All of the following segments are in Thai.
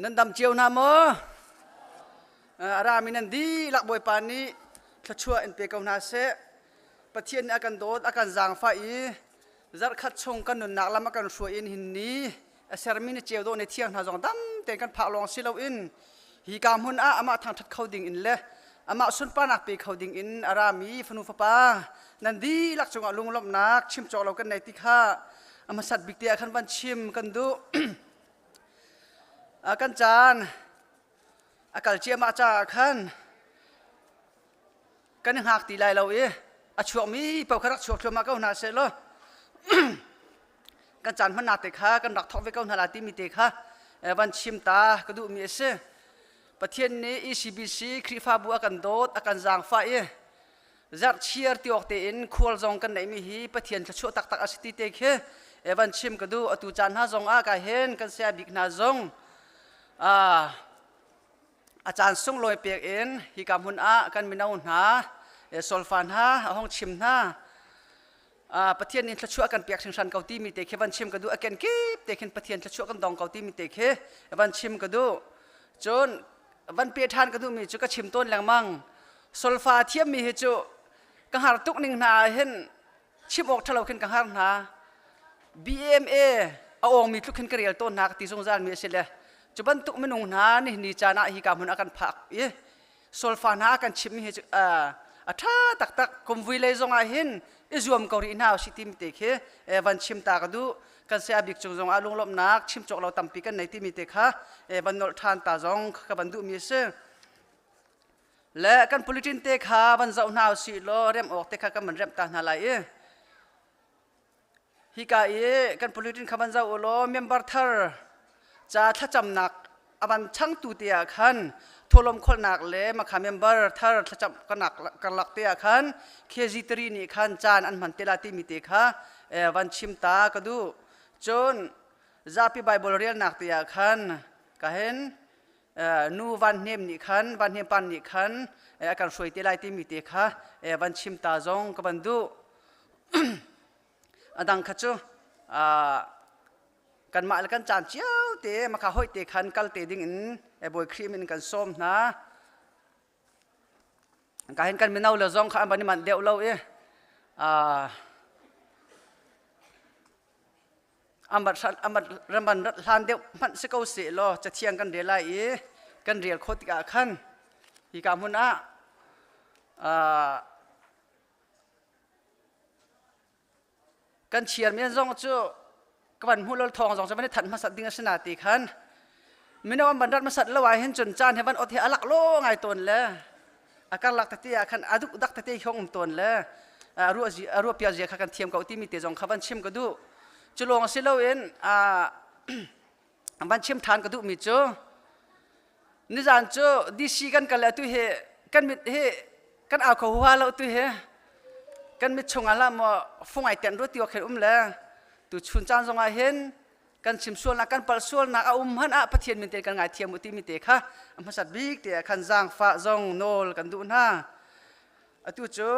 นันดำเจียวนาโมรามินันดีหลักบอยปานีทัชชัวเอ็นเปกาวนาเซปะเทียนอาการโดดอาการจางไฟจัดขัดชงกันนุนนักลำอาการช่วยอินหินนี้เซรามินเจียวโดในเที่ยงหาจงดำแต่กันผักลองสิเราอินฮีกามหุนอามาทางทัดเขาดิ่งอินเล่อามาสุนปานักเปเขาดิ่งอินอารามีฟนุฟปานันดีหลักจงลุงลบนักชิมจอกเรากันในติข้าอามาสัตบิกเตียขันวันชิมกันดูอาการจานอากาศเจียมาจากขันกันหักตีลายเราอาช่วงมีเป่าครักช่วงมาเก้านาเสร็จแล้วกันจานมันนาเตะขากันรักทอกไว้เก้านาลาติมีเตะขาวันชิมตากระดูมีเสประเทศนี้ ECBC คริฟาบัวกันโดดอาการจางไฟจัดเชียร์ที่ออกเตอินควอลจงกันไหนมีฮีประเทศจะช่วยตักอาศัยเตะเข้วันชิมกระดูอตุจานฮะจงอากาเห็นกันเสียบิกนาจงอาจารย์ส่งลอยเปียกเอ็นฮิกามุนอากันมินาอุนหาโซลฟานหาห้องชิมหาประเทศนี้จะช่วยกันเปียกชิงชันเกาตีมีเตะเควันชิมกันดูอากันกีบเตะเห็นประเทศจะช่วยกันดองเกาตีมีเตะเควันชิมกันดูจนวันเปียทานกันดูมีจุกชิมต้นแรงมั่งโซลฟาเทียมมีเหตุกังหาตุกหนึ่งนาเห็นชิมออกทะเลาะกันกังหาหนา BMA เอาองมีทุกขึ้นกระเรียลต้นนักตีทรงจานมีเสร็จเลยจุบันตุกมันงนานี่นี่จานะฮิกามุนอากันพักโซลฟานาอากันชิมฮิท่าตักคมวิเลยจงอาหินอิจวมกอรินาสิติมิเตเควันชิมตากดูกันเสียบิกจงอาลุงลบนักชิมจกเราตั้มปีกันในที่มิเตคะวันนอลทานตาจงกับบันดุมีเสและกัน politin เตคะวันเจ้าหน้าสิโลเริ่มออกเตคะกันมันเริ่มตาหนาลายฮิกากัน politin ขับันเจ้าโลเมมเบอร์เธอจะถ้าจำหนักอบันช่างตูเตียขันทลมคนหนักเลยมาขาเมมเบอร์ถ้าจำกันหนักกันหลักเตียขันเคจิตรีนี่ขันจานอันมันเตลาติมิเตคะวันชิมตากระดูจนจาปีไบเบิลเรียนหนักเตียขันก็เห็นนูวันเนมนี่ขันวันเนมปันนี่ขันอาการช่วยเตลาติมิเตคะวันชิมตาจงกับบันดูอดังขจูกันมาแล้วกันจานเจ้าเตะมาข้าห้อยเตะขันกัลเตะดิ่งอินบอยครีมอินกันส้มนะการเห็นกันไม่เน่าเลยจงข้าบันนี้มันเดียวเราอัมบัดรำบันลานเดียวมันสกาวเสียล้อจะเที่ยงกันเรียลายกันเรียลโคติกาขันฮีกามุนะกันเชียร์เมียจงจู่กวันหูลทองสองจะไม่ได้ถันมาสัตว์ดิ้งสนาติขันมินวันบรรดามาสัตว์ละวายเห็นจนจานเห็นวันอดเทอลักโลไงตนเลยอาการหลักตะเตียขันอาดุดักตะเตียห้องตนเลยรัวเปียเจียขันเทียมเกาที่มีเตจงขับันชิมก็ดูจุลองสิเราเอ็นบันชิมทานก็ดูมีจูนิจานจูดิซีกันกันแล้วตุเฮกันมิเฮกันเอาเขาหัวเราตุเฮกันมิชงอะไรมาฟงไอเต็นรู้ตัวเข็มเลยตุชุนจานจงอาเห็นกันชิมส่วนนักกันปัลส่วนนักหันปะเทียนมิเตกันไงเทียมมุติมิเตค่ะมาสัตว์บิ๊กเตะขันจางฟ้าจงโนลกันดูนะตุจู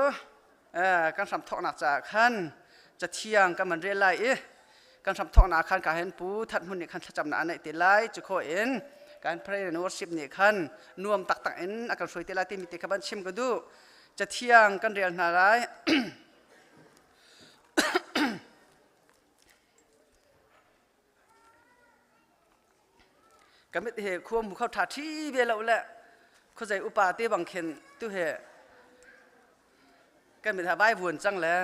กันทำทอกหนักจากขันจะเที่ยงกันมันเรียลไลกันทำทอกหนักขันการเห็นปูทัดหุ่นเนี่ยขันจำหนาในเตไลจุโคเอ็นการเพลย์นวสิบเนี่ยขันนวมตักเอ็นอาการสวยเตไลที่มิเตขับันชิมก็ดูจะเที่ยงกันเรียนนาไรก็ไม่เหตุควมเขาถาที่เบลเราแหละเขาใจอุปาเตบังเข็นตุเหกันเป็นทาบายวนจังเลย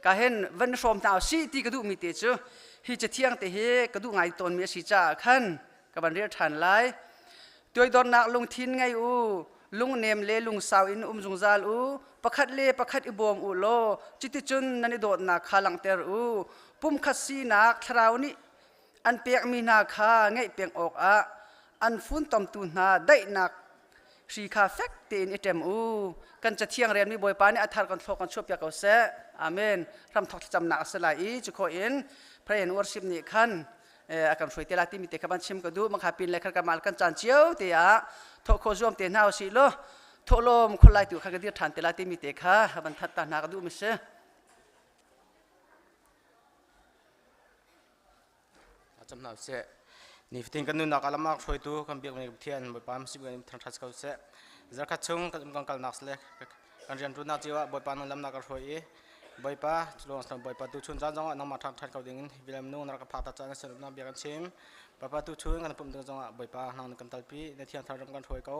ก็เห็นวันชมดาวซีที่กระดูมีเตจูฮิจะเที่ยงเตเหกระดูไงตนมีสิจ่าขันกับบันเรียฐานไลตัวดอนนักลงทินไงลุงเนมเลลุงสาวอินจงซาลประคัดเลประคัดอิบอมโลจิตจุนนันโดดนักขาลังเตอปุ่มคัสซีนักทราวนี้อันเปียกมีนาคาไงเปียงออกอันฟุ้นตอมตูนาได้หนักสีคาเฟกเตนอิเตมกันจะเที่ยงเรียนมีบอยปานี่อัฐารกันโฟกันชอบอยากเอาเสอาเมนรำทักจำหนักสลายจุโคเอ็นพระเยนูวอร์ชิปนี่ขันอาการช่วยเตลาติมิเตขับันชิมก็ดูมังคาปินเลยขันกันมากันจานเจียวเตียทโคจวมเตียนาวสิโลทโลมคนไล่ตัวขันกันดีฐานเตลาติมิเตค่ะบันทัดตานาก็ดูมิเสจำหนักเส นี่ทิ้งกันนู่นนักอาลามากช่วยตัวคำเบียกในเทียนบ่อยปามสิบกันทางทัศน์เขาเสะจะคัดชงกันกัลนักเสกกันเรียนรู้นักจีวะบ่อยปานนั่นลำนักช่วยบ่อยป้าลงสังบ่อยป้าตุชุนจ้าจังน้องมาทางทัศน์เขาดิ่งวิลเลมนู่นนักพักตัดจานเสร็จน้ำเบียกันชิมบ่อยป้าตุชุนกันปุ่มดึงจังบ่อยป้านั่งกันตัลปีในเทียนทางรำกันช่วยเขา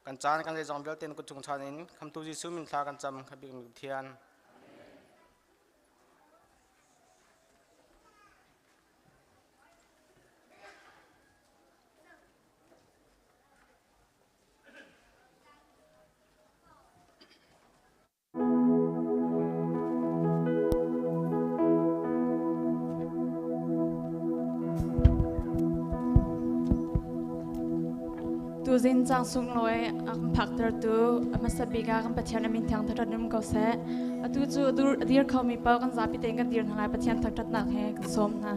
กันจานกันเลยจังเวลเต้นกุจุงชานินคำตุจิซุมินทากันจำคำเบียกในเทียน tu zin chang sung loi am phak ter tu amasabiga kan pathian amin thang thar nim ko se atu chu dir khomi pa kan zapi teng kan dir ngai pathian thak tat nak he kan som na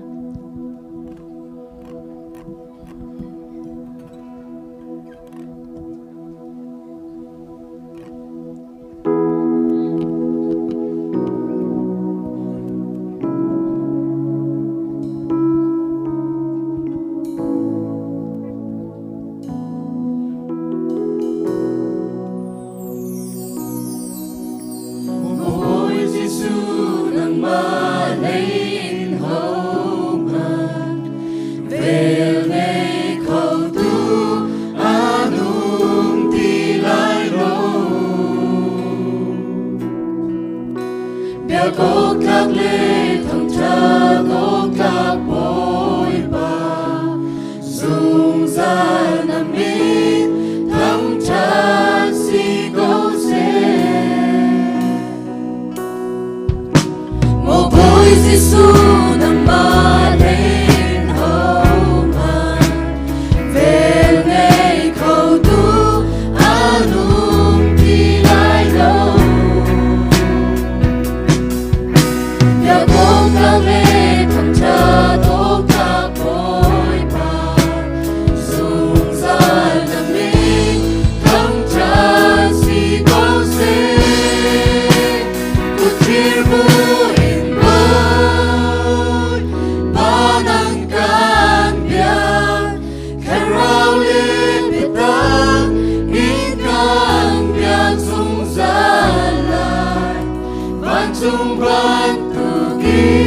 Hãy subscribe cho kênh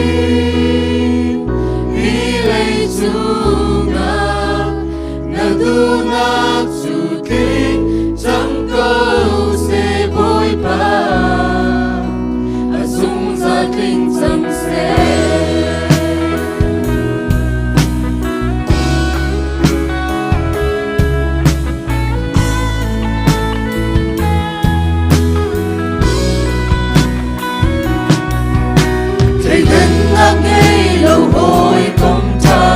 Ghiền Mì Gõ để không bỏ lỡ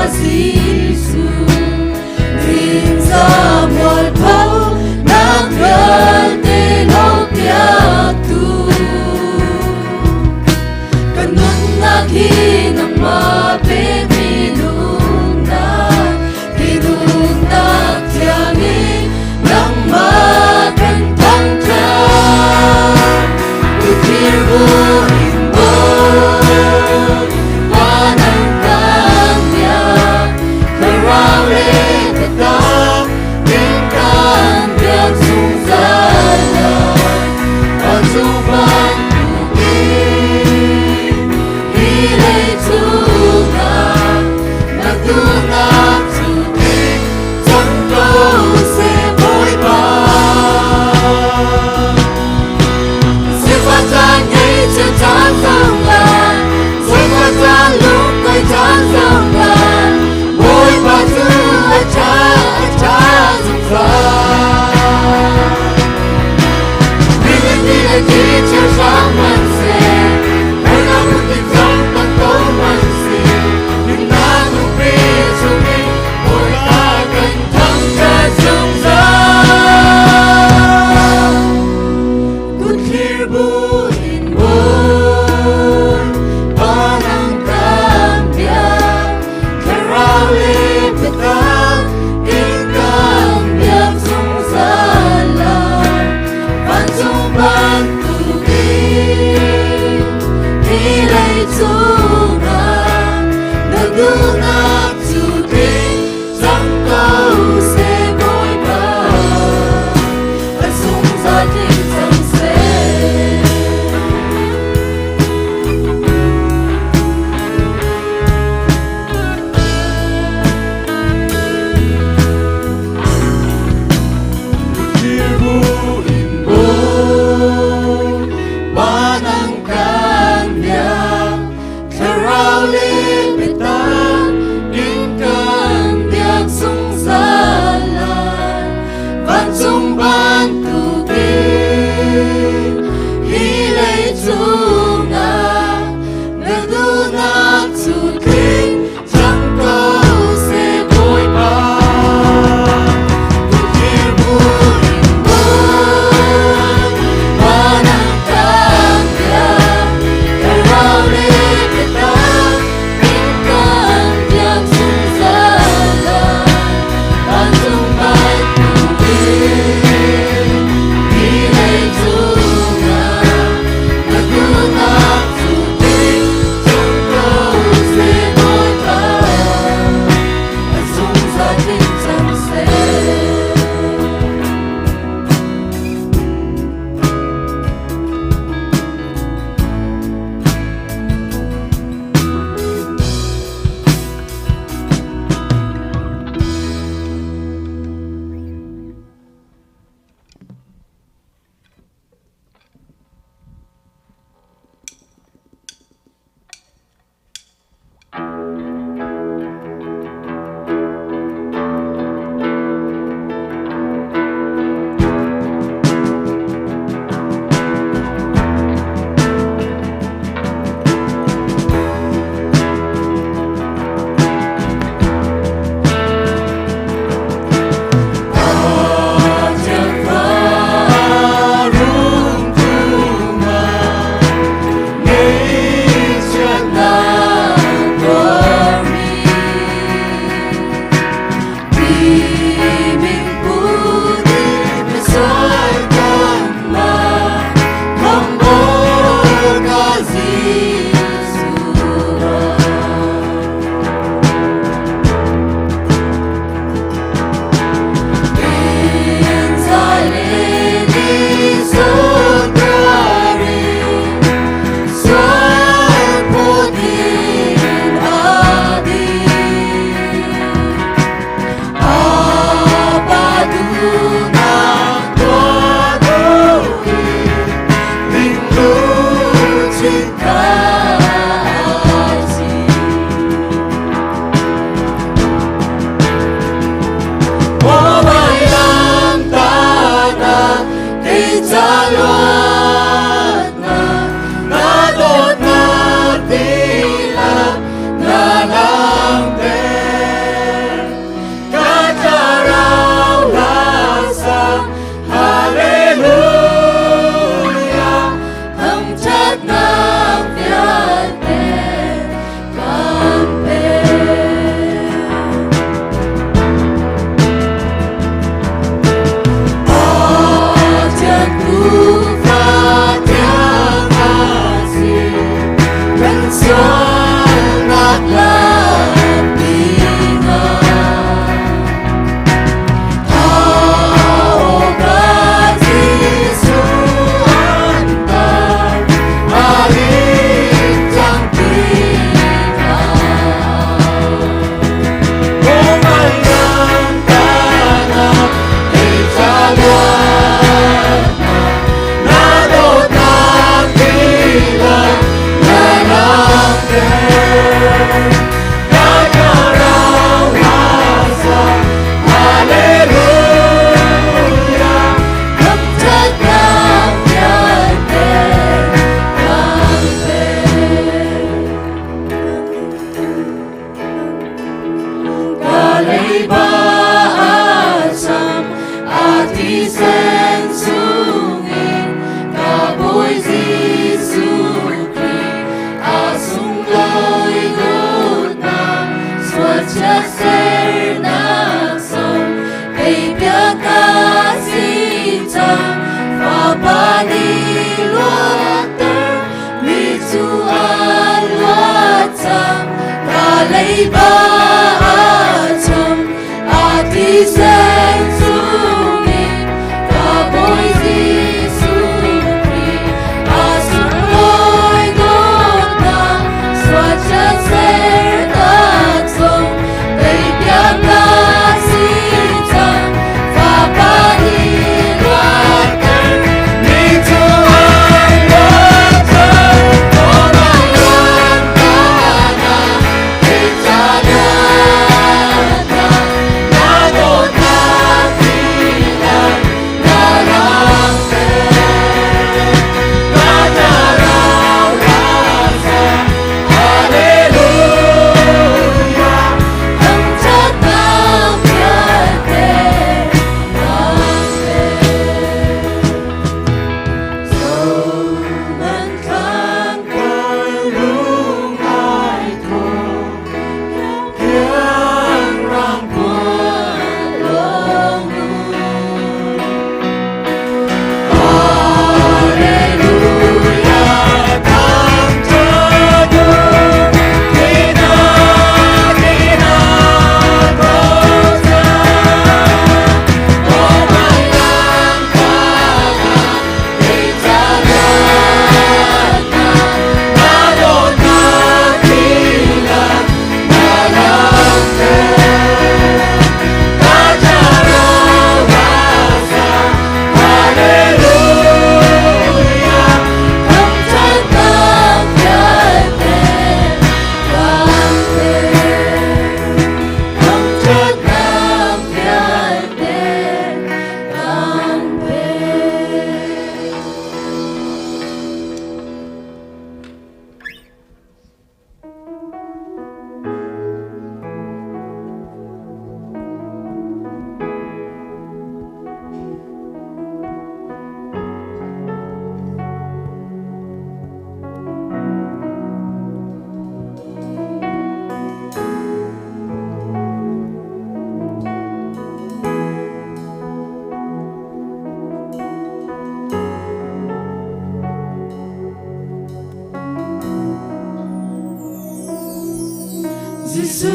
Giêsu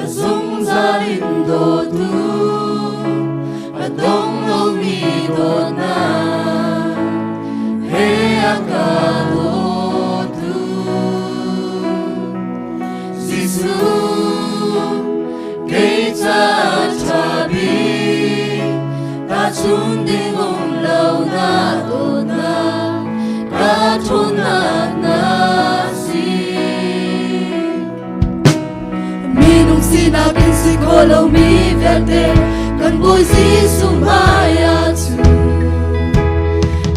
azong zalin do tu adong lo mi do na he akado tu Giêsu kay cha chabi ta chun ding ong lâu na do na ta chun na Sinakin si kolo mi verte kan boy si sumaya tu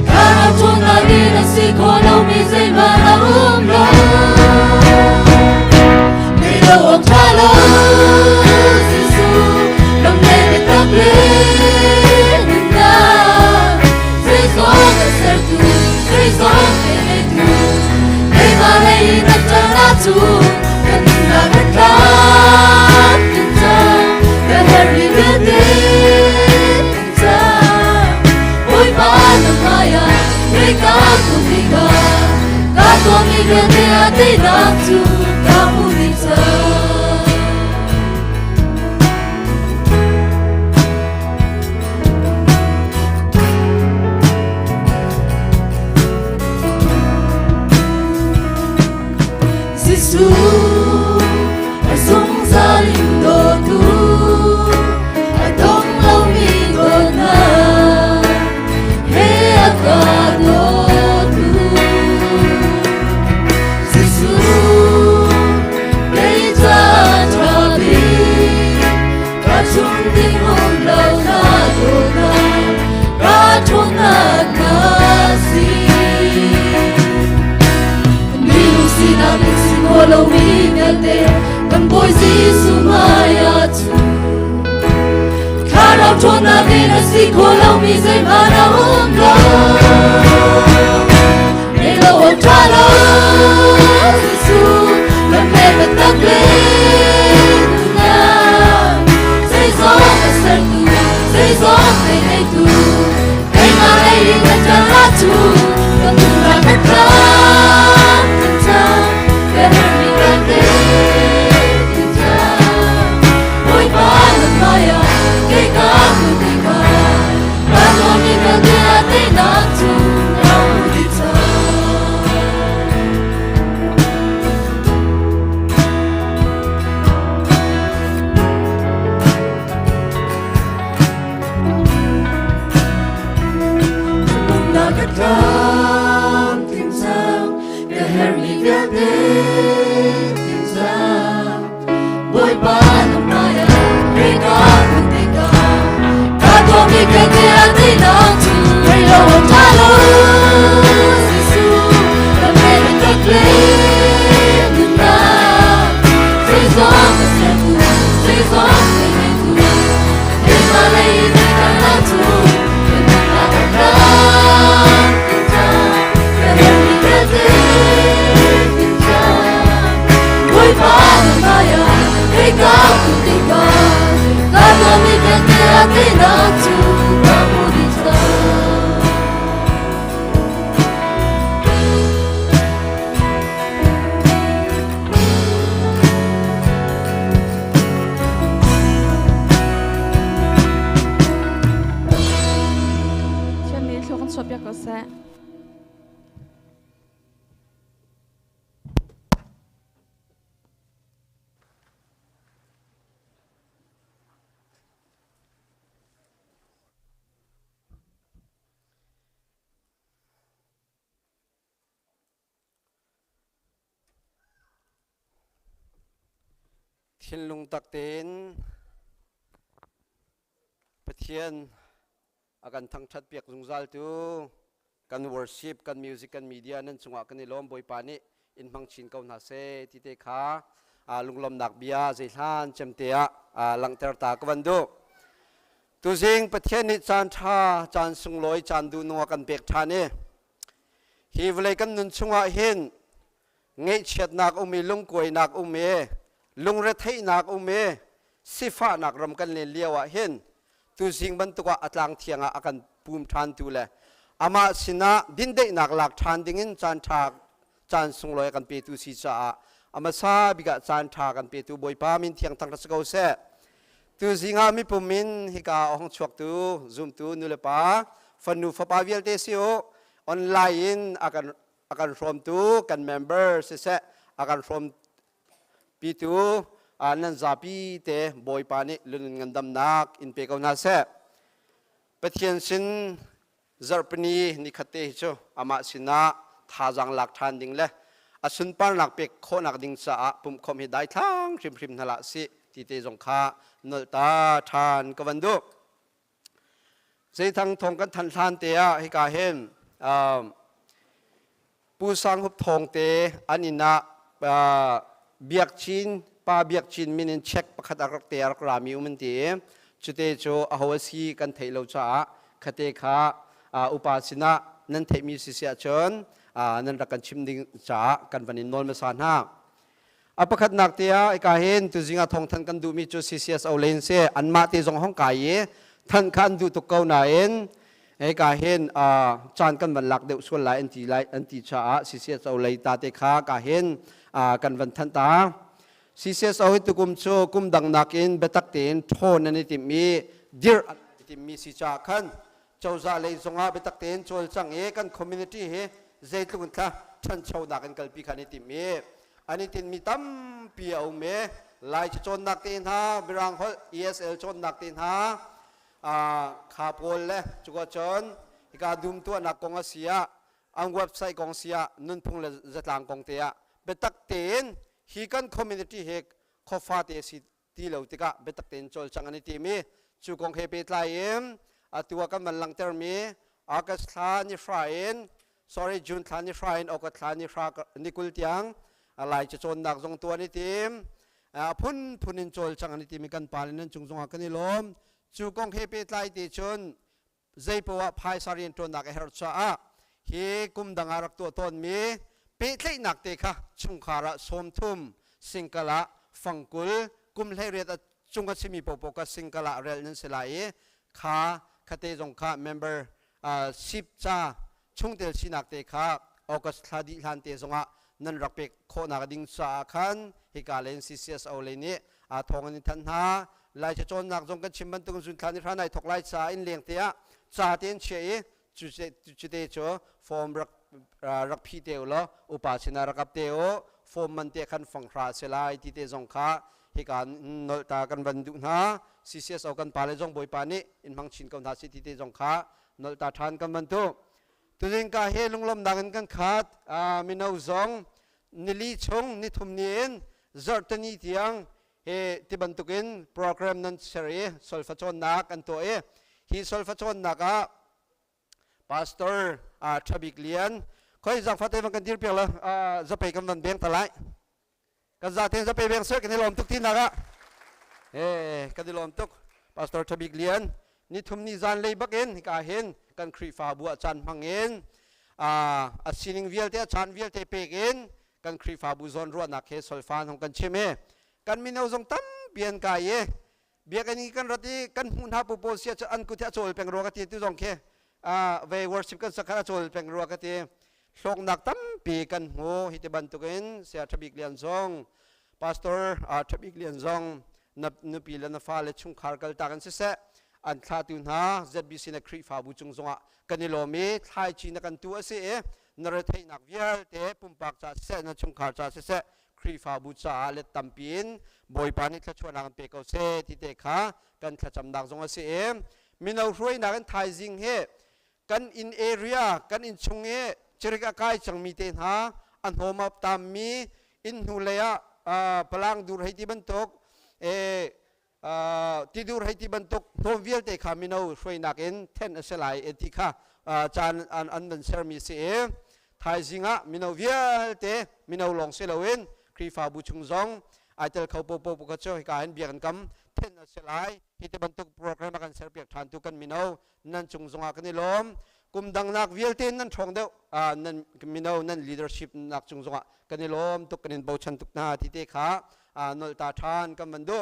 Kana tona dina si kolo mi zay mana umlo Nilo ang talo Sisu Lam nebe takle Nina Say song a ser tu Say song kene tu Hey malay na tana tu Kanina katla Giêsu azong zalim do tu adong lo mi do na he akado tu Giêsu kay cha chabi ka chung ding hong lo na do na ka chung na si Sinamin si kolo mi ngate kan boy Giêsu maya tu Karao tona dina si kolo mi zay mana umlo Nilo ang talo Giêsu lam nebe takle na Say song a ser tu gió về đây tu cây mà đây là chân lá tu con tu là đất lắm tình cha về hơn mình gần đến tình cha mỗi ba lần nói à cây cá của cây cá ba con đi gần đến đây nắng tu lòng đi cha Ram tình sao để hẹn mi viết đến tình sao bồi ba năm nay khi có cuộc tình cảm ta có mi cái kia thì nó chung hay lâu ta lâu Giêsu làm mẹ mình thật lên đừng nào dễ gió và sẽ tu dễ gió về ngày tu để mà lấy thì càng là tu để mà càng ra Hãy subscribe cho kênh Ghiền Mì Gõ để không bỏ lỡ những video hấp dẫn Thiên lý thuộc con suy biết có sẽ thiên lung tắc tênประเทศakan thang that piak zungzal tu kan worship kan music kan media nan chunga kan ilom boi pani in mang chin kau na se ti te kha lunglom nak bia zeithan chamtea langter ta kawandu tu jingประเทศni chan tha chan sungloi chan du no kan pek tha ne hi vle kan nun chunga hin ngei chet nak umi lung koi nak umi lung re thei nak umi sifa nak ram kan le liawa hin tu jing ban tukwa atlang thianga akan pum than tu le ama sina dinde nak lak than dingin chan tha chan sungloi kan pe tu si cha ama sa biga chan tha kan pe tu boi pa min thiang thang ta ko se tu zinga mi pumin hika ong chuak tu zoom tu nule pa fanu fa pa vial te sio online akan from tu kan member se akan from pi tu nan zapi te boi pa ni lun ngandam nak in pe ko na se pathian sin zarpani ni khate cho ama sina thajang lak than ding le asun par nak pek kho nak ding sa pum khom hi dai thang hrim hrim hala si ti te jong kha nol ta than ka wandu sei thang thong kan than than te a hi ka hen pu sang hup thong te anina biak chin pa biak chin minin check pakhat arak te arak rami umen te chute cho ahawasi kan thailo cha khate kha upasina nan thei mi si sia chon nan rakan chimding cha kan vanin nol ma san ha apakhat nak te a ka hen tu jinga thong than kan du mi chu ccs olen se anma te jong hong kai ye than khan du to kau na en ka hen chan kan van lak deu sual lai anti cha ccs olei ta te kha ka hen kan van than ta CCS awi tu kum cho kum dang nakin betak tin thon ani timi dir timi si cha khan chawza lei zonga betak tin chol chang e kan community he zeitlung tha than chau na kan kalpi khani timi ani tin mi tam pi au me lai chon nak tin ha birang hol ESL chon nak tin ha kha pol le chuga chon ika dum tu anak kong asia ang website kong sia nun phung le zatlang kong te a betak tin hi kan community hek khofa te si ti lo tika betak ten chol changani ti mi chu kong he pe tlaim atua kan man lang ter mi august thani frain sorry june thani frain august thani fra nikul tiang alai chon nak jong tu ani tim phunin chol changani ti mi kan palin chung jong kan lom chu kong he pe tlai ti chon zeipowa phai sarin ton nak her cha a hi kum dangarak to ton mi pe tlai nak te kha chungkhara somthum singkala fangkul kum hleret chunga chimi popoka singkala rel nan selai ขาคเตจงขา member สิบจ้าช่วงเตลสินักเตขาออกัสทาดิลันเตจงะนันรักเป็กโคนักดิ่งสาขันฮิกาเลนซิเซียสเอาเลยนี่ทองนิทันหาลายจะจนนักจงกันชิมบันตุงจุนทานิพระนายถกลายสาอินเลียงเตียจ่าเตียนเชยจุดเตจฟอร์มรักพีเตลอุปาชนารักเตโอฟอร์มมันเตขันฟังคราเสลายที่เตจงขาฮิการนอลตากันบันดุนะซิเซียสเอากันปาเลจงบอยปานิอินพังชินกันทัศที่เตจงขานอลตาทานกันบันตุตัวเองก็เฮลุงลมดังกันขาดมินาจงนิลิชงนิทุมเนียนจอร์ตนีเทียงเฮที่บรรทุกินโปรแกรมนั้นเสรีโซลฟาชอนนักอันตัวฮีโซลฟาชอนนักพาสเตอร์ชาบิกเลียนคอยจับฟัดเตมันกันดีเปียละจะไปกันวันเบียงตะไลกันจะเทจะไปเบียงเสือกันที่ลมทุกที่นักกันที่ลมทุกพาสเตอร์ชาบิกเลียนนิทุมนิจานเลยบักเอ็นกาเห็นกันครีฟาบัวจันพังเอ็นสินิงวิลเตจันวิลเตเปกเอ็นกันครีฟาบุซอนรัวนักเฮโซลฟานของกันเชเมกันมินเอาจงตั้มเบียนกายเบียกันนี้กันรัติกันหุ่นฮับปุโปเสียจะอันกุเทโจลเป็นรัวกันที่ตุจงเคเววอร์ชิปกันสักการะโจลเป็นรัวกันที่ส่งนักตั้มปีกันหัวฮิตบันตุกินเสียทบิกเลียนซองพาสเตอร์ทบิกเลียนซองนับปีละนับฟ้าเลชุงคาร์กัลตากันเสียอันท้าตุนหาเจ็ดบิสินครีฟาบุจุงซงะกันนิโลมีท้ายจีนักันตัวเสียนรเทนักวิลเตปุ่มปากจ่าเสนัชุงคาร์จ่าเสครีฟาบุจ่าเลตัมปีนบอยปานิทชวนนักเปกเอาเสที่เตขากันขจำดักซงะเสียมินเอาช่วยนักกันท้ายจิงเฮกันอินเอเรียกันอินชงเฮจริกากายจังมีเตนหาอันโฮมาตามมีอินหูเลียพลังดูให้ที่บรรทุกที่ดูให้ที่บรรทุกโนวิลเตขามินเอาช่วยนักเอ็นเทนเสลายเอติค่ะจานอันนั้นเซอร์มิเสียท้ายจิงะมินเอาวิลเตมินเอาลงเซลวินครีฟาบุชุงซองไอเตลเขาโปโปกระเจ้าให้การเบียกันกำเทนเสลายที่ที่บรรทุกโปรแกรมกันเซอร์เบียทานตุกันมินเอานั่นชุงซองกันนี่ล้มกุมดังนักวิลเตนั่นทองเดียวนั่นมินเอานั่นลีดเดอร์ชิพนักชุงซองกันนี่ล้มตุกันนี่บูชันตุกนาที่เตขานอลตาทานกันมันดู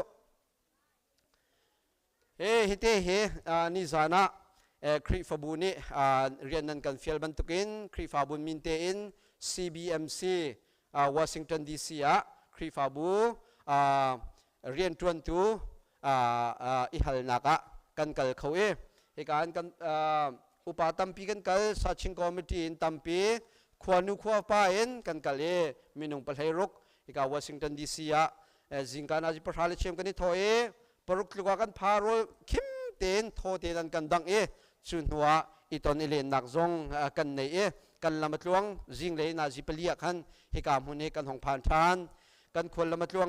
ฮิเตเฮนิจานะครีฟาบุนี่เรียนนั้นกันเฟลบันตุกินครีฟาบุนมินเตอิน CBMC วอชิงตันดีซีครีฟาบูเรียนจวนตูอิฮัลนักกันกัลเขาเหตุการณ์กันอุปาตัมปีกันกัลสัชิงคอมมิตี้อินตัมปีขวานุขวาป้าเอ็นกันกัลมินุงพัลเฮรุกเหตุการณ์วอชิงตันดีซีจิงการอาจิปราเลเชมกันนี่ทอยปรุกลุกกันพารุคิมเตนโทเตนันกันดังจุนหัวอีตอนนี้เล่นนักจงกันในกันละมัดลวงจิงเลยนาจิเปลียกันเหตุการณ์หุ่นกันของผ่านทานกันคนละมัดลวง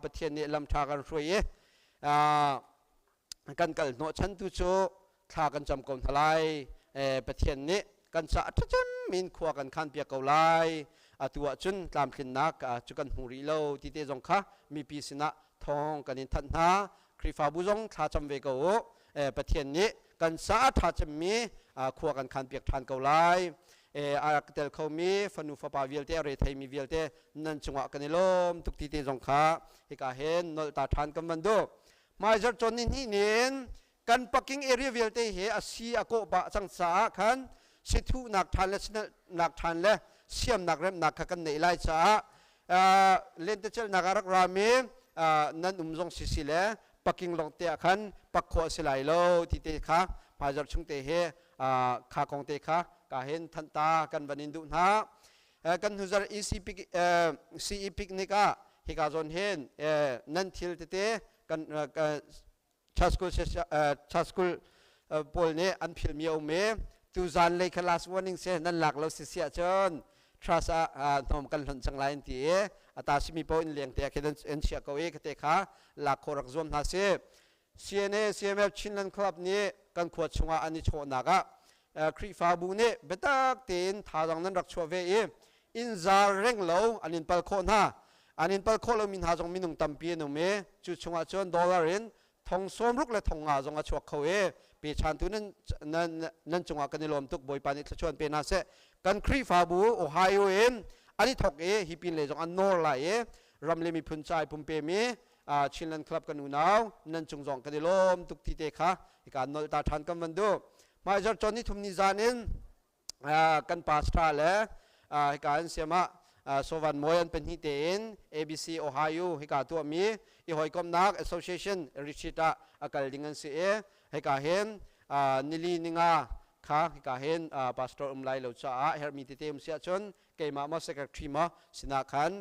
ประเทศนี้ลำทากันช่วยกันกันโนชันตุโจทากันจำกองทลายประเทศนี้กันสะทุจมินขวากันขันเปียกเกาไลตัวจุนตามขึ้นนักจุกันหูริโลที่เตจงค่ะมีปีศนะทองกันอินทันหาครีฟาบุจงทาจำเวกโอประเทศนี้กันสะทาจำมีขวากันขันเปียกทานเกาไลอารักเตลเขามีฟันุฟปาวิลเตอร์ไทยมีวิลเตนั่นจังหวะกันในลมทุกที่เตจงค่ะฮิกาเห็นนอลตาทานกันมันดูมาจากจนนี้เนียนกันปักกิ่งเอเรียวิลเตเฮอาซีอาโกบะจังสาขันสิทุนักทานและนักทานและเสียมนักเริ่มนักกันในไลจ้าเล่นเตเชลนักรักรามีนั่นจงสิเลปักกิ่งลงเตะขันปักขวสิไลโลที่เตค่ะมาจากชุงเตเฮขาของเตค่ะกาเห็นทันตากันบันินดุนะกันหุจาร์ซีพิกนิกาฮิกาจนเห็นนั่นทิลเตกันชัสกุลปอลเนี่ยอันพิลมีเอาเมตูจานเลยคลาสวอร์นิ่งเซนั่นหลักเราเสียจนทรัสทอมกันหลังจังไรที่ตาสิมีปอยเลี้ยงเตะคิดเอ็นเชียก็เอกเตะขาหลักโครักซอมนาเซCMF ชินลันคลับนี้กันขวดชงอันนี้โชนักครีฟาบูเนี่ยเบตักเต็นทาจังนั้นรักชัวเวอินซาเร่งโลอันนี้พัลโคนฮะอันนี้พัลโคนเรามินหาจงมินุงตัมปีนุเมจุดชงอาจน$ทองสมรุกและทองอาจงอาชัวเขาปีชันตุนั้นจงอากันในลมตุกบอยปานิชชวนเป็นอาเซกันครีฟาบูโอไฮโออันนี้ถกฮิปินเลยจงอันโนร์ไลรัมเลมีพุนใจปุ่มเปมี ชินลันคลับกันอุณาวนั่นจงจงกันดิลมตุกทีเตค่ะการนอลตาทันกันมันดูมาจากจอนี่ทุมนิจานินกันปาสตราเลการเสียมาสวรรค์มวยอันเป็นฮิตเอ็น ABC Ohio ให้การตัวมีอีหอยกอมนัก Association ริชิตาอากาศดิงันเสียให้การเห็นนิลีนิงาค่ะให้การเห็นพาสตอร์ไลเหล่าจ้าเฮอร์มิติเตมเสียจนเกี่ยมาเซกรทรีมาสินาคัน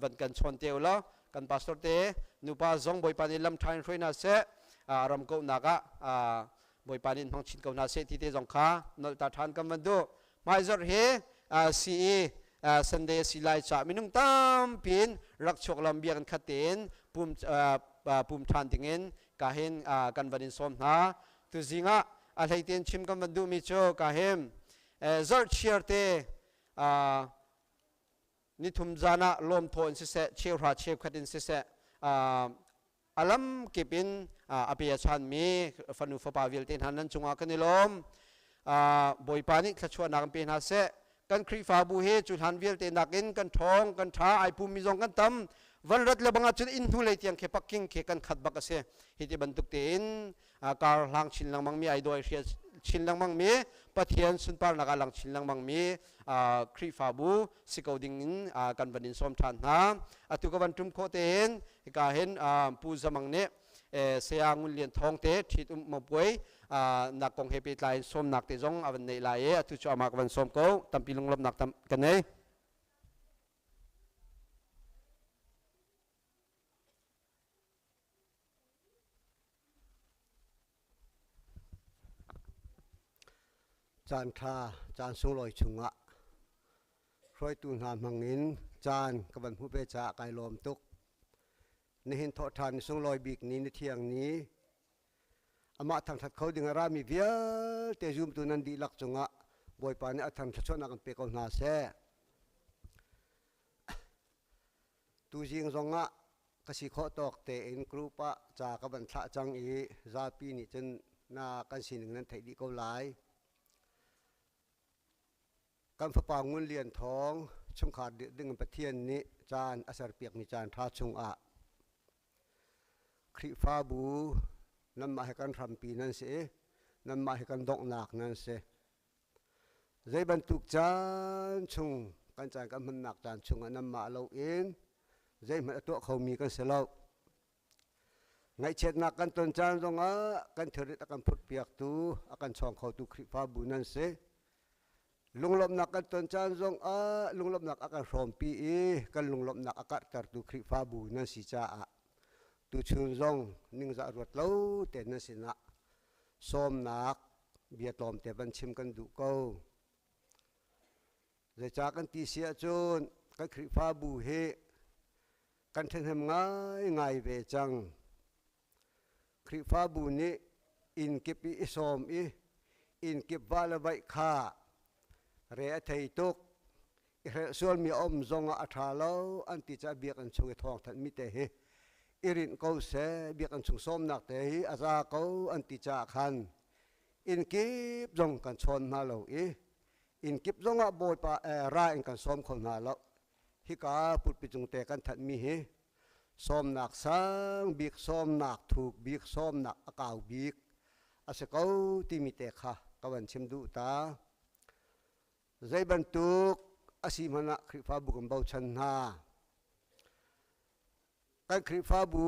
วันกันชนเตียวละกันพาสตอร์เตนุปาซงบอยปานิลำทายช่วยนาเสรำกูนักบอยปานินพังชินกูนาเสที่เตจงค่ะนอลตาทานกันมันดูมาจอร์เฮCE Sunday สิไลจ่ามินุงตามพินรักชกลำเบียกันขัดเต็นปุ่มทานติงเงินกาเห็นกันวันนี้สมนะตุจิงะอะไรเต็นชิมกันมันดูมิโชกาเห็นจอร์เชียร์เตนิทุมจานะลมทนเสเชียวราเชียวขัดินเสอาลัมกิบินอภิยชันมีฟันุฟปาวิลเตนหันนั้นจงอากันนิลมบอยปานิขชวนนักเป็นหาเสกันครีฟาบูเฮจุดหันวิลเตนักอินกันทองกันท้าไอภูมิจงกันตั้มวันรัตเลบังอาจุดอินทุเลยเตียงเคปักกิ้งเคกันขัดบักเสฮิติบันตุกเตนการหลังชินลังมังมีไอโดยเชียชินลังมังมีปะเทียนสุนปาร์นักหลังชินลังมังมีครีฟาบูสิกาวดิงกันวันนี้สมทานนะตุกวันทุมโคเตนการเห็นปูจมังเนเสียงุเลียนทองเตทิดมาป่วยนักกองเฮปิตไลสมนักเตจงอวันนี้ไลตุจอมากวันสมเขาตั้มปีลงลบนักตั้มกันเนจานทาจานสุงลอยชุงะคอยตูนหามหังอินจานกบันผู้เปจ่าไกลลมตุกในเห็นทอทานสุงลอยบิกนี้ในเที่ยงนี้อามาทางทัดเขาดึงรามีเวียเตจุมตัวนั้นดีลักจุงะบอยปานอาทางทัดชนนักเปกเอานาเสตูจิงจงะกสิขอตอกเตอินกรูปะจากบันทะจังอีซาปีนี่จนนากันสิหนึ่งนั้นไทยดีเขาหลายการฝปางุนเลียนทองชงขาดดึงประเทียนนี้จานอาศัยเปียกมีจานทาชงอะคริฟ้าบูนั่นมาให้กันทำปีนั่นเสนั่นมาให้กันดอกหนักนั่นเสใจบรรทุกจานชงกันจานกันมันหนักจานชงอันนั้นมาเราเองใจมันตัวเขามีกันเสียแล้วไงเช็ดหนักกันต้นจานตรงกันเถิดกันพุดเปียกตูกันช่องเขาตูคริฟ้าบูนั่นเสลุงลบนักกันต้นจานทรงลุงลบนักอาการรอมปีกันลุงลบนักอากาศตัดดูคริฟ้าบูนั่นสิจ้าตูชุนทรงนิ่งจะรวดเล่าแต่นั่นสินะส้มนักเบียดลมแต่บันชิมกันดูเก้าจะจากกันตีเสียจนกันคริฟ้าบูเฮกันทำง่ายง่ายเวจังคริฟ้าบูนี้อินเก็บอิสอมอินเก็บวาละใบข้าเรียไทยตุกเรส่วนมีอมจงอัฐาลอันที่จะเบียกันชงทองทันมิเตเหอิรินเขาเสเบียกันชงส้มนักเตหอาซาเขาอันที่จะขันอินกิบจงกันชนมาเลวอินกิบจงอ่ะบอยปะร่าอินกันส้มคนมาเลวฮิกาปุดปิจงเตกันทันมีเหส้มนักสังบีกส้มนักถูกบีกส้มนักอากาศบีกอาศัยเขาที่มิเตค่ะกวันชิมดูตาใจบรรทุกอาศิมานะคริฟ้าบุกันเบาชันนาการคริฟ้าบู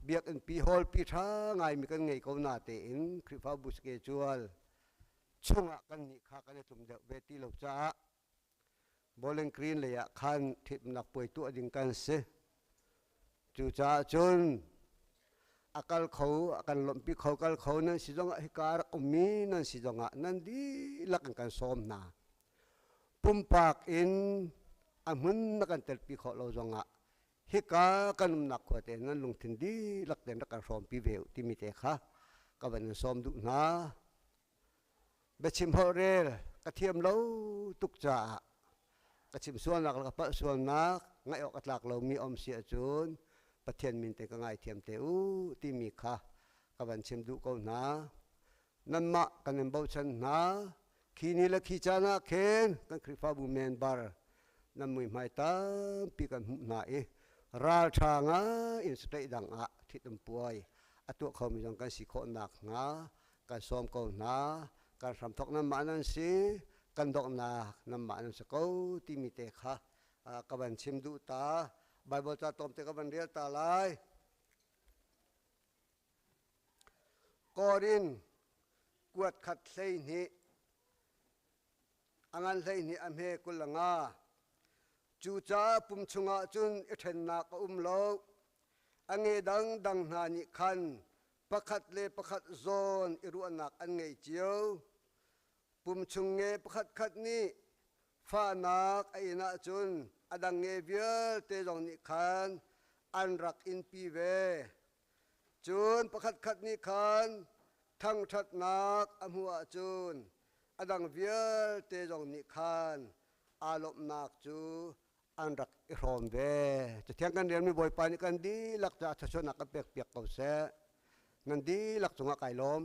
เบียกันปีฮอลปีท้าไงมีกันไงเขาหน้าเตอินคริฟ้าบูสเกจวลช่วงกันนี่ข้ากันตุ่มเดเวทีเหล่าจ้าบอลเลนกรีนเลยขันทิพนักป่วยตัวดิ่งกันเสจูจ้าจนอาการเขาอาการลมปีเขาการเขานั้นสิจงฮิการอมีนั้นสิจงนั้นดีลักกันซ้อมนาปุ่มปากอินอามันนักการเตลปีขอเราจงฮิกากันนักขวดเองนั้นลงทินดีลักเดินนักการซ้อมปีเวลที่มีเตะค่ะก็เป็นซ้อมดุนะเบชิมฮอเรลกระเทียมเราตุกจ่ากระชิมส่วนหลักแล้วก็ปะส่วนนักไงออกหลักเรามีอมเสียจนประเทศมินเตก็ไงเทียมเตอูที่มีค่ะก็เป็นชิมดุเขานะนั่นมะกันเป็นเบาชันนะขีนี้ละขีจานะเคนกันคริฟ้าบุเมนบาร์นั่นมือไม่ตามปีกันหุบหน้า ราชางาอินสเตย์ดังอะที่ตำป่วยอตัวเขามีจังการสิโคหนักงาการซ้อมเขาหนาการทำทอกน้ำมันนั่นสิกันดอกนาน้ำมันนั่นสกูที่มีเตะค่ะกับบันชิมดูตาไบเบิลจะตอมเตะกับบันเรียตาลายกอรินกวดขัดเส้นนี้อังอันเส้นนี้อันเฮกุลงาจูจ้าปุ่มชงอาจุนอิเทนนักโลอังเงดังนานิคันประคัดเลประคัดโซนอิรุอันักอันเงเจียวปุ่มชงเงประคัดคัดนี้ฟ้านักไอนาจุนอดังเงเวียเตจงนิคันอันรักอินปีเวจุนประคัดคัดนี้คันทั้งทัดนักอหัวจุนอดังเวียเตจงนิคันอารมณ์นักจูอันรักอิรอมเวจะเที่ยงกันเรียนมีบ่อยไปนี่กันดีหลักจะชนะกันเปียกเก่าเสนันดีหลักจงไก่ล้ม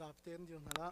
จับเต็มอยู่นะละ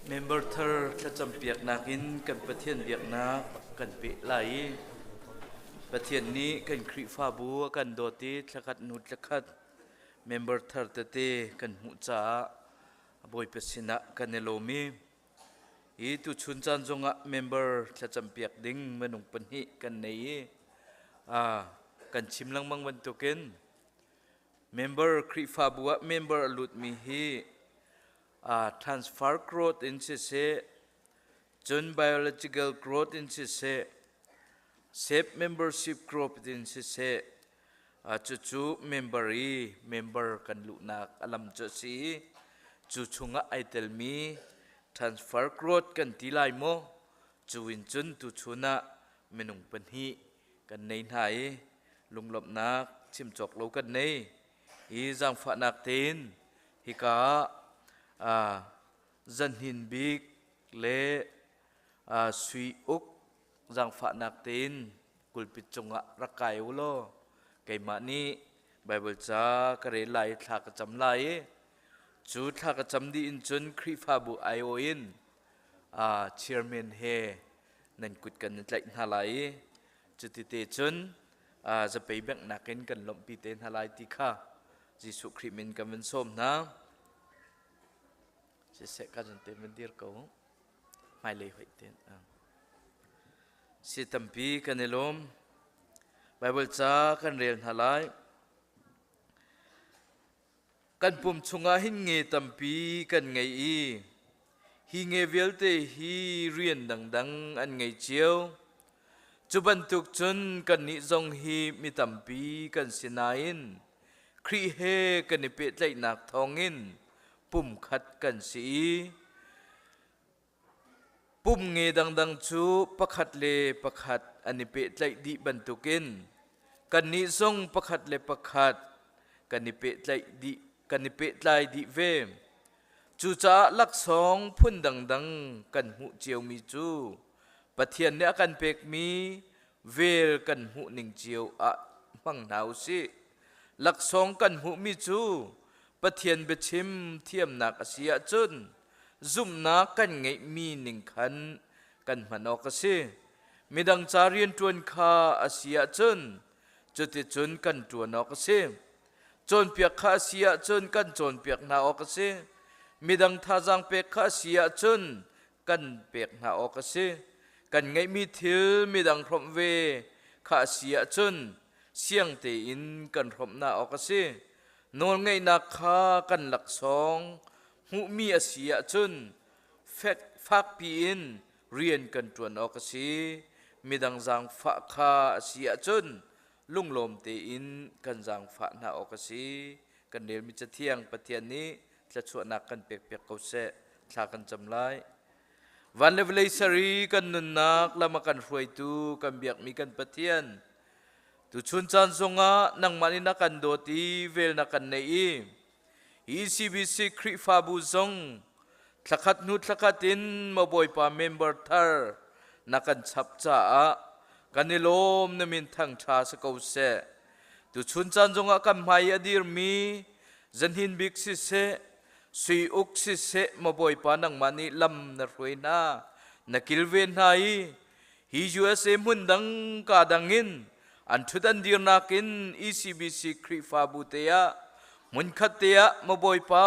member thar tla champiak nakin kan pathian biak nak kan pe lai pathian ni kan khri fa bu kan doti thlakat nu thlakat member thar te kan hu cha boi pesina kan elomi i tu chun chan zonga member tla champiak ding manung panhi kan nei kan chimlang mang ban token member khri fa bu member alut mi hi transfer growth in se John biological growth in se safe membership growth in se chu member kan lu nak alam cho si chu chunga ai tel mi transfer growth kan tilai mo chu in chun tu chuna menung panhi kan nei nai lunglop nak chim chok lo kan nei i jang fa nak tin hi ka dân hin big le suy uk giang pha nak tin kulpit chunga rakai ulo kai mani bible cha kare lai thla ka cham lai chu thla ka cham di in chun khri pha bu io in chairman he nan kut kan tlai na lai chu ti te chun za pe bek nakin kan lom pi ten halai ti kha jisu khri min kan som na sẽ các dân tên bên điên cầu mai lấy hội tên si tâm pi kan elom bible cha kan rel halai kan pum chunga hin nge tâm pi kan ngei i hi nge velte hi rian dang dang an ngei chiao chu ban tuk chun kan ni zong hi mi tâm pi kan sinain khri he kan ni pe tlai nak thongin pum khat kan si pum nge dang dang chu pakhat le pakhat ani pe tlai di bantukin kan ni song pakhat le pakhat kan ni pe tlai di ve chu cha lak song phun dang dang kan hu chiao mi chu pathian ne kan pek mi vel kan hu ning chiao mang nau si lak song kan hu mi chu pathian bechim thiam nak asia chun zum na kan ngei mi ning khan kan manok ase midang charian tuan kha asia chun chuti chun kan tuanok ase chon piak kha asia chun kan chon piak na ok ase midang thajang pek kha asia chun kan pek na ok ase kan ngei mi thil midang throm ve kha asia chun siang te in kan throm na ok ase nol ngay nak kha kan lak song hu mi asia chun fak pi in rian kan tuan ok si midang jang fa kha asia chun lunglom te in kan jang fa na ok si kan nel mi cha thiang pathian ni tla chuan nak kan pek pek ko se thla kan cham lai van levelai sari kan nun nak lama kan hruai tu kan biak mi kan pathian tu chun chan zonga nang mani na kan doti vel na kan nei ECBC khri fa bu zong thlakat nu thlakatin maboi pa member thar na kan chap cha kanilom na min thang tha sa ko se tu chun chan zonga kan mai adir mi zanhin big si se sui uk si se maboi pa nang mani lam na ruina na kilven hai hi USA mun dang ka dangin an thudan dir nakin ECBC khri fa buteya mun khateya maboi pa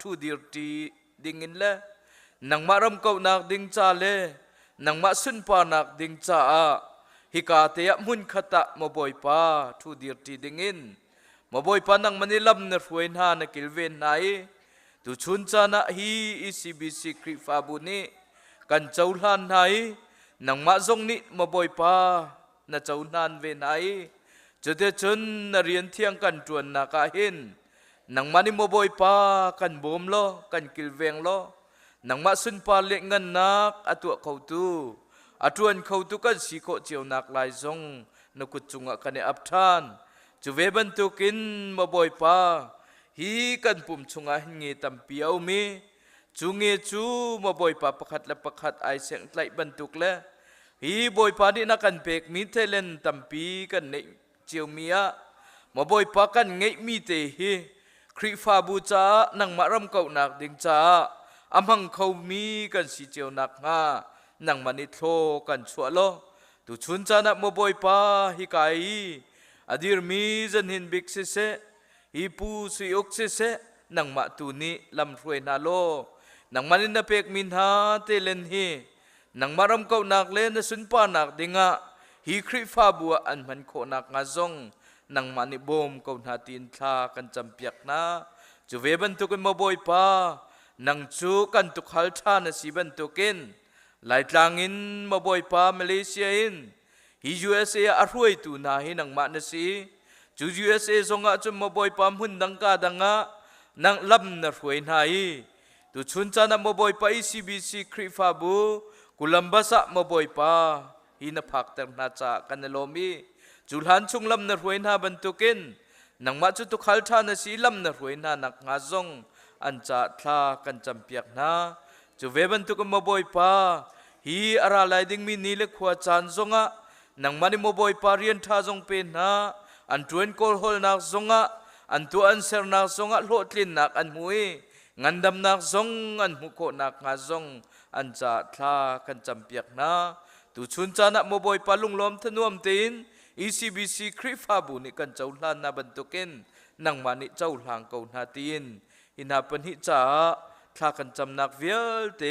thu dir ti dingin le nang maram ko nak ding cha le nang ma sun pa nak ding cha hika teya mun khata maboi pa thu dir ti dingin maboi pa nang manilam na ruin ha na kilven nai tu chun cha na hi ECBC khri fa bu ni kan chaulan nai nang ma zong ni maboi pa na chau nan ve nai chute chun na rian thiang kan tuan na ka hin nang mani mo boy pa kan bom lo kan kilveng lo nang ma sun pa le ngan nak atu khautu atuan khautu kan si ko chiu nak lai zong na kut chunga kan e apthan chu ve ban tu kin mo boy pa hi kan pum chunga nge tam piau mi chu nge chu mo boy pa pakhat la pakhat ai seng tlai ban tuk le hi boy pa ni na kan pek mi thelen tampi kan nei chiu mia ma boy pa kan ngei mi te hi khri fa bu cha nang maram ko nak ding cha อำหังเขามีกันสิเจียวนักงานังมันนิโทกันชัวโลตุชุนจานะโมบอยปาฮิกายอดีรมีจันหินบิกเสฮิปูสุยกเสนังมาตุนีลำรวยนาโลนังมันนินเปกมินหาเตเลนฮีนังมารำเก่านักเลนสุนปานักดิงะฮีคริฟาบัวอันมันโคนักงาซงนังมันนิบมเก่านาตินทากันจำเปียกนาจูเวบันตุกันโมบอยปานังจูกันตุกฮัลทานสีบันตุกินไลตลางอินมาบอยปามาเลเซียอินฮิ USA อารวยตูนาฮินังมานสีจู USA ทรงอาจุมาบอยปามหุ่นดังกาดังะนังลับนรวยนาฮีตุชุนจานะมาบอยปา ECBC คริฟาบูกุลัมบาสะมาบอยปาฮินาพักเตอร์นาจากันโลมีจุลหันชุงลับนรวยนาบันตุกินนังมาจุตุกฮัลทานสีลับนรวยนานักงาซงอันจะทากันจำเปียกนาจูเวบันตุกมาบอยปาฮีอาราไลดิงมีนีเล็กขวาจานซงะนังมันมาบอยปาเรียนท่าซงเป็นนาอันตวนโกลฮอลนักซงะอันตัวอันเซอร์นักซงะโลดลินนักอันมวยงันดำนักซงอันมุโคนักงาซงอันจะทากันจำเปียกนาตุชุนจานะมาบอยปาลุงลมทนวมตีน ECBC คริฟาบุนิกันเจ้าลานนาบันตุกินนังมันเจ้าหางเกานาตีนอินาปันหิจ่าทากันจำนักเวียลเต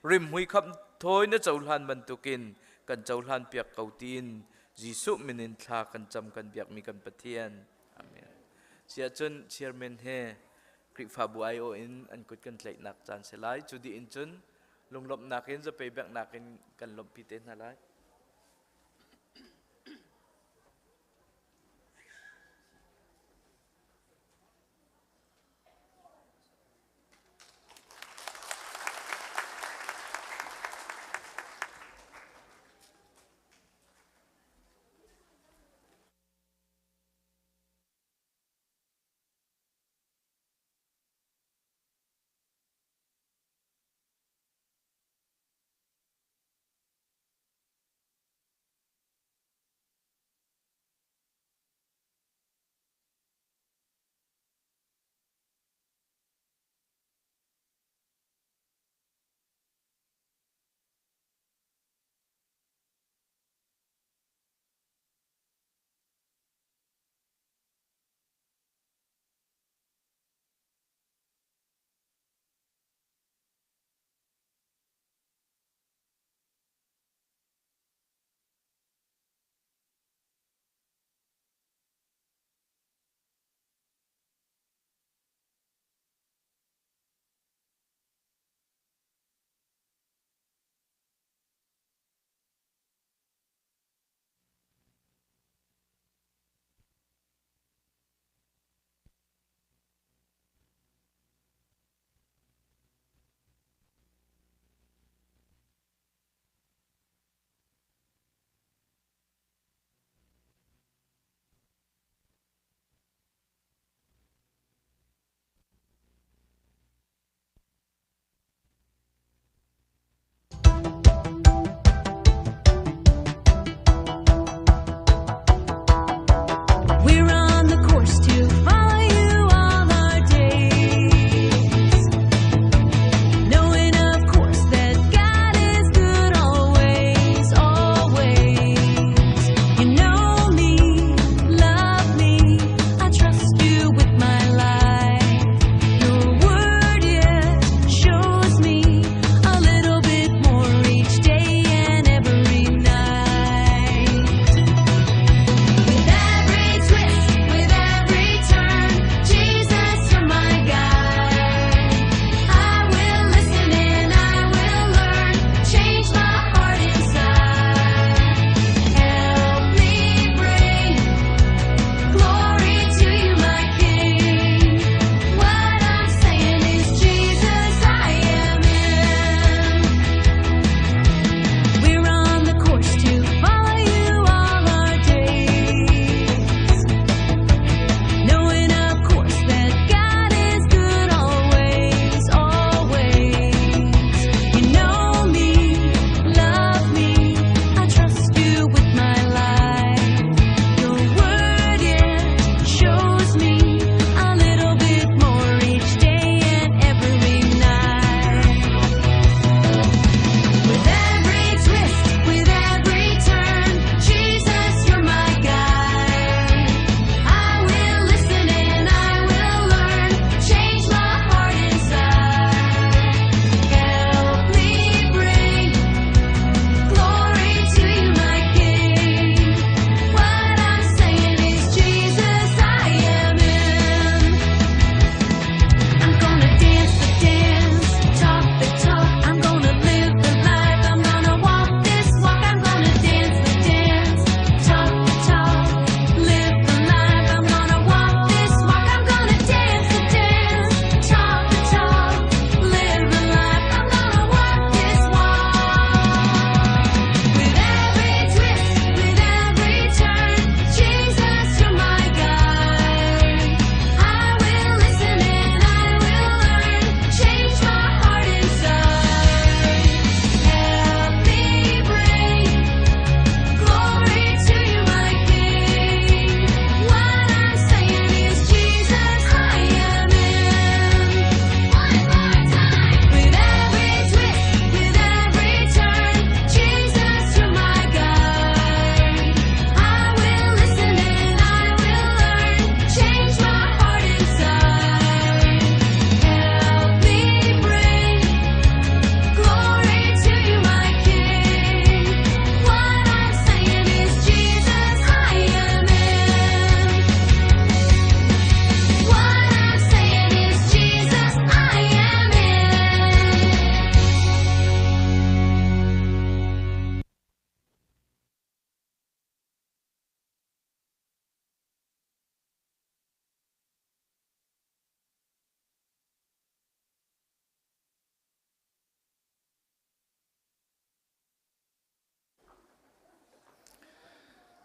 ริมหุยคำถอยนะเจ้าลานบันตุกินกันเจ้าลานเปียกเกาตีนจีสุมินินทากันจำกันเปียกมีกันปะเทียนอาเมนเสียจนเชียร์เมนเฮคริฟาบุไอโออินอันกุดกันไหลนักจานเสลายจุดีอินจนลงลบนักอินจะไปแบกนักอินกันลบพิเตนอะไร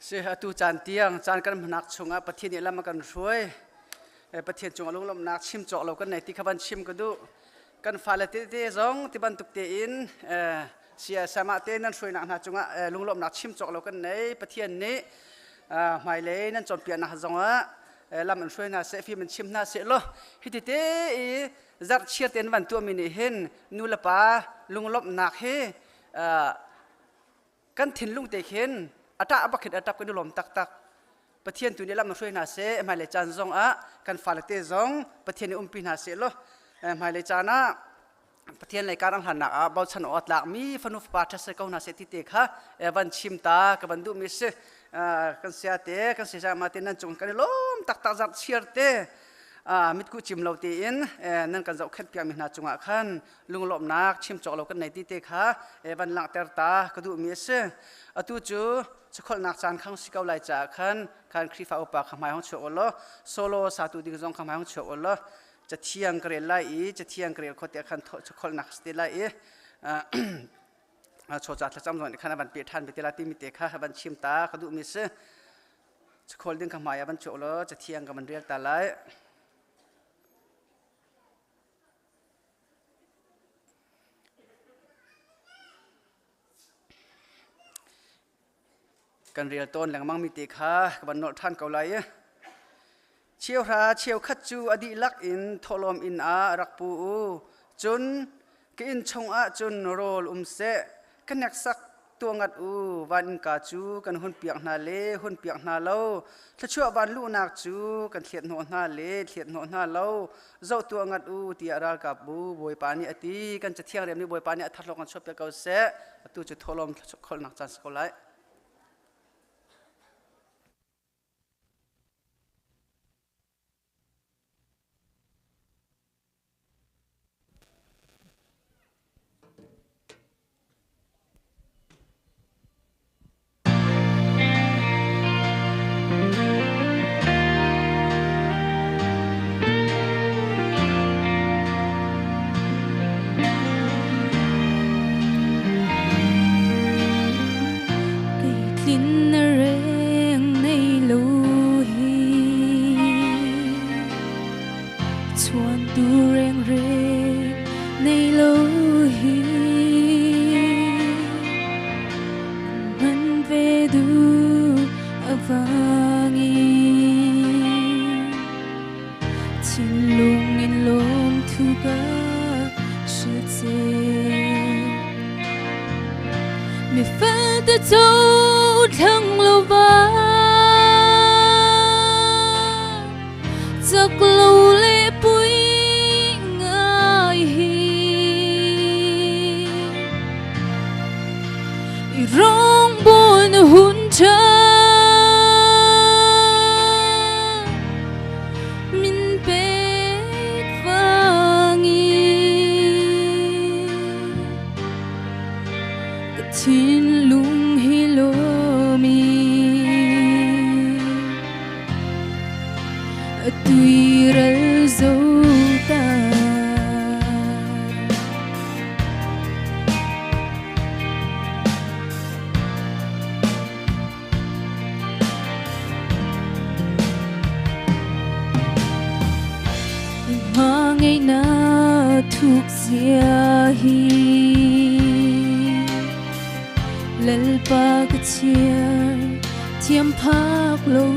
เสียตูจานเตียงจานกันมันนักชงอ่ะประเทศนี้ละมากันช่วยประเทศจงลงลมนักชิมเจาะเรากันในที่ขบันชิมก็ดูกันฟ้าละเตะจงที่บันตุกเตอินเสียสามารถเตนั่นช่วยนักนักจงอ่ะลงลมนักชิมเจาะเรากันในประเทศนี้หมายเลยนั่นจอมเปลี่ยนนักจงอ่ะลำมันช่วยนักเสฟีมันชิมนักเสโลฮิติเตจัดเชียร์เต็นวันตัวมินิเห็นนูละป้าลงลมนักเฮกันถิ่นลุงเตะเห็นอัตราอับขิดอัตรากันดูลมตักประเทศตัวนี้ลำมันช่วยนาเสหมายเลยจานซองอ่ะกันฟ้าเตซองประเทศนี้ปีนาเสโลหมายเลยจานะประเทศในการอังหันนักบ่าวฉันอดหลักมีฟนุฟปาทัศน์เก้านาเสติเตค่ะวันชิมตากับวันดูมิสกันเสียเตกันเสียมาเตนั่นจงกันลมตักจัดเชียร์เตมิดกูจิมเราเตียนนั่นกันจะเอาแค่เพียงมินาจงอ่ะขันลุงหลบนักชิมจอกเรากันในที่เตค่ะวันหลังเตอร์ตากระดูมิสตูจูสกอลนักจานข้างสิเกาไลจากขันการครีฟ้าอุปขมายของโชว์ล้อโซโลสาธุดิกจงขมายของโชว์ล้อจะเที่ยงเกลียไล่จะเที่ยงเกลียคนเตียขันสกอลนักสติไล่โชว์จัดจำนวนขณะบันเปียทันไปเตลาติมิเตค่ะบันชิมตากระดูมิสสกอลดึงขมายบันโชว์ล้อจะเที่ยงกับมันเรียกตาไลกันเรียลต้นแหล่งมังมิติค่ะบันโนท่านเกาไลเชียวราเชียวขัดจูอดีลักอินทลมอินอารักปูจุนกินชงอาจุนโรลเสกันนักสักตัวงัดวันกาจูกันหุ่นเปียกนาเลหุ่นเปียกนาเล่าถ้าชั่ววันลูนักจูกันเทียนโนนาเลเทียนโนนาเล่าเจ้าตัวงัดตีอารากับบวยปานีอติกันจะเที่ยงเรียมนี้บวยปานีทัดลงกันชอบเปียกเกาเสตูจะทลมคนนักจันสกอไลมีฟ้าตะโจทั้งโลกาจากโลเลปุยง่ายร้องบนหุ่นเธอมินเป็ดฟังกะทินลุงฮิโลมีตุยรัลโซตามาไงนะทุกเสียฮีเลลปากเชียเทียมพักลง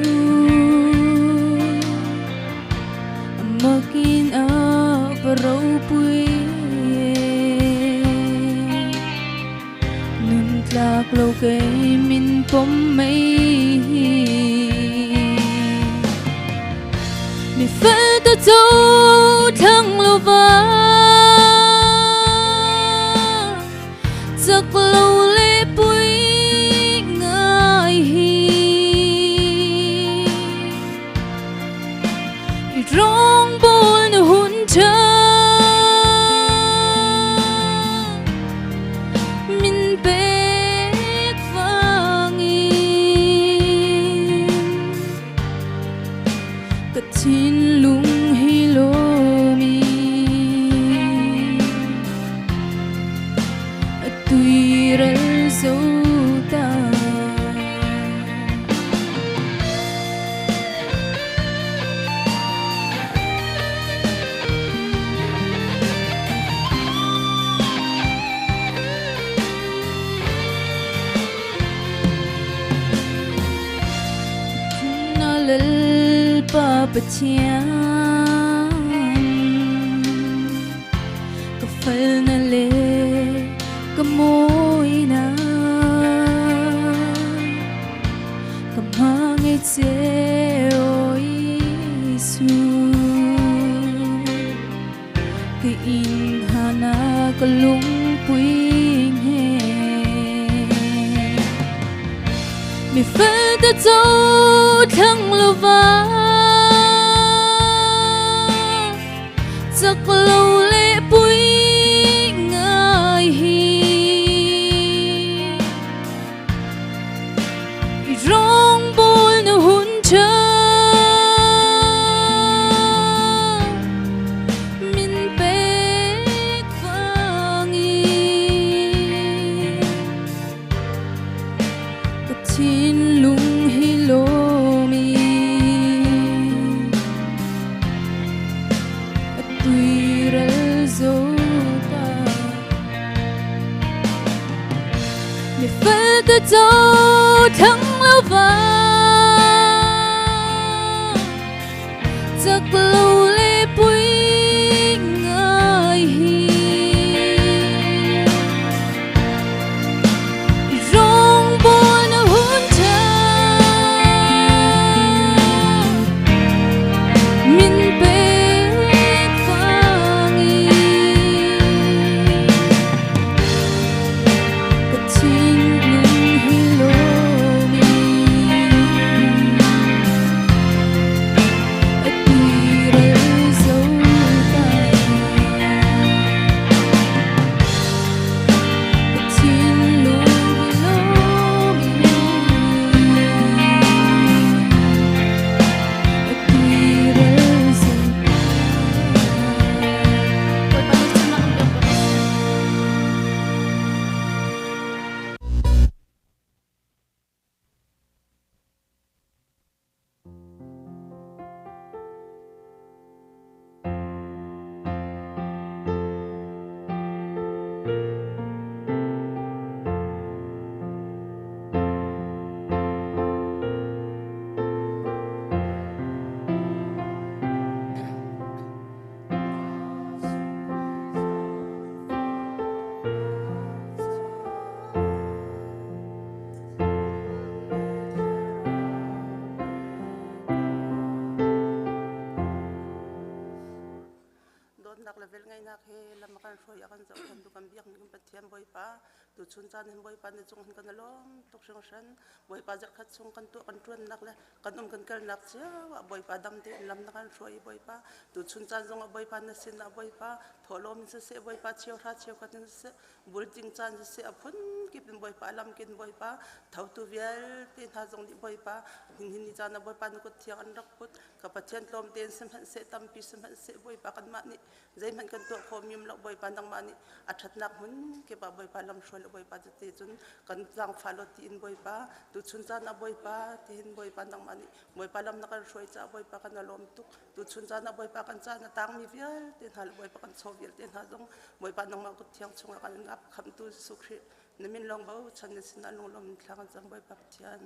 มากินอาปเราปุยนุนตลากโลกมินปมไม่มีเฟตโจทั้งโลกาจากโลเลปุยง่ายร้องบนหุ่นเธอมินเป็กฟังกะทินลุงฮิโลมีตุยรัลโซตา bật chiang có phần na lệ có môi na có mang ngày chế ôi su cái in hana có lung quỳnh hè mi phơi ta dấu thăng lâu va giấc lâu lệ bụi ngài hi rong bol nu hun cha min bek vangi ka tin lung hi lo mi tùy rel zota mi phơi ta dấu thăng lâu va giấc lâu lệ bụi ngài hi rong bol nu hun cha min bek vangi ka tin lung hi lo mi tùy rel zota ka tin lung hi lo mi tùy rel zota Boy pa ni chim na kan biak ko. Don nak level ngay nak he lamakan shoy akan sa kan tu kan biak ni kan patian boy pa tu chun chan hin boy pa ni chung kan alom tok shang shan boy pa jar khat chung kan tu kan tuan nak le kan kan kal nak sia wa boy pa dam te lam nak kan shoy boy pa tu chun chan jong boy pa na sin na boy pa tholom se boy pa chiu tha chiu kan se bul ting chan se apun kipin boy pa lam kin boy pa thau tu vial te tha jong di boy pa hin hin ni chan na boy pa ni ko thiang an rak put ka patian lom ten sem han se tam pi sem han se boy pa kan ma ni zai man kan to khom yum lo boy pa nang ma ni athat nak hun ke ba boy pa lam shol boy pa te chun kan jang phalo ti in boy pa tu chun chan na boy pa ti hin boy pa nang ma ni boy pa lam na kan shoi cha boy pa kan lom tu tu chun chan na boy pa kan cha na tang mi vial te hal boy pa kan so vial te ha jong boy pa nang ma ko thiang chung kan ngap kham tu su khri namin long ba chan ni sin along lom thlang jang boy pa thian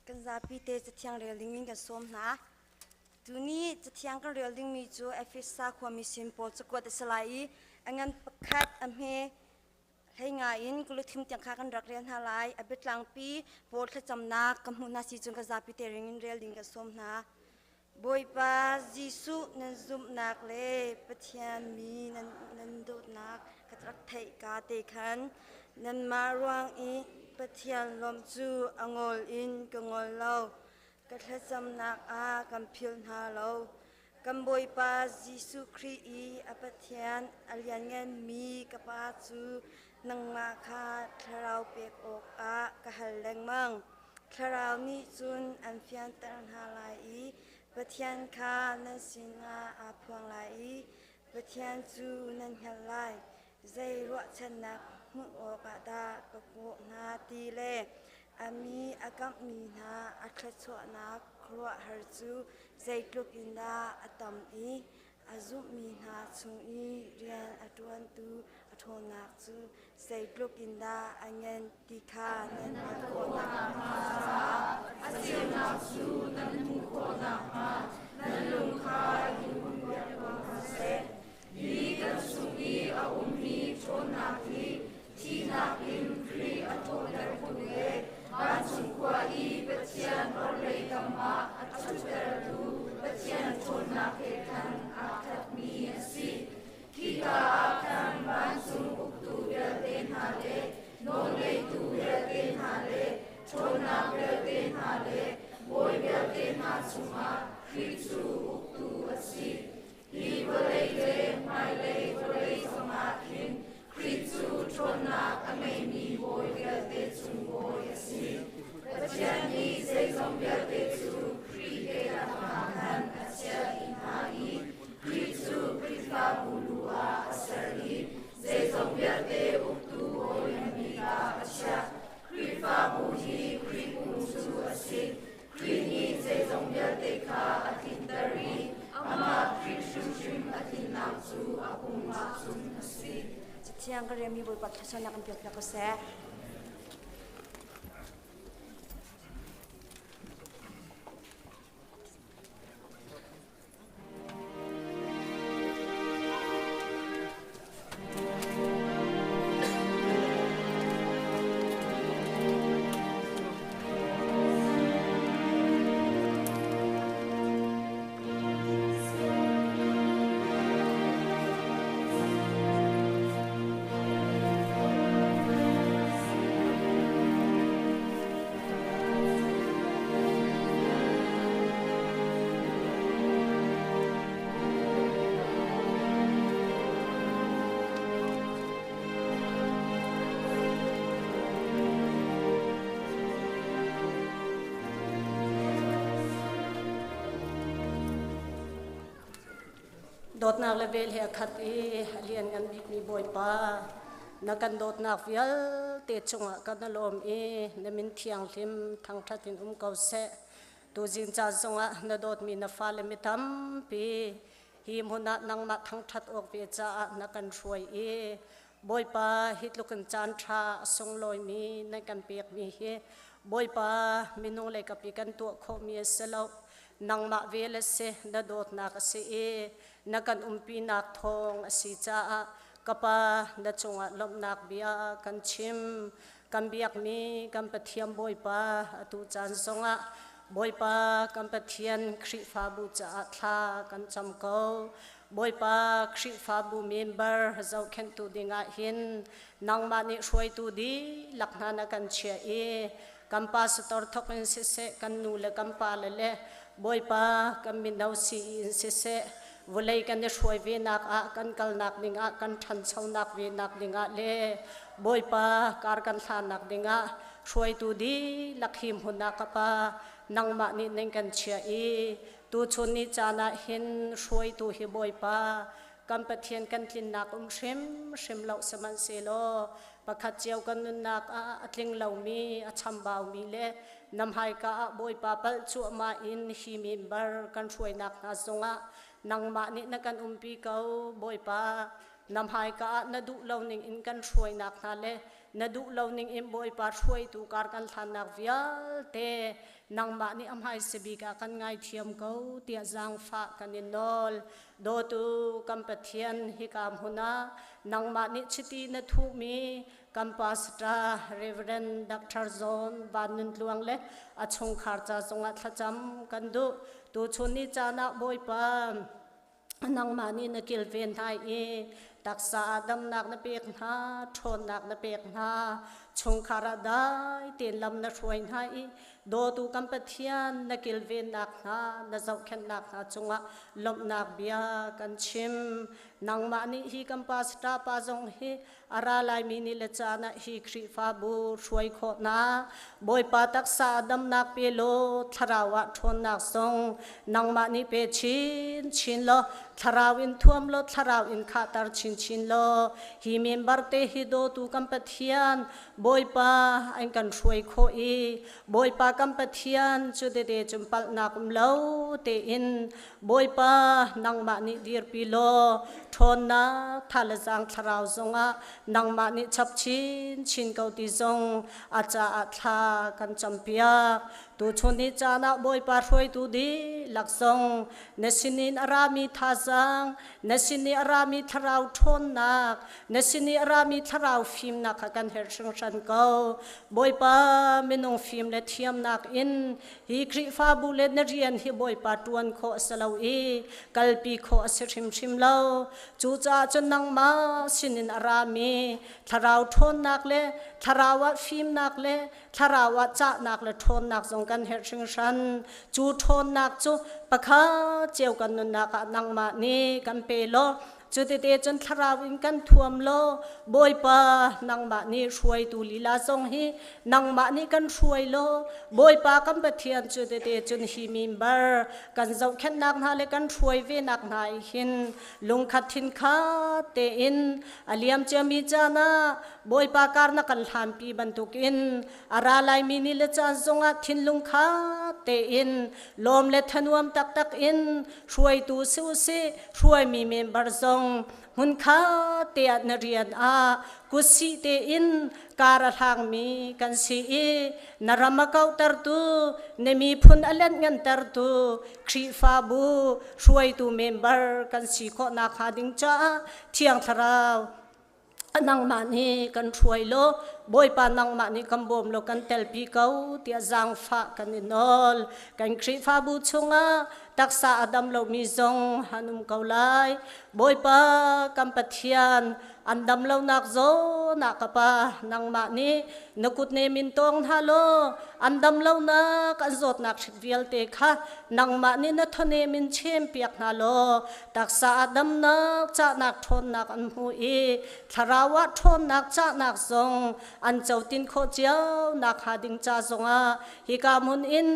กันจะพิเตจะเที่ยงเรียลลิงมิงกันส้มนะทีนี้จะเที่ยงกันเรียลลิงมีจูเอฟิซ่าความมีสิมโพลสกวดสลายอันประคัดอันเฮให้งายินกุลทิมเตียงข้ากันรักเรียนฮาไลอเบตลังปีโพลขจำนักกำมุนาซีจุนกันจะพิเตริงเรียลลิงกันส้มนะบอยปาจิสุนันซุมนักเล่ปะเทียนมีนันดูนักกระตักไทยกาเตคันนันมารวงอีปะเทียนลมจูองอลอินกงอลเลากระทะจำนักอากำพิลฮาโลกำบอยปาจิสุครีอีอปะเทียนอเลียนเงินมีกะปาจูนังมาคาทะเราเปียกอกอากะหัลแรงมังทะเรานี่จุนอันเฟียนตันฮาลายอีปะเทียนคานันสินาอาพวงลายปะเทียนจูนันฮัลไลใจรัวชนักมุโอกาดากะโกนาตีเลอามีอากัมมีนาอัครชวนักครัวฮาร์จูใจกลุกินดาอัตมอี อาจุมีนาชุงอีเรียนอตวนตูอทนนักจูใส่กลุกอินดาอันเงินติคาเงินอันโคนักมาอาเซียนักจูนันมุโคนักมานันลุงคาอินเดียวังเสดีกันชุงอีอาอุมีชนนักฮีที่นักอินครีอทนนักคุเอบ้านชุงควาอีเปเทียนอเรกัมมาอัจฉริยดูเปเทียนชนนักเอทันอาทัดมีสิที่กาคันบ้านชุงอุกตูเรเตนฮาเลโนเลตูเรเตนฮาเลชนนักเรเตนฮาเลบอยเรเตนฮาชุมาคริสตูอุกตูอสิฮีเวเลเกไม่เลเวเลสมาคินคริสตูชนนักอเมนีบอยเรเตชุงบอยสิปัจจัยนี้เซซอมเรเตชูคริเกตามาคันอาเซียอินฮาอีคริสตูคริฟาบูลูอาอัสรีเซซอมเรเตอุกตูโอยมีกาอาชาคริฟาบูฮีคริปุนซูอสิครินีเซซอมเรเตคาอธินตารีอามาคริชุชิมอธินาซูอาปุงมาซุนอสิจะเที่ยงก็เรียนมีบทบาททัศนกันเปียกกระแสโดดนักเลเวลเฮียขัดเรียนกันบิ๊กมีบอยป้านักกันโดดนักวิลเตจงกันนลมนมินเทียงทิมทางทัดินเกาเสตูจินจ่าจงนโดดมีนฟ้าเลมิตัมปีฮิมุนันังมาทางทัดออกเวจ้านักกันช่วยบอยป้าฮิตลุกันจานทราทรงลอยมีนักกันเปียกมีบอยป้ามินุเลกับปีกันตัวโคมีเสลานังมาเวลเสนโดดนักเสนักกันปีนักทองสิจ้ากปาณจงลมนักเบียกันชิมกันเบียกมีกันปะเทียมบอยปาตุจันทรงบอยปากันปะเทียนคริฟาบูจ้าทากันจำเกาบอยปาคริฟาบูเมมเบอร์เจ้าเข็นตูดิงหินนางมานิช่วยตูดีหลักนานักันเชียกันปาสตอร์ทอกอินเสกันนูเลกันปาเลบอยปากันมินเอาซีอินเสวลัยกันจะช่วยเวนักกันกัลนักดิงกันทันเช้านักเวนักดิงเล่บอยปาการกันทานักดิงช่วยตูดีลักหิมหุนักปานังมานินังกันเชียตูชนนิจานะเห็นช่วยตูฮิบอยปากันปะเทียนกันทินนักชิมเหล่าสมันเซโลปะขัดเจียวกันนุนนักอัตลิงเหล่ามีอัชมบาวมีเล่นำให้กะบอยปาปัลชัวมาอินฮิมิมบาร์กันช่วยนักนาซงนังมานินักันปีเกาบอยปานำให้กะนดุเหล่านิงอินกันช่วยนักนาเลนดุเหล่านิงอินบอยปาช่วยตูการกันทานักวิลเตนังมานิให้สบิกากันไงเทียมเกาเตียจังฟ้ากันนินอลโดตูกัมปะเทียนฮิกามหุนานังมานิชิตีนทุมีกัมปัสตราเรเวเรนด็อกเตอร์จอห์นบานนุนลวงเล่อชงขารจาจงอัตจำกันดูตูชนนิจานะบอยปานางมานีนกิลเวนไทยตักษาดำนักนเปียกนาชนนักนเปียกนาชงคาราได้เตียนลำนช่วยให้โดตูกัมปะเทียนนกิลเวนนักนานเจ้าเข็นนักนาจงะลมนักเบียกันชิมนางมานีฮีกัมปัสตาปาจงฮีอาราลายมินิเลจานะฮีคริฟาบูช่วยโคนาบอยปาตักษาดำนักเปโลทราวะชนนักทรงนางมานีเปชินโลทราวินท่วมโลทราวินขาตาร์ชินโลฮิเมมบาร์เตฮิโดตูกัมปะเทียนบ บอยปาอันกันช่วยโคอีบอยปากัมปะเทียนจุดเดจุมปัลนักเล่าเตอินบอยปานังมานิดีร์ปิโลทนนะทาลจังทราวซงะนังมานิชับชินเกาติซงอาจาอัทากันจำเปียตูชนิจานะบอยปาช่วยตูดีหลักซงเนสินินอารามีทาจังเนสินิอารามีทราวทนนักเนสินิอารามีทราวฟิมนักกันเฮรชงชันเกาบอยปาเมนงฟิมเลเทียมนักอินฮีคริฟาบุเลนเรียนฮีบอยปาตวนโคสลาวอีกัลปีโคอสชิมเลาจูจ่าจนนังมาสินินอารามีทราวทนนักเลทราวฟิมนักเลทราวจ่านักเลทนนักซงกันเฮรชงชันจูทนนักจูปะคาเจียวกันนุนนักนังมานีกันเปโลจุดเดจนทราวินกันท่วมโลบอยปานังมานีช่วยตุลีลาซงฮีนังมานีกันช่วยโลบอยปากันปะเทียนจุดเดจนฮีมิมเบอร์กันเจ้าแค่นักนาเลกันช่วยเวนักนายหินลุงขัดทินคาเตอินอาเลียมเจมีจานาบอยปาการนักลามปีบรรทุกินอาราลายมินิเลจานซงอาทินลุงคาเตอินลมเลทนวมตักอินช่วยตูซิวซิช่วยมีเมมเบอร์ซงหุนข้าเตียนเรียนอากุศิเตอินการทางมีกันสีนารามเกาตรตูเนมีพุนอเลนงันตรตูครีฟาบูช่วยตูเมมเบอร์กันสีโคนาคาดิงจ้าเทียงทราวนังมานีกันช่วยโลบอยปานังมานีกันบ่มโลกันเตลปีเกาเตียจางฟ้ากันนินอลกันครีฟาบูชงาตักษาอดัมโลมีซงฮันุมเกาไลบอยปากัมปะเทียนอันดัมโลนักโซนักปานังมานีนกุดเนมินตองฮัลโลอันดัมโลนักอันโซดนักชิดเวลเตค่ะนังมานีนทเนมินเชมเปียกฮัลโลตักษาอดัมนักจะนักทนนักอันหูอีทาราวะทนนักจะนักซงอันเจ้าตินโคเจียวนักหาดิงจ้าซงอาฮิกามุนอิน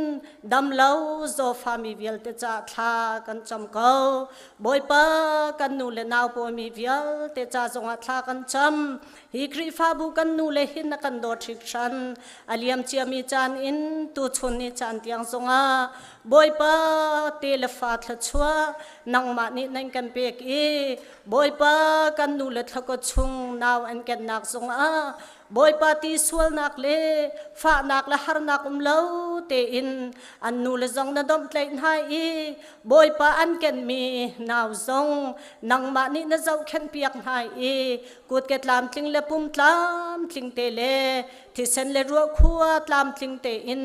ดัมเลาโซฟามีเวลเตจ้าทากันจำเกาบอยปากันนูเลนาวปอมีเวลเตจ้าซงอาทากันจำฮิครีฟาบุกันนูเลหินนักันโดทริกชันอาเลียมเจียมีจานอินตูชนนิจานเตียงซงอาบอยปาเตลฟาทละชัวนังมานินังกันเปกอีบอยปากันนูเลทะกชุงนาวอันกันนักซงอาบอยปาตีสวลนักเลฟ้านักละหารนักเลาเตอินอันนูเลซงนัดมเตลไฮอีบอยปาอันกันมีนาวซงนังมานินเจ้าแค่เปียกไฮอีกูดเกตลามทิงเลปุ่มตลามทิงเตเลที่เซนเลรัวขัวตลามทิงเตอิน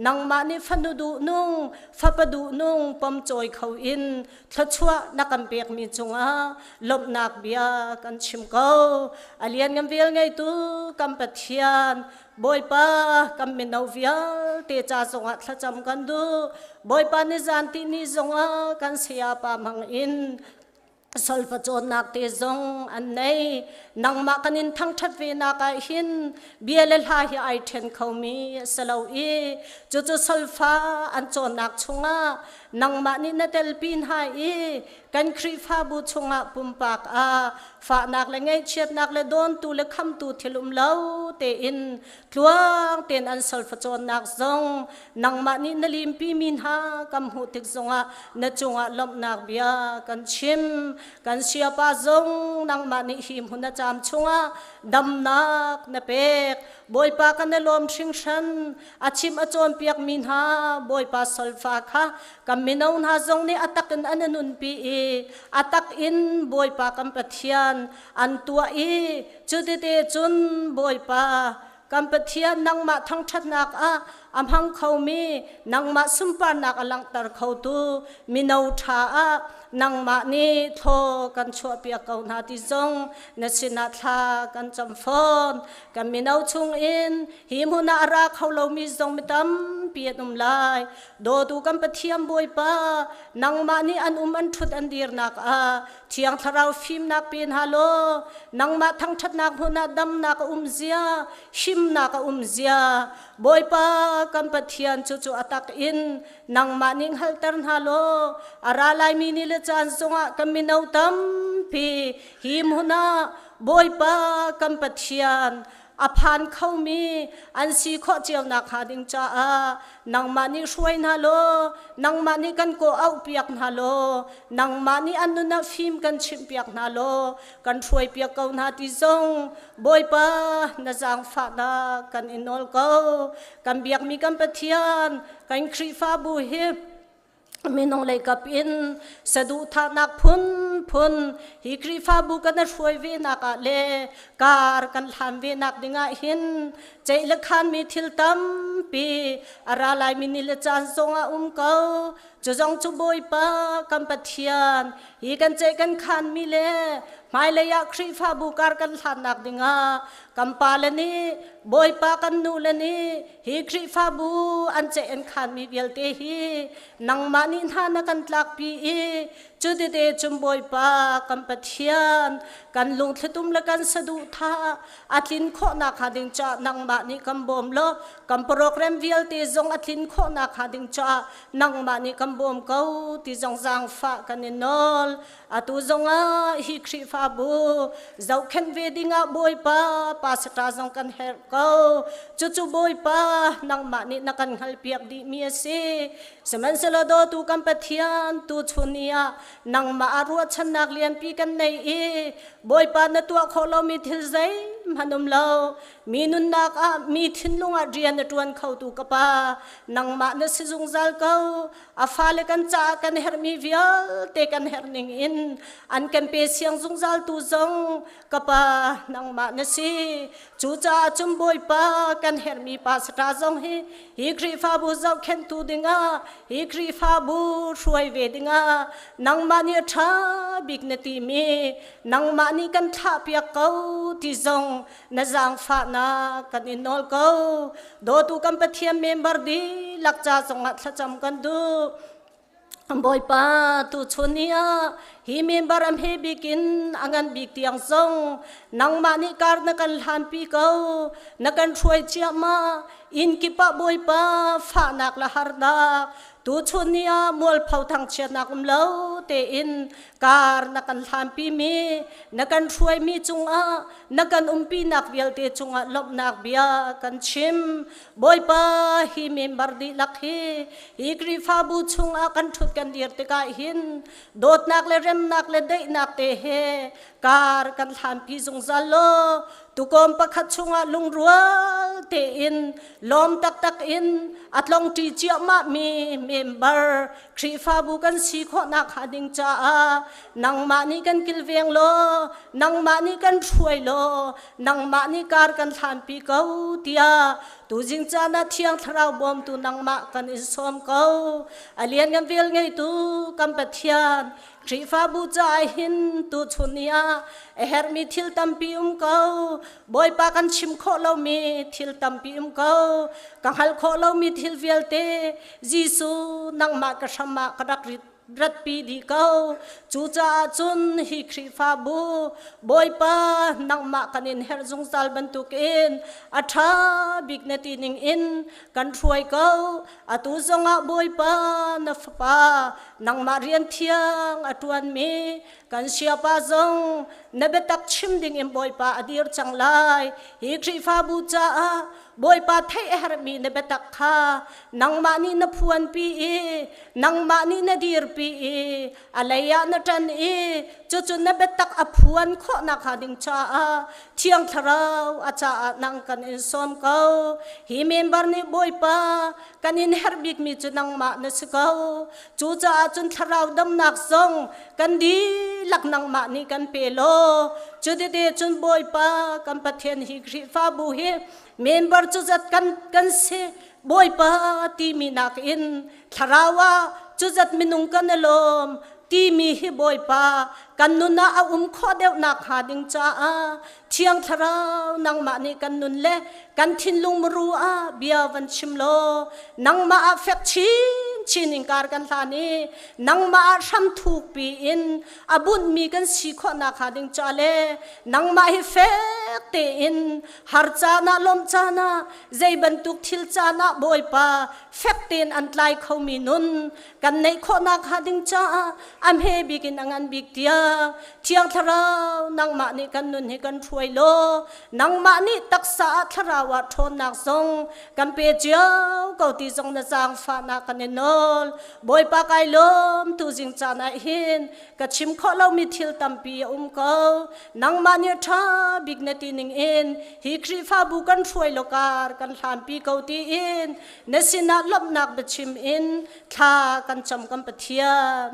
นังมานิฟันดูนุ่งฟับดูนุ่งปมจอยเขาอินทัชวะนักกันเปียกมีจงอาลบนักเบียกันชิมเกาอาเลียนกันเวลไงตูกัมปะเทียนบอยปากัมเมนเอาเวียเตจ้าจงอาทจำกันดูบอยปานิจานตินิจงอากันเสียปามังอินสลฟจนนักเตจงอันนี้นังมากันินทั้งทัดเวนักหินเบียเลลาฮิไอเทนเขามีสลาวอีจุสลฟาอันจนนักชงานังมานินเตลปินไฮอีกันครีฟาบูชงาปุ่มปากอาฝานักและไงเชียดนักและโดนตูและคำตูเทลุมเล่าเตอินทวงเตนอันสลฟจนนักจงนังมานินลิมปีมินฮากำหูติกจงานจงอาลมนักเบียกันชิมกันเชียปาจงนังมานิหิมหุนจามชงาดำนักนเปกบอยปากันในลมชิงชันอาชิมอจนเปียกมินฮาบอยปาสลฟาค่ะกัมมินาวนาจงนี่อัตักอันนุนปีอัตักอินบอยปากัมปะเทียนอันตัวจุดเดจุนบอยปากัมปะเทียนนังมาทั้งชัดนักอัมหังเขามีนังมาสุมปานักอลังตรเขาตูมินาวทานังมานี่โทกันชัวเปียกเอานาติจงนสินาทากันจำฟอนกันมินาวชงอินหิมุนารักเขาเรามีจงมิตำเปียนุมลายโดดูกัมปะเทียมบอยปานังมานี่อันอันทุดอันดีร์นักเทียงทาราวฟิมนักเป็นฮัลโหลนังมาทั้งชัดนักหุนาดำนักเสียชิมนักเสียบอยปากัมปะเทียนจุอัตักอินนังมานิงฮัลเตอร์ฮัลโหลอาราลายมินิเลจานซงะกัมมินาวตัมพีหิมหุนาบอยปากัมปะเทียน อภานเข้ามีอันสีข้อเจียวนักหาดิงจ้านังมานี่ช่วยนาโลนังมานี่กันโกเอาเปียกนาโลนังมานี่อันนุนาฟิมกันชิมเปียกนาโลกันช่วยเปียกเกานาติซงบอยปานาจางฟาดากันอินอลเกากันเบียกมีกันปะเทียนกันครีฟ้าบูเฮมีน้องเลยกับอินสะดุทานักพุนฮิครีฟ้าบุกันนะช่วยเวนักเลการกันทำเวนักดิ่งหินใจละขันมีทิลตัมปีอาราลายมินิลจานทรงเกาจะจงจุบอยปากันปะเทียนฮีกันใจกันขันมีเลไม่เลยอยากครีฟ้าบุการกันทำนักดิ่งกันปาเลนี่บอยปากันนูเลนี่ฮิครีฟ้าบุอันใจอันขันมีเวลเตฮีนังมานินหานักันลักปีจุดเดจุมบอยปากันปะเทียนกันลุงทตุมละกันสะดุทาอัดลินโคนักหาดิงจ้านังมานิกันบ่มโลกันโปรแกรมเวลเตจงอัดลินโคนักหาดิงจ้านังมานิกันบ่มเกาที่จงจางฟ้ากันเนนอลอาตุจงฮิครีฟ้าบุเจ้าเข็นเวดิงบอยปาปาสตาจงกันเฮร์เกาจุบอยปานังมานินักันหัลเปียกดิมีเสสมันสละโดตุกันปะเทียนตุชุนียนังมาอารัวชันนักเลียนปีกันในบอยปานตัวขอเรามีทิลใจมันนมเรามีนุนนักมีทินลุงเรียนตวนเข้าตุกปานังมาเนสิจงจัลเกาอาฟาเลกันจ้ากันเฮร์มีวิลเตกันเฮร์นิงอินอันกันเปเสียงจงจัลตุจงกปานังมาเนสิจูจ้าจุมบอยปากันเฮร์มีปาสตาจงฮิครีฟ้าบุเจ้าเข็นตูดิงฮิครีฟ้าบุช่วยเวดิงนังมาเนียท้าบิกนตีมีนังมานี่กันท่าเปียกเกาที่จงนาจางฟ้านากันอินอลเกาโดตุกันปะเทียมเมมเบอร์ดีหลักจ่าจงหัดจำกันดูบอยปาตุชนียฮิเมมบารมเฮบิกินอังันบิกเตียงซงนังมานิการนักันหันปีเกานักันช่วยเจียมาอินกิปะบอยปาฟ้านักละหาร์ดาตุชนียมัวเผาทางเชียนักเล่าเตอินการนักันหันปีมีนักันช่วยมีจุงนักันปีนักเวลเตจุงลบนักเบียกันชิมบอยปาฮิเมมบารดีลักฮีฮิกรีฟ้าบุจุงกันทุดกันเดียร์เตกาหินโดดนักเลเรมนักเลได้นักเตเฮการกันทำพิจงจัลโลตุกอมประคัดชงลุงรัวเตอินลมตักอินอัดลองตีเจียมามีเมมเบอร์ครีฟ้าบุกันสีขนักหาดิงจ้านังมานี่กันกิลเวียงโลนังมานี่กันช่วยโลนังมานี่การกันทำพิเกาเตียตูจิงจานาเทียงทราวบอมตูนังมากันอิสอมเกาอเลียนกันเวลไงตูกันปะเทียนครีฟ้าบูจาหินตุชุนียเฮร์มีทิลตัมปีเกาบอยปากันชิมโคเรามีทิลตัมปีเกากังฮัลโคเรามีทิลเวลเตจิสูนังมากระชมากระดักริดรัดปีดีเกาจูจ้าจุนฮิครีฟ้าบูบอยปานังมากันอินเฮร์จงซัลบันตุกอินอัฐาบิกเนตินิงอินกันช่วยเกาอตุจงบอยปานฟปานังมาเรียนเทียงอตวนมีกันเชียปาจงนเบตักชิมดิงอิมบอยปาอดีรจังไลฮิครีฟ้าบูจ้าบอยปาไทยเฮร์มีนเบตักข้านังมานี่นพวนปีนังมานี่นดีรปีอะไรยานจันจุนเบตักอพวนโคนักหาดิงจ้าเทียงทราวอาจานังกันอินสอมเกาฮิเมมบาร์นี่บอยปากันอินเฮร์บิกมีจุนังมาเนสเกาจูจ้าจุนทราวดำนักซงกันดีลักนังมานี่กันเปโลจุดเดจุนบอยปากันปะเทียนฮิกรีฟ้าบูเฮเมมเบอร์จุจัดกันเสบอยปาตีมีนักอินทราวาจุจัดมินุงกันลมตีมีฮิบอยปากันนุนาข้อเดียวนักหาดิงจ้าเชียงทราวนางมานี่กันนุนเล่กันทินลุงมรัวเบียวันชิมโลนางมาเฟกชินิงการกันลานีนางมาชัมถูกปีอินอบุญมีกันสีข้อนักหาดิงจ้าเล่นางมาฮิเฟ te in har chana lom chana zai bantuk thil chana boi pa fektin antlai khomi nun kan nei khona khading cha am he bigin angan big tia thiang tharau nang ma ni kan nun hi kan throi lo nang ma ni taksa tharawa thon nak song kan pe chiao ko ti song na sang fa na kan nol boi pa kai lom tu jing chana hin ka chim kho lo mi thil tampi ko nang ma ni tha big na ti ning in hi kri fa bu kan throi lo kar kan hlan pi ko ti in nesina lop nak be chim in tha kan cham kan pathian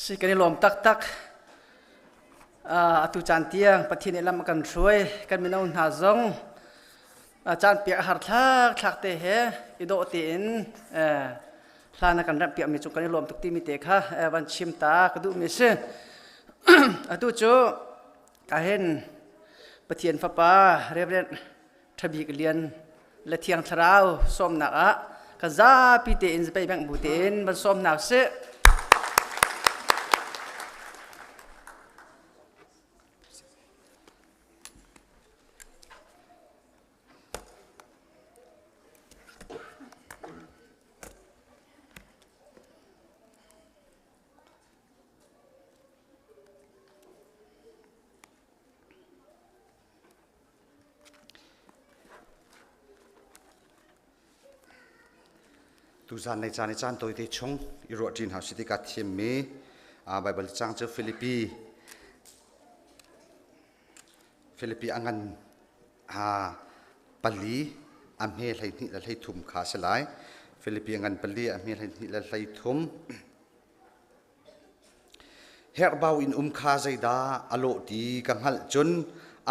si kan lom tak tak tu chan tiang pathin elam kan roi kan minau na zong chan pia har thak te he ido ti in lana kan ram pia mi chu kan lom tuk ti mi te kha van chim ta ka du mi se atu chu ka hen pathian fa pa reverend thabi lian la thiang thrau som na a ka za pi te in pe bang bu te in ban som na se tu zan nei chan toi te chung iro tin ha siti ka thim mi bible chang chu Philippi angan pali amhe lai ni la lai thum kha selai Philippi angan pali amhe lai ni la lai thum herbau in kha zaida alo ti kanghal chun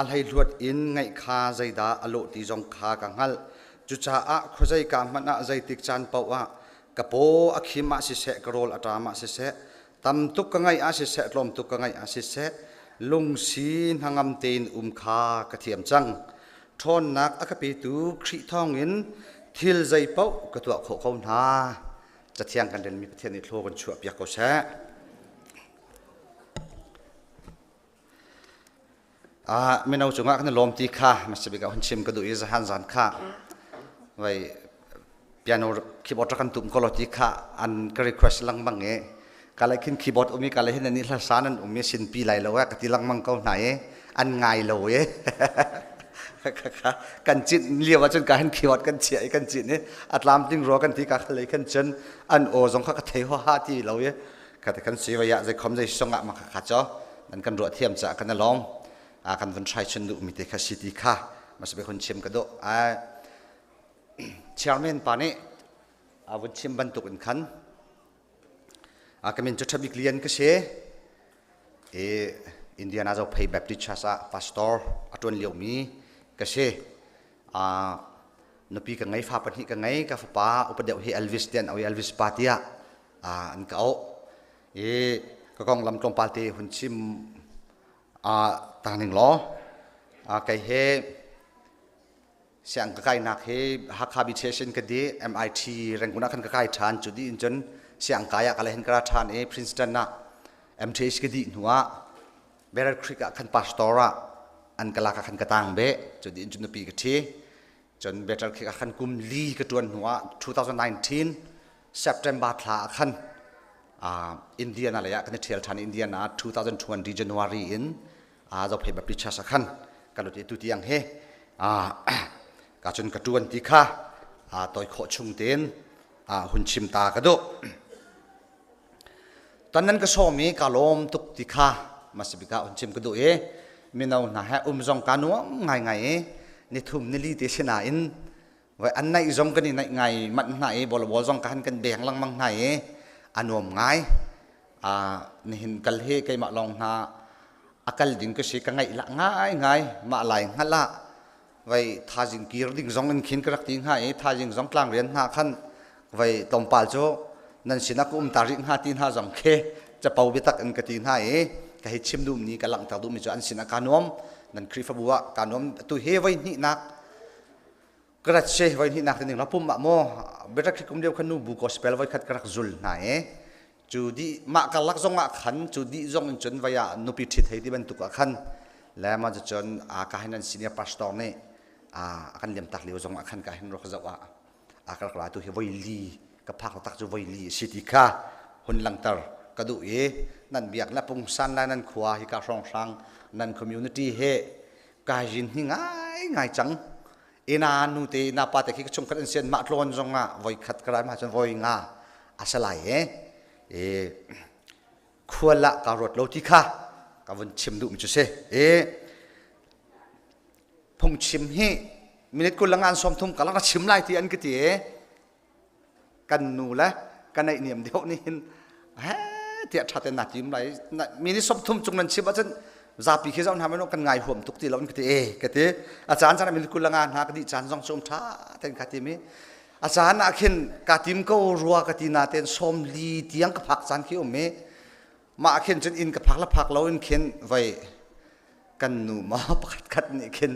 alhai luat in ngai kha zaida alo ti jong kha kanghal chu cha a khozai ka mana zai tik chan pau a kapo akhima si se karol atama si se tam tuk ka ngai a si se tlom tuk ka ngai a si se lung sin hangam ten kha ka thiam chang thon nak akapi tu khri thong in thil zai pau ka tu kho khom na chathiang kan den mi pathian ni thlo kan chu pia ko sa minau chunga kan lom ti kha masibika hunchim ka du is han zan kha vậy piano keyboard kan tum koloti kha an ka request lang mangi kala kin keyboard umi kala hin ani la sanan umi sin pi lai lo ka ti lang mang ko nai an ngai lo e kan chin liwa chun ka han keyboard kan chi kan chin ne atlam ting ro kan ti ka khale kan chen an o jong kha ka thei ho ha ti lo e ka te kan si wa ya zai khom zai songa ma kha cho nan kan ro thiam cha kan lom kan van try chen du mi te kha city kha masbe khon chem ka do chairman pani avut chim bantuk in khan akamin chabi klian ka se indiana zo phei baptist chasa pastor aton liomi ka se nupi ka ngai fa pani ka ngai ka pa upadeu hi elvis den au elvis patia an ka o ka kong lam tlom palte hun chim taning lo kai he siang kai nak he habitation ka di MIT renguna kan kai than chu di injon siang kaya kala hen kra than Princeton na MTH ka di nuwa Bear Creek kan pastora an kala ka kan katang be chu di injon pi ka thi jon Bear Creek kan kum li ka tuan nuwa 2019 September thla kan India na la ya kan thel than India na 2020 January in zo phei ba picha sa khan kaloti tu tiang he ka chun ka tuan ti kha toy kho chung ten hun chim ta ka do tanan ka somi ka lom tuk ti kha masibika hun chim ka do minau na ha jong ka nu ngai ngai ni thum ni li te sina in vai an nai jong ka ni nai ngai man nai bol bol jong ka han kan beng lang mang nai anom ngai ni hin kal he kai ma long na akal ding ka si ka ngai la ngai ma lai ngala vậy tha jing kir ding zong in khin krak ting ha tha jing zong tlang rian ha khan vậy tom pal cho nan sinak ta ring ha tin ha zong khe cha pau bi tak an ka tin ha ka hi chim dum ni ka lang ta dum mi cho an sinak kanom nan kri fa buwa kanom tu he vai ni nak krat che vai ni nak ning la pum ma mo beta ki kum deu khanu bu gospel vai khat krak zul na chu di ma ka lak zong a khan chu di zong in chon vaya nu pi thi thei ti ban tu ka khan la ma chon ka hinan senior pastor ne akan lem tak liu zong akan ka hin ro khazawa akal kala tu he voi li ka phak tak chu voi li city kha hun lang tar ka du nan biak la pung san la nan khwa hi ka rong sang nan community he ka jin hi ngai chang ina nu te na pa te ki chung kan sen ma tlon zonga voi khat kra ma chon voi nga asalai khwala ka rot lo ti kha ka vun chim du mi chu se phong chim hi minute ko langan som thum kala chim lai ti an ki ti kan nu la kan ai niam deu ni hin ha ti tha te na tim lai minute som thum chung nan chim a chen zapi khi zong hamen kan ngai huam tuk ti lon kati kati achan chan min kulanga na kati chan jong som tha ten kati mi achan akhin katim ko ruwa kati na ten som li tiang ka phak chan ki me ma akhin chen in ka phak la phak lo in khen vai kan nu ma pakhat khat ni khen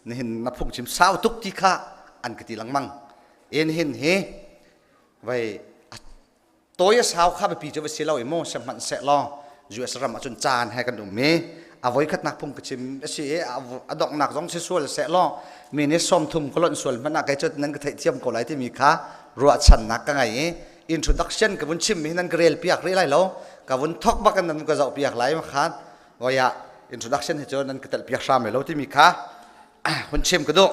ni hin na phung chim sao tuk ti kha an kati lang mang en hin he vai toya sao kha pi cho se lo emo sam man se lo ju asram achun chan hai kan me avoi khat nak phung kachim si adok nak jong se sual se lo mi ne som thum kolon sual mana kai chot nan ka thai thiam ko lai ti mi kha ruwa chan nak ka ngai introduction ka bun chim mi nan grel piak ri lai lo ka bun thok ba kan nan ka zau piak lai ma khan waya introduction he cho nan ka tel piak sam lo ti mi kha bun chim ka do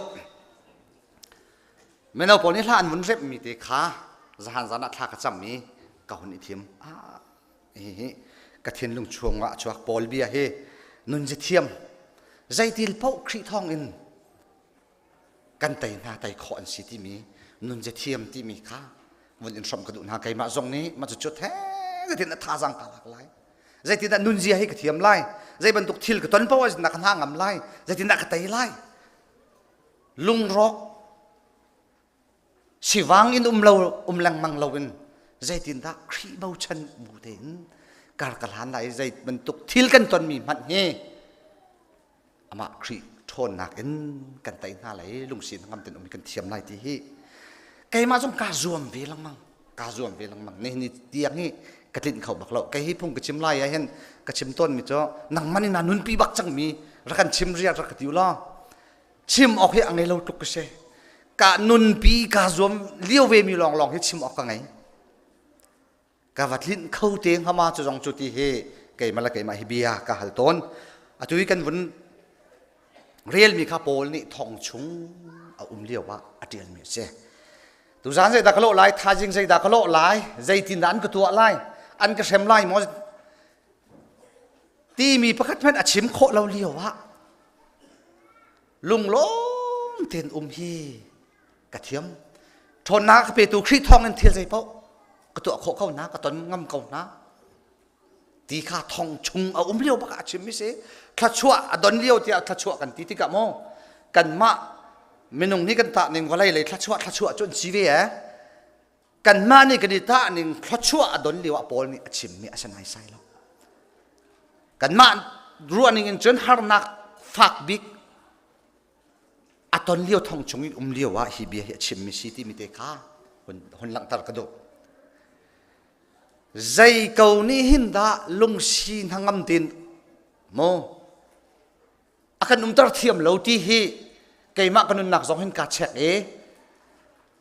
menau poni hla an bun rep mi te kha zahan zana thla ka cham mi ka hun i thim ka thin lung chuanga chuak pol bia he nun je thiam zai til pau khri thong in kan tai na tai kho an si ti mi nun je thiam ti mi kha mun in som ka du na kai ma zong ni ma chu the ka tin tha jang ka lak lai zai tin nun ji he ka thiam lai zai ban tuk thil ka ton pau na kan hangam lai zai tin na ka tai lai lung rok siwang in lang mang lawin zai tin da khri mau chan bu den kar kalhan lai zai ban tuk thil kan ton mi man he ama khri thon nak en kan tai na lai lung sin ngam ten um kan thiam lai ti hi kai ma jong ka zuam ve lang mang ni tiang hi katlin khau bak lo kai hi phung ka chim lai ya hen ka chim ton mi cho nang mani na nun pi bak chang mi ra kan chim ria ra ka tiu lo chim ok hi angai lo tuk ka se ka nun pi ka zuam liu ve mi long hi chim ok ka ngai ka vatlin khâu teng hama chu jong chu ti he kai mala kai ma hi bia ka hal ton atui kan vun real mi kha pol ni thong chung a liu wa atial mi se tu zan zai da khalo lai tha jing zai da khalo lai zai tin dan ka tua lai an ka sem lai mo ti mi pakhat phan achim kho lo liu wa lung lom ten hi ka thiam thon na ka pe tu khri thong an thil zai pau ka tu kho khau na ka ton ngam kau na ti kha thong chung a liu ba ka chim mi se thla chua adon liu ti thla chua kan ti ka mo kan ma minung ni kan ta ning walai le thla chua chon chi ve kan ma ni kan ta ning thla chua adon liu a pol ni achim mi asanai sai lo kan ma ruaning in chen har nak fak big aton liu thong chung in liu wa hi bi achim mi si ti mi te kha hon lang tar ka do zai cầu ni hinda lung sin hangam tin mo akan tar thiam lo ti hi keima kanun nak zong hin ka chek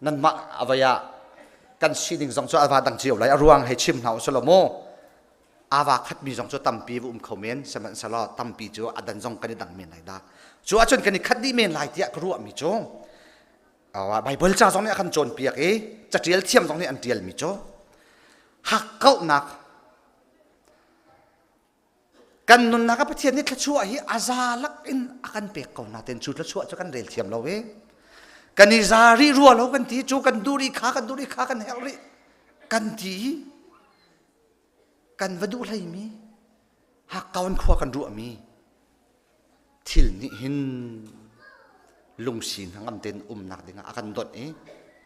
nan ma avaya kan siding zong cho awa dang chiu lai aruang he chim nau solomo awa khat mi zong cho tampi khomen saman sala tampi cho adan zong kan dang men lai da chu achon kan khat di men lai tia kru mi cho awa bible cha zong ni akan chon piak cha trial thiam zong ni an trial mi cho hak kau nak kan nun nak apa tian ni thlachua hi azalak in akan pek kau na ten chu thlachua cho kan rel thiam lo kan ni zari ruwa lo kan ti chu kan duri kha kan helri kan ti kan vadu lai mi hak kawan khwa kan ru mi thil ni hin lungsin hangam ten nak dinga akan dot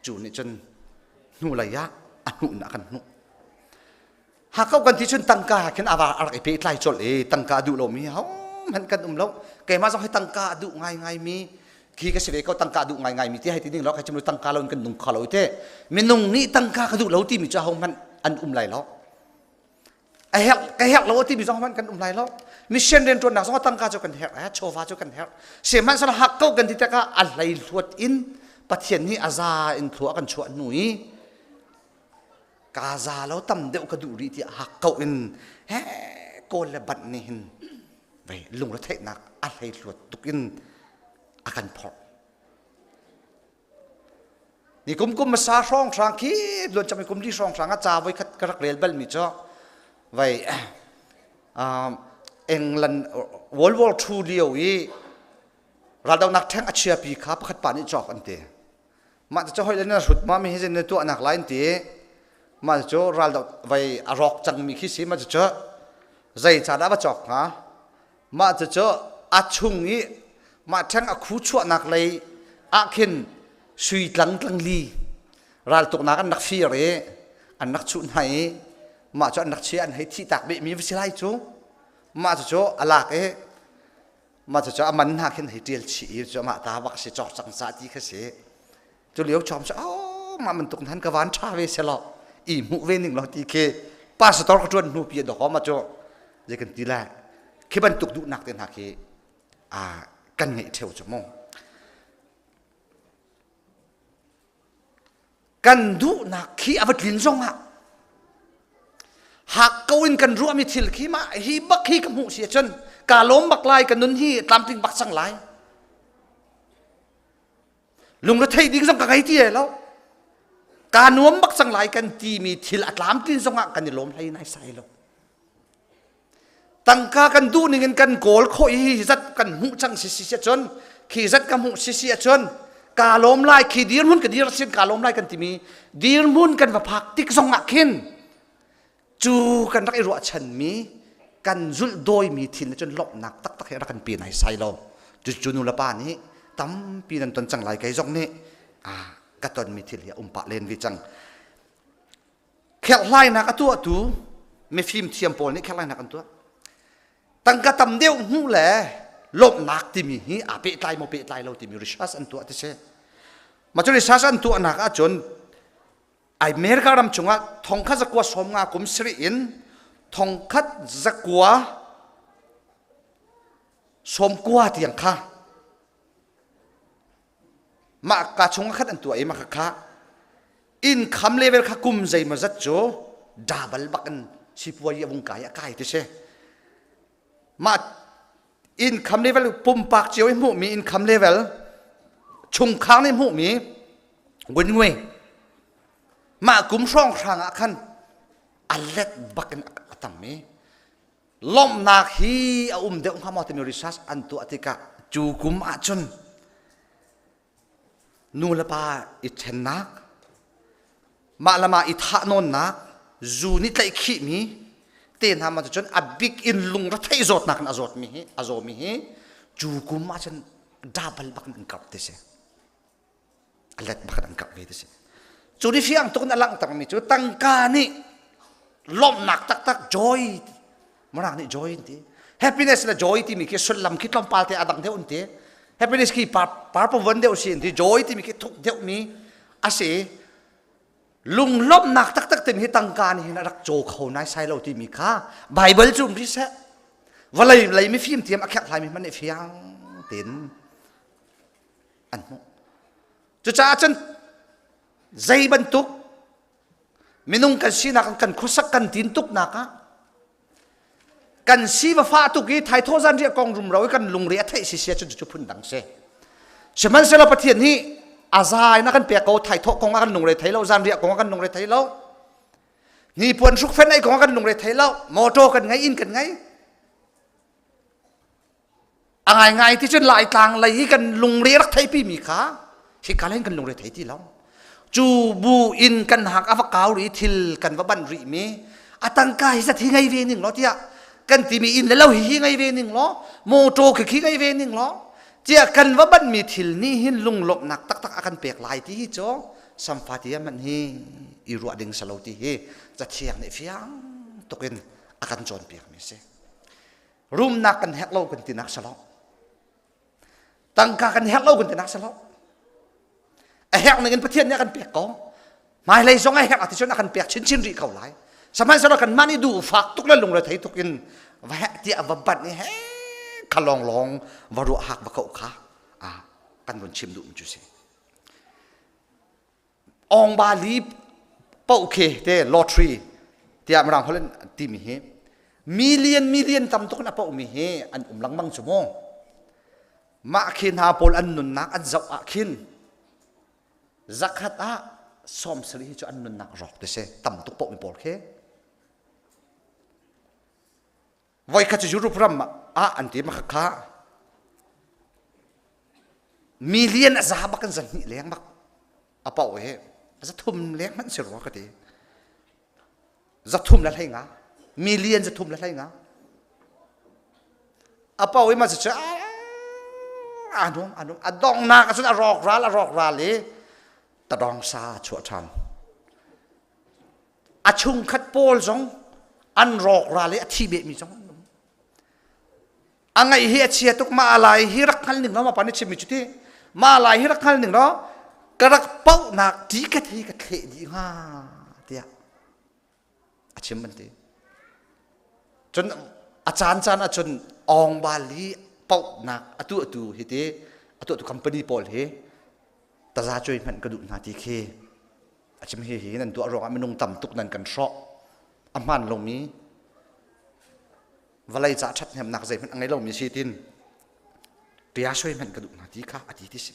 chu ni chen nu la ya anu na kan nu hakau kan ti chun tangka ken awa ar pe tlai chol tangka du lo mi ha man kan lo ke ma so hai tangka du ngai mi ki ka se ve ko tangka du ngai mi ti hai ti ding lo ka chim tangka lo kan nung khalo te minung ni tangka ka du lo ti mi cha hong man an lai lo a hek lo ti mi so man kan lai lo mi shen den tron na so tangka cho kan hek chowa cho kan hek se man sa hakau kan ti ta ka al lai luat in pathian ni aza in thua kan chua nui kaza lo tam deuh ka du ri ti hak kau in he ko le bat ni hin vai lung lo thei nak a hlei luat tukin akan phor ni kum ma sa rong sang ki lon cham kum di rong sang a cha voi khat karak rel bal mi cho vai England World War II liu yi ra dau nak thang achia pi kha pakhat pa ni chok ante ma cho hoi le na rut ma mi he jen tu anak lain ti mà cho ra được vậy rock chẳng mi khi xí mà cho dây chả đã bắt chọc hả มาจะเจออาชุงนี้มาทั้งอาคูชัวนักเลยอาเข็นสุยหลังหลังลีรัลตุกนักนักฟีเรอันนักชุนให้มาจะนักเชียนให้ที่ตักเบมีวิสัยจูมาจะเจออลากมาจะเจอมันหักเห็นให้เดียลชีจะมาตาวักเสียจอดสังสารที่เขาเสียจะเลี้ยวชมจะมามันตุกนั้นกวันชาเวเสลออีมุเวนิงเราตีเคป้าสตอร์ก็ชวนนูเปียดอกมาจ่อจะกันตีแรกแค่บรรทุกดุหนักเต็นหักกันไงเที่ยวจะมองกันดุหนักขี้อวดลินซงฮะหากเกวินกันรัวมีทิลขี้มาฮีบักฮีกับหูเสียจนกาล้มบักลายกันนุนฮีตามติงบักสังหลายลุงรถไทยดิ้งซงกับไอ้ที่แล้วการนวมบักสังหลายกันตีมีทิลอัตลามตินซงอ่ะกันนี่ล้มให้นายใส่แล้วตั้งกากันดูนี่กันโกลโคอีจัดกันหูจังสิเสียจนขี้จัดกันหูเสียจนกาล้มลายขี้ดีร์มุนกันดีร์เสียกาล้มลายกันตีมีดีร์มุนกันว่าพักติกซงอ่ะขินจูกันรักไอรัวฉันมีกันจุลโดยมีทินจนหลบหนักตักให้รักกันปีไหนใส่เราจูนุละป้านี้ตั้มปีนั้นตนจังไรไก่จงนี่ก็ตนมีทิลอย่าปะเลนวิจังแค่ไล่นักตัวตูไม่ฟิล์มเทียมโปนี่แค่ไล่นักตัวตั้งกระตำเดียวหูแหล่หลบหนักที่มีเปะไตโมเปะไตเราที่มีริชาสันตัวที่เช่มาจนริชาสันตัวนักจนไอเมริการำจงว่าทองคัดจักวสมงากุมสรีอินทองคัดจักวสมกัวที่ยังข้ามากาชงคัดอันตัวมากข้าอินคำเลเวลข้ากุมใจมาจัดโจดับเบิลบักันสิบวัยวงกายกายที่เช่มาอินคำเลเวลปุ่มปากเจียวให้หมู่มีอินคำเลเวลชงค้างในหมู่มีวินเวมากุมช่องทางขันอัลเล็ดบักกันตั้มมีล้มนักฮีเดี๋ยวข้ามาที่มีริสัสอันตัวติกะจูกุมอาจนนูละปาอิเทนนักมาละมาอิทานนนักจูนิตไลขี้มีเต้นหามาจนอับบิกอินลุงรัฐไอโจดนักอโจมีจูกุมอาจนดับเบิลบักกันกับเตสอัลเล็ดบักกันกับเวทเสจูดิฟิอังตุกนั่งตั้งมีจูตั้งกานี่ล้มหนักตักจอยมันอะไรจอยนี่ happiness ละจอยที่มีแค่สุดลำคิดลำปาเตอดังเดียวนี่ happiness คือปาร์ปวันเดียวสิที่จอยที่มีแค่ทุกเดียวมีอาศัยลุงล้มหนักตักเต็มที่ตั้งกานี่นะรักโจเขานายใส่เราที่มีค่าไบเบิลจุ่มพิเศษว่าอะไรไม่ฟิล์มเทียมแค่อะไรมันไม่เฟียงเต็นอันนู้จุจ้าจันใจบรรทุกมินุงกันสีนักกันคุสักกันตินตุกนักกันสีว่าฟ้าตุกี้ไทยโทษจันเรียกกองรุมเรากันลุงเรียไทยเสียจนจุพุ่นดังเสียฉะนั้นเสร็จแล้วประเทศนี้อาซายนักกันเปียกเขาไทยโทษกองกันลุงเรียไทยเราจันเรียกกองกันลุงเรียไทยเรานี่ปวนสุกเฟ้นไอ้กองกันลุงเรียไทยเราโมโตกันไงอินกันไงไงที่จนหลายต่างไหลกันลุงเรียรักไทยพี่มีขาที่การเล่นกันลุงเรียไทยที่เราจูบูอินกันหักอฟกาวรีทิลกันว่าบันรีมีตังกายสัตย์ไงเวนิงล้อเดียกันที่มีอินแล้วหิไงเวนิงล้อโมโตคือขี้ไงเวนิงล้อเจียกันว่าบันมีทิลนี่หินลุงหลบหนักตักอากันเปียกลายที่โจสัมผัสที่มันฮีอิรัวดึงสโลที่ฮีจะเชียงในเฟียงตกินอากันจนเปียกมีเสรุมนักกันแฮกเล่ากันที่นักสโลตังกากันแฮกเล่ากันที่นักสโลแหกในเงินประเทศนี้กันเปียกก็ไม่เลยส่งแหกอาทิตย์นั้นกันเปียกชิ้นรีเขาไหลสมัยสมัยกันมันนี่ดูฝักทุกเรื่องลงเลยไทยทุกอินว่าแหกที่อวบัดนี่แหกขลองวารุหักบักเขาขากันบนชิมดูจุสิองบาลีเป้าเคเตลอตรีที่อเมริกันเขาเล่นทีมีเฮมิลเลียนทำทุกนับเป้ามีเฮอันหลังบังชั่วโมงมาคินหาพลอันนุนนักอันเจ้าคินzakat som sri cho an nun nak rok te se tam tuk po mi por khe voi kha chu ru pram an ti ma kha million za ba kan zan ni leng bak apa o he za thum leng man se ro ka ti za thum la thainga million za thum la thainga apa oi ma cha anum adong na ka sun arok ra le ta dong sa chu than achung khat pol jong an rok ra le athi be mi jong angai hi achia tuk ma alai hi rak khal ning no ma pani chimi chuti ma alai hi rak khal ning no karak pau nak ti ka thi ka the di ha tia achim ban ti chun achan chan a chun ong bali pau nak atu hi te atu company pol he ta za choi man ka du na ti khe achim hi nan tu arong aminung tam tuk nan kan sho aman lo mi valai cha that hem nak zai man angai lo mi si tin tia choi man ka du na ti kha ati ti si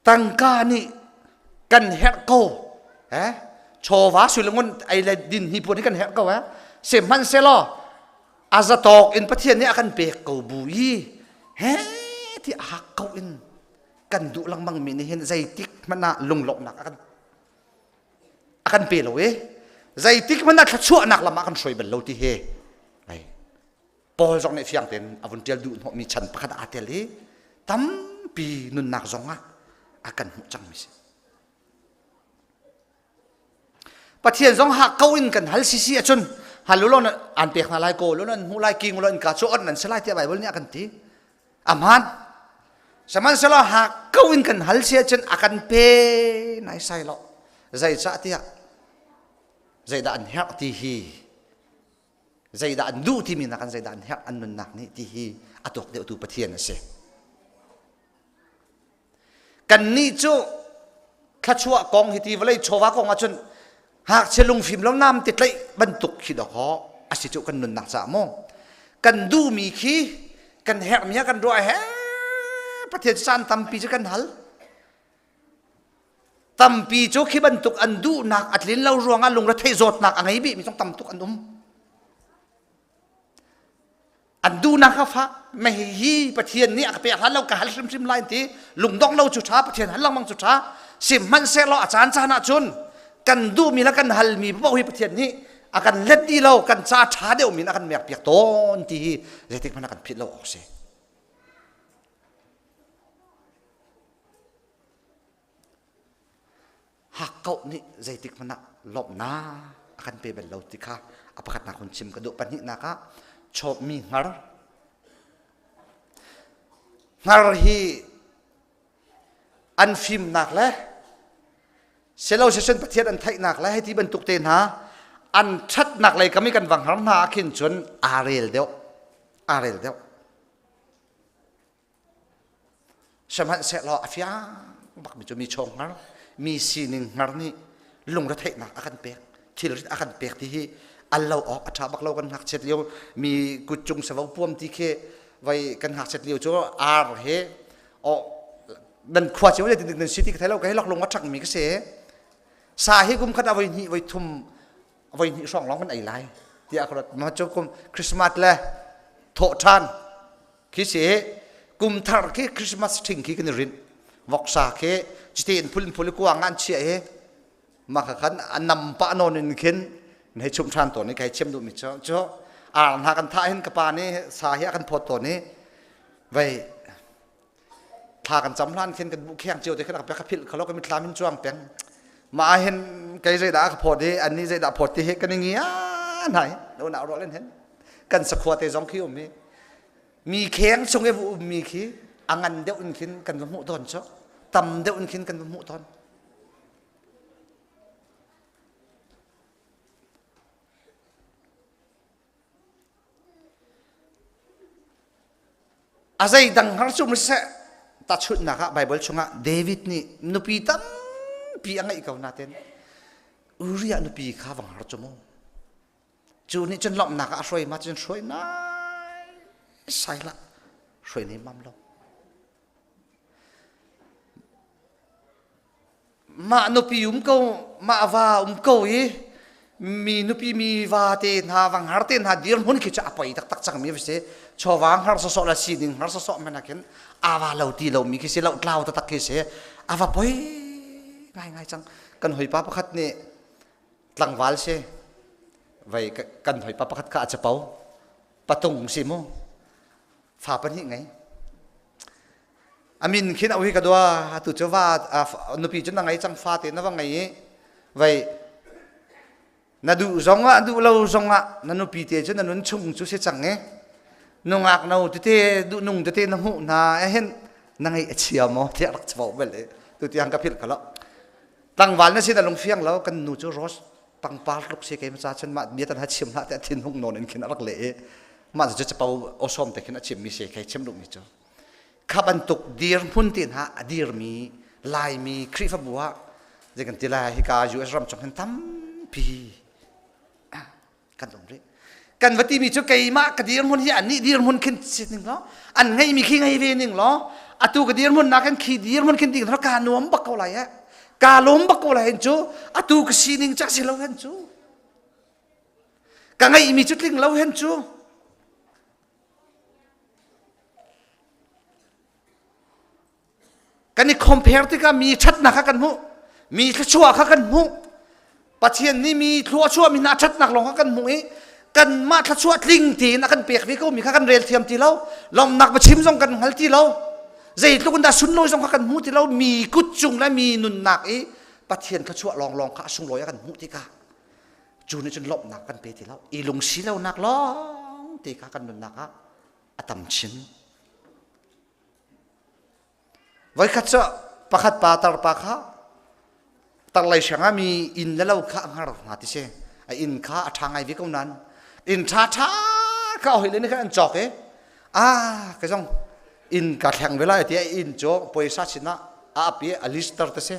tangka ni kan her ko chowa sulengon ai la din hi pon kan her ko se man se lo azatok in pathian ni akan pe ko bui ti a ko in kan du lang mang min hen zai tik mana lunglok nak akan pe lo zai tik mana thchu nak lama kan soi bel lo ti he ai pol jong ne fiang ten avun tel du no mi chan pakhat atel hi tam pi nun nak zonga akan hu chang mi pathian zong ha ko in kan hal si achun halulon an pek na lai ko lon hu lai king lon ka chu on nan selai te bible ni akan ti aman saman selo ha ko in kan hal si achun akan pe nai sai lo zai cha tia zai da an her ti hi zai da an du ti min akan zai da an her an nun nak ni ti hi atok de tu pathian ase kan ni chu khachua kong hi ti valai chowa kong achun hak chelung phim long nam ti tlai ban tuk khi do ho asi chu kan nun nak cha mo kan du mi khi kan her mi kan ro he pathian san tampi chu kan hal tampi chu khi ban tuk an du nak atlin lo ruanga lung ra thei zot nak angai bi mi song tam tuk an an du nak ha fa me hi pathian ni ak pe hal lo ka hal sim lain ti lung dong lo chu tha pathian hal lang mang chu tha sim man se lo achan cha na chun kan du mi la kan hal mi bo hi pathian ni akan let di lo kan cha tha deu mi akan mek piak ton ti retik man akan phit lo se hak kau ni zaitik mana lop na akan pe bel lo ti kha apakat na kun chim ka do pan hi na ka chop mi ngar hi an phim nak le selo session pathian an thai nak le hai ti ban tuk te na an that nak le kami kan wang har na khin chun arel deu saman se lo afia bak mi chu mi chong ngar mi sining ngar ni lung ra thai nak akan pek thil akan pek ti hi allo ok atha bak lo kan hak chet leo mi kuchung sawa puam ti khe vai kan hak chet leo chu ar he o dan khwa chu le tin city ka thelo ka helok lung athak mi ka se sa hi kum khat avai ni vai thum avai ni song long kan ai lai ti akrat ma chu kum christmas le tho than khi se kum thar ke christmas thing ki kan rin vok sa ke chitin phul ku angan chi he ma khan anam pa non in khin nei chum than to ni kai chem du mi cho na kan tha hin ka pa ni sa hi kan phot to ni vai tha kan cham hlan khin kan bu khyang chiu te khan ka phil khalo ka mi tlam hin chuang peng ma hen kai zai da ka phot he an ni zai da phot ti he kan ngi a nai no na ro len hen kan sa khwa te jong khiu mi kheng chung e bu mi khi angan deu in khin kan mu ton cho tam deu in khin kan mu ton azai dang har chum se ta chut na ka bible chunga david ni nupi tam pi angai ka na ten uriya nupi kha wang har chumo chu ni chen lom na ka shroi ma chen shroi na sai la shroi ni mam lo ma nupi ko ma va ko yi mi nupi mi va te na wang har te na dir hun ki cha pai tak tak chang mi se chowang har so la si ding har so manaken awa lo ti lo mi ki se lo tlau ta tak ki se awa poi ngai chang kan hoi pa pakhat ne tlangwal se ไว้กันถอยปะพัดข้าจะเป่าปะตงสิโมฝ่าปันนี่ไงอามินคิดเอาไว้กันว่าตุจว่านุปีจนยังไงจังฟ้าเต็นนะว่าไงไว้นาดูจงอ่ะดูเราจงอ่ะนันนุปีเตจนนันนุนชงจุเสจังไงนุ่งอักนาเตดูนุ่งเตนหูนาเห็นนั่งไอ้เชียมอที่รักจะบอกไปเลยตุที่ยังกับพิลกันแล้วตั้งวันนั้นสินะลงเฟียงแล้วกันนูจูรสปังปาร์ลูกเสกมาจากฉันมาเมียตันหัดชิมละแต่ทิ้งหงนอนกินรักเละมาจะเป่าอสมแต่กินชิมมีเสกชิมลูกนี่จ้ะข้าบรรทุกดีร์พุ่นตินฮะดีร์มีลายมีครีฟบัวจะกันทีละฮิกาอยู่เอสรัมจงเห็นตั้มพีกันตรงนี้กันวัติมีจุกไก่มากกดีร์พุ่นที่อันนี้ดีร์พุ่นขึ้นสิ่งหนึ่งล้ออันไงมีขี้ไงเวนึงล้ออะตูกดีร์พุ่นนักกันขี้ดีร์พุ่นขึ้นดิ่งเพราะการนวมบักเอาไรฮะการล้มบักเอาไรเห็นจูอะตูกสิ่งหนึ่งจักสิเราเห็นจูกันไงมีจุดลิงเราเห็นจูกันนี่ compare ที่กันมีชัดหนักกันมุมีชั่วกันมุปัจเจียนนี่มีชั่วมีน่าชัดหนักลงกันมุกันมาชั่วลิงตีนักกันเปียกวิโก้มีกันเรียลเทียมที่เราลองนักมาชิมส่งกันหัลที่เราใจทุกคนได้สุนโลยส่งกันมุที่เรามีกุศจุงและมีนุนหนักปัจเจียนชั่วลองข้าสุนโลยกันมุที่กันจูนี่จนลบหนักกันเปียที่เราอีลงสีเราหนักล้องตีกันนุนหนักอะตัมชินไว้ขัดเจาะประคัดปาตาปาข้าตั้งไรเสียงมีอินแล้วข้าอังหาหาที่เช่อินข้าทางไงวิกนั้นอินช้าข้าเอาเห็นเลยนี่ข้าอันจอกก็ต้องอินกัดแข่งเวลาที่อินจอกปอยซาชินะอาปีอลิสเตอร์ที่เช่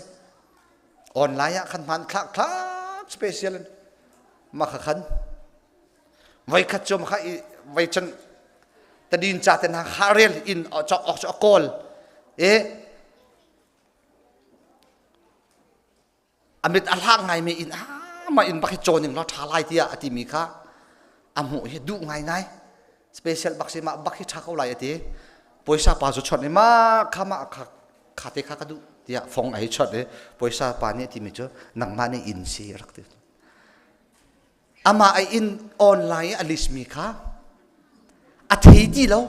ออนไลน์ขันพันคลักสเปเชียลมาขันไว้ขัดเจาะมาข้าไว้จนแต่ดินจ่าแต่นาฮาเรลอินจอกออกจากกอลอเมริกาล่างไงไม่อินมาอินบักโจนอย่างเราทาลายที่อาทิมีค่ะอามูเฮดูไงสเปเชียลบักเซมาบักที่ทักเอาไรอาทิปอยซาปาจุดช็อตเนี่ยมาข้ามาขาเตะข้าก็ดูที่ฟงไอช็อตเนี่ยปอยซาปาเนี่ยที่มีเจอหนังมาเนี่ยอินซีรักเดียวอามาไออินออนไลน์อลิสมีค่ะอาทิตย์แล้ว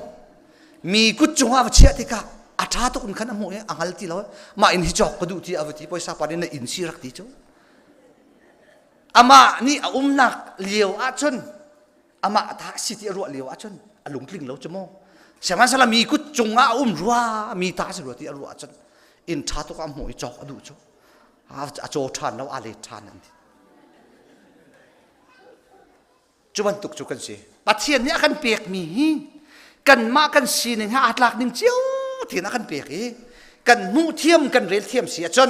มีกุศลว่าเชื่อที่ค่ะอาชาตุกคนขันอามูเนี่ยอังฮัลที่เรามาอินฮิจอกก็ดูที่อวติปอยซาปาเนี่ยอินซีรักที่เจ้าอามานี่นักเลี้ยวอาชนอามาทักสิที่รัวเลี้ยวอาชนอลุงกลิ้งแล้วจะโม่เสียมันสละมีกุศลรัวมีตาสิรัวที่รัวอาชนอินชาตุกอามูจอกดูเจ้าอาโจทานแล้วอาเลทานนั่นจุบันตุกจุกันสิปัจเจียนเนี่ยกันเปียกมีกันมากันสีหนึ่งอัดหลักหนึ่งเจ้าที่นักกันเปียกกันมูเทียมกันเรียลเทียมเสียจน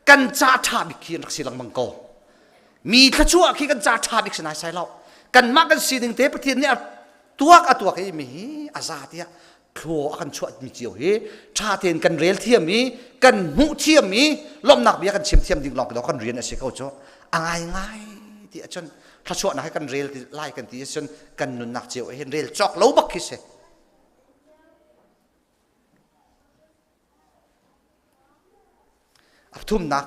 กันจ่าทาบิกขีนรักสีหลังมังกรมีขชั่วขี้กันจ่าทาบิกสนายใส่เรากันมากันสีหนึ่งเทปเทียนเนี่ยตัวมีอาซาเตียครัวกันชั่วมีเจียวชาเทียนกันเรียลเทียมมีกันมูเทียมมีล้มหนักเบียกันเทียมดิ่งลองกันกันเรียนอะไรเขาจ้าง่ายที่จนถ้าชั่วนักกันเรียลไล่กันที่จนกันนุนหนักเจียวเห็นเรียลจอกเล้าบักคิเสทุ่มนัก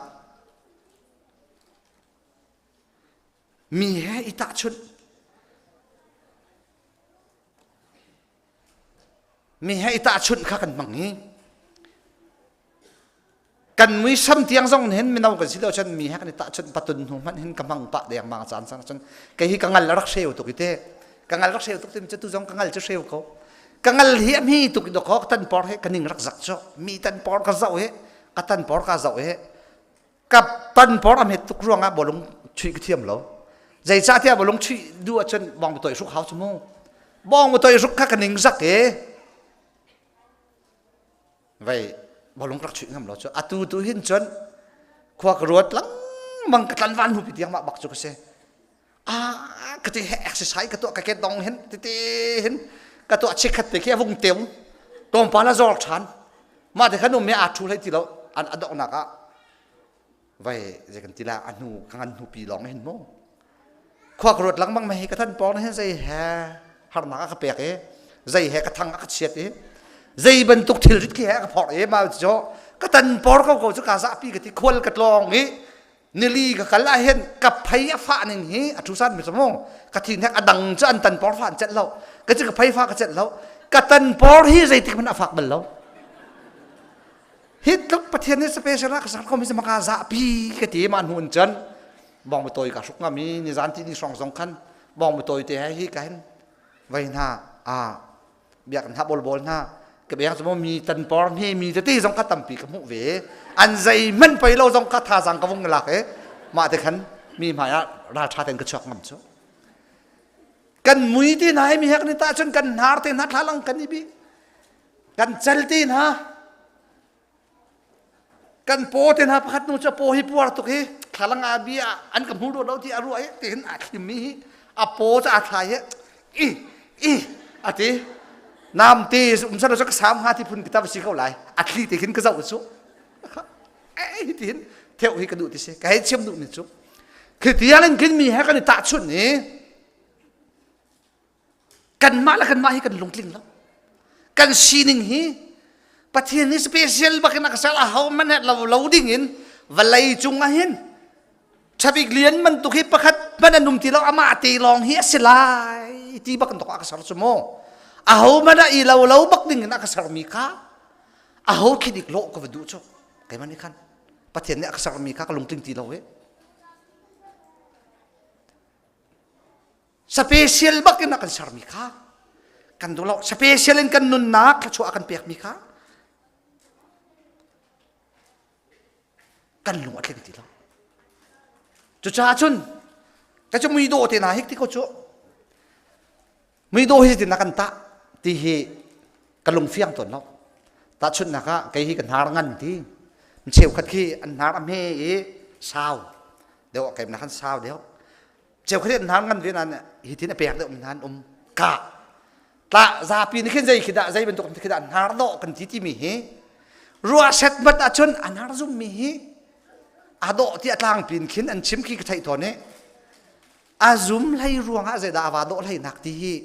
มีแห่อิตาชุนมีแห่อิตาชุนข้ากันบังนี้กันมีซ้ำเตียงส่งเห็นไม่เอากันสิเดียวฉันมีแห่กันอิตาชุนปัตุนหัวมันเห็นกำลังปะเดียงมาจานสังฉันแกฮีกังงัลรักเซลตุกิเตกังงัลรักเซลตุกิเตมันจะตุจงกังงัลจะเซลเขากังงัลเฮียมีตุกิดเขาตันปอร์ให้กันนิ่งรักจักจ่อมีตันปอร์ก็เจ้ากัตันปอร์ก็เจ้ากับตันปอร์อเมตุกร่วงบอลงช่วยกระเทียมแล้วใจชาเทียบอลงช่วยดูจนบองไปตัวสุขเขาชั่วโมงบองไปตัวสุขข้ากันนิ่งสักไว้บอลงรักช่วยงามเราจ้ะตูหินจนควักรวดลังมังกันวันหูปิดยังมาบักจุกเสก็ที่เอ็กซ์ไซส์ก็ตัวก็แค่ดองเห็นเห็นก็ตัวเช็คขัดแต่แค่วงเตียวตรงปานาจอร์ชันมาแต่ขนมไม่อาจชูให้ที่เราอันดอกหนักไว้จะกันทีละอันหูกังหูปีหลงเห็นมั้งควักรถหลังบางไม่ให้กระทันปอนให้ใจแห่หาหนักกระเปียกใจแห่กระทังกระเชียดใจบรรทุกทิลริดแห่กระพอดมาจ่อกระทันปอนเขาจะกาซาปีกที่ควรกระลอง นิลีก็กันละเห็นกับไผ่ฟ้าหนึ่งฮีทุสันมิสมองกะทินแทกอดังจะอันตันปอร์ฟ้าเจ็ดแล้วก็จะกับไผ่ฟ้าก็เจ็ดแล้วกะตันปอร์ฮีใจติมันอฟักบัลแล้วฮิตลักประเทศนี้สเปเชียลนักสังคมมิสมากาซาปีกะทิมันหุ่นจันบองไปตัวกับสุกงามีนิจานที่นี่สองคันบองไปตัวที่ให้กันไว้หน้าเบียกันทับบอลหน้าก็เบียงสมมติมีตันปอร์ฮีมีจะตีสองคันตั้มปีกับมุเวอันใจมันไปเราสองคันท่าสังกวงหลักมาแต่ขันมีหมายราชาเต็นกระชอกมันจ้ะกันมุยที่ไหนมีเหตุนิตาจนกันหาร์เต็นนัดหลังกันนี่บีกันเจลตีนฮะกันโปเต็นฮะพัดนู้จะโปฮิปวร์ตุกฮีหลังอาบีอันกับหูเราที่อร่อยเต็นอาคิมีอาโปจะอาทายอาทิน้ำตีฉันเราจะสามหาที่พุ่นกิตาบสิเขาไหลอาทิที่เห็นก็จะอุศที่เห็นเที่ยวให้กันดูที่เสกให้เชื่อมดูนี่จุคือที่อะไรกันมีให้กันตัดชุดนี้กันมาแล้วกันมาให้กันลงกลิ้งแล้วกันชีนิงฮีประเทศนี้สเปเชียลบักนักสัลเขามันเนี่ยเราดิ้งเห็นวันไรจุงมาเห็นชาวบิกเลียนมันตุกฮิประคัดมันนุ่มที่เราอามาตีลองเฮียสลายที่บักนักอักษรสมองเขามันได้เราบักดิ้งนักอักษรมีค่าเขาคิดอีกโลกก็ไปดูจุไงมันนี่ขันประเทศนี้อักษรมีค่าก็ลงกลิ้งตีเราสเปเชียลบักนักอักษรมีค่ากันดูเราสเปเชียลกันนุนนักขชัวกันเปียกมีค่ากันลงอัดเล่นตีเราจุดจ้าชุนก็จะมีโดเทน่าฮิกที่เขาชัวมีโดฮิตินักกันตะที่เฮกันลงเฟียงตัวเราตาชุนนักะไกฮิกันหารังันที่มันเชี่ยวขัดขี้อันหาอันเฮสาวเดี๋ยวไก่มันขันสาวเดี๋ยวเชี่ยวขัดขี้อันหารังันที่นั่นฮิตินเปียกเดี๋ยวมันหันกะตาซาปีนี่ขึ้นใจขิดะใจเป็นตัวขิดะอันหาโดกันที่มีเฮรัวเสร็จบัดตาชุนอันหาซุ่มมีเฮอาโดที่อัตลางปีนขินอันชิมขี้กระไทตัวนี้อาซุมไล่รวงอาเจดาวาโดไล่นักที่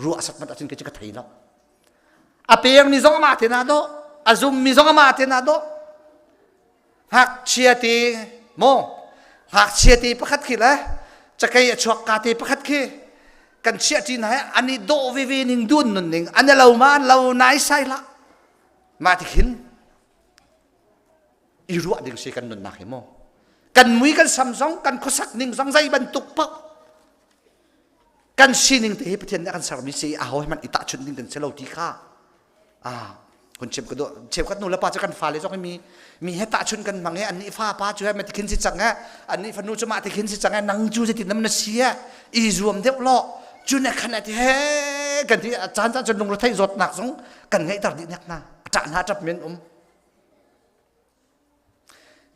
รัวสักมันอาจจะกระไทแล้วอาเปียงมีสองมาเทนาโดอาซุมมีสองมาเทนาโดหักเชียตีโมหักเชียตีประคัดขี้เลยจะใครชวกกาตีประคัดขี้กันเชียตีไหนอันนี้โดวิวินิงดุนนุ่นนิงอันนี้เรามาเราไหนใส่ละมาที่ขินอีรัวดึงเสียกันนุนนักเหรอกันมุ้ยกันซ้ำซ้องกันข้อสักหนึ่งสองใจบรรทุกปักกันชีนิงที่ประเทศนี้กันสารมิสีเอาให้มันอิตาชุนนิงกันเชลล์ที่ข้าคนเชฟก็ดูเชฟก็นู่นแล้วป้าจะกันฟ้าเลยจ้องให้มีให้ตาชุนกันบางอย่างอันนี้ฟ้าป้าช่วยมันที่ขินสิจังไงอันนี้ฟันนูจะมาที่ขินสิจังไงนังจูจะติดน้ำมันเสียอีรวมเดียวล้อจูเนี่ยขนาดที่เฮ้กันที่อาจารย์จนลงรถไถรถหนักสองกันไงตัดดินักนะอาจารย์หาจับเมียน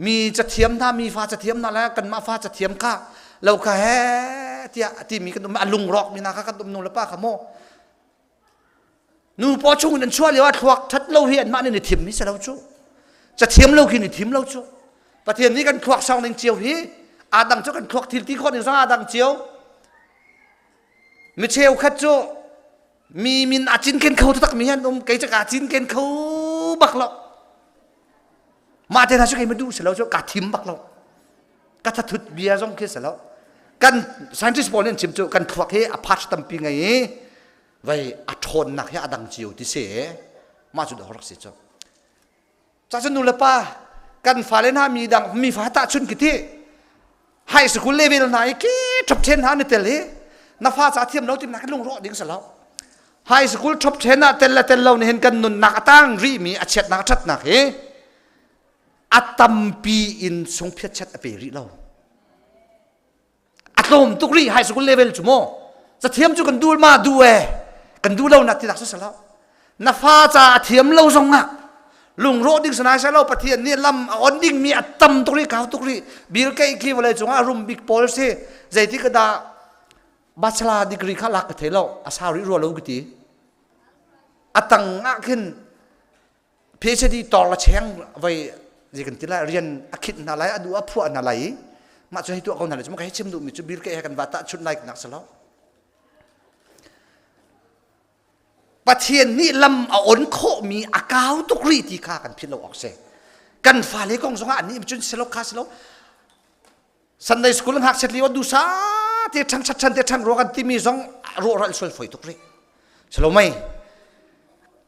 มีจะเทียมถ้ามีฟ้าจะเทียมนั่นแหละกันมาฟ้าจะเทียมข้าเราแค่ที่มีกันมาลุงรอกมีนากันตุ่มนุ่งแล้วป้าขโมนูพอช่วงนั้นช่วยเลยว่าทวักทัดเราเห็นมาในทีมนี้จะเราชูจะเทียมเรากินในทีมเราชูประเทศนี้กันทวักสองหนึ่งเจียวฮีอาดังเจ้ากันทวักทีที่คนหนึ่งสองอาดังเจียวไม่เชี่ยวขัดจูมีมินอาจินเกนเขาตักมีฮันไก่จะอาจินเกนเขาบักหรอกมาเทน่าช่วยมาดูเสร็จแล้วช่วยกัดทิมบักเรากัดทุดเบียร์ส่งเคสเสร็จแล้วกันไซน์ติสต์บอลเนี่ยชิมจูกันทวักเฮอพาร์ตตั้มปีไงไว้อัดทนนักเฮอดังเจียวที่เสมาจุดหอรักสิจ้าจ้าจะนูเลป้ากันฟ้าเลน่ามีดังมีฟ้าตาชุนกิที่ไฮสคูลเลเวลไหนกี่ท็อป10หาในเตล่นักฟ้าจะเทียมเราทีมนักลงรอดิ้งเสร็จแล้วไฮสคูลท็อป10น่ะเตล่เราเนี่ยเห็นกันนุนนักตั้งรีมีอาเช็ดนักชัดนักเฮอัตตัมปีอินสงเพียรชัดอเปริเราอัตลมตุกรีไฮสคูลเลเวลจุโมจะเทียมจุกันดูมาดูกันดูเราหนักที่หลักสุดแล้วนักฟ้าจะเทียมเราทรงอ่ะลุงโรดิ้งสนายใช้เราประเทศนี่ลำอ่อนดิ้งมีอัตตัมตุกรีเขาตุกรีบิลเกย์คีวเลยจงอารมณ์บิ๊กโพลซี่ใจที่กระดาบัชลาดีกรีข้าหลักกับเทเราอาสาริรัวเรากุฏิอัตังอ่ะขึ้นเพชรดีต่อละเชียงไว้จีกันที่ละเรียนอักขิดนาไลอดูอัพวนาไลมาจะให้ตัวเขาหน่อยจะมาให้เชื่อมดูมิจูบิลเกย์กันวัตชุดไลค์นักสลาวประเทศนี้ลำอ่อนโคมีอากาศตุกรีที่ข้ากันพิจารณาออกเสกันฟ้าเล็กองสงอันนี้มันจุนเสลคาสโล Sunday school hak set liwa dusa te chan te chan rokan timi zong ro ral sol foi tukri salomai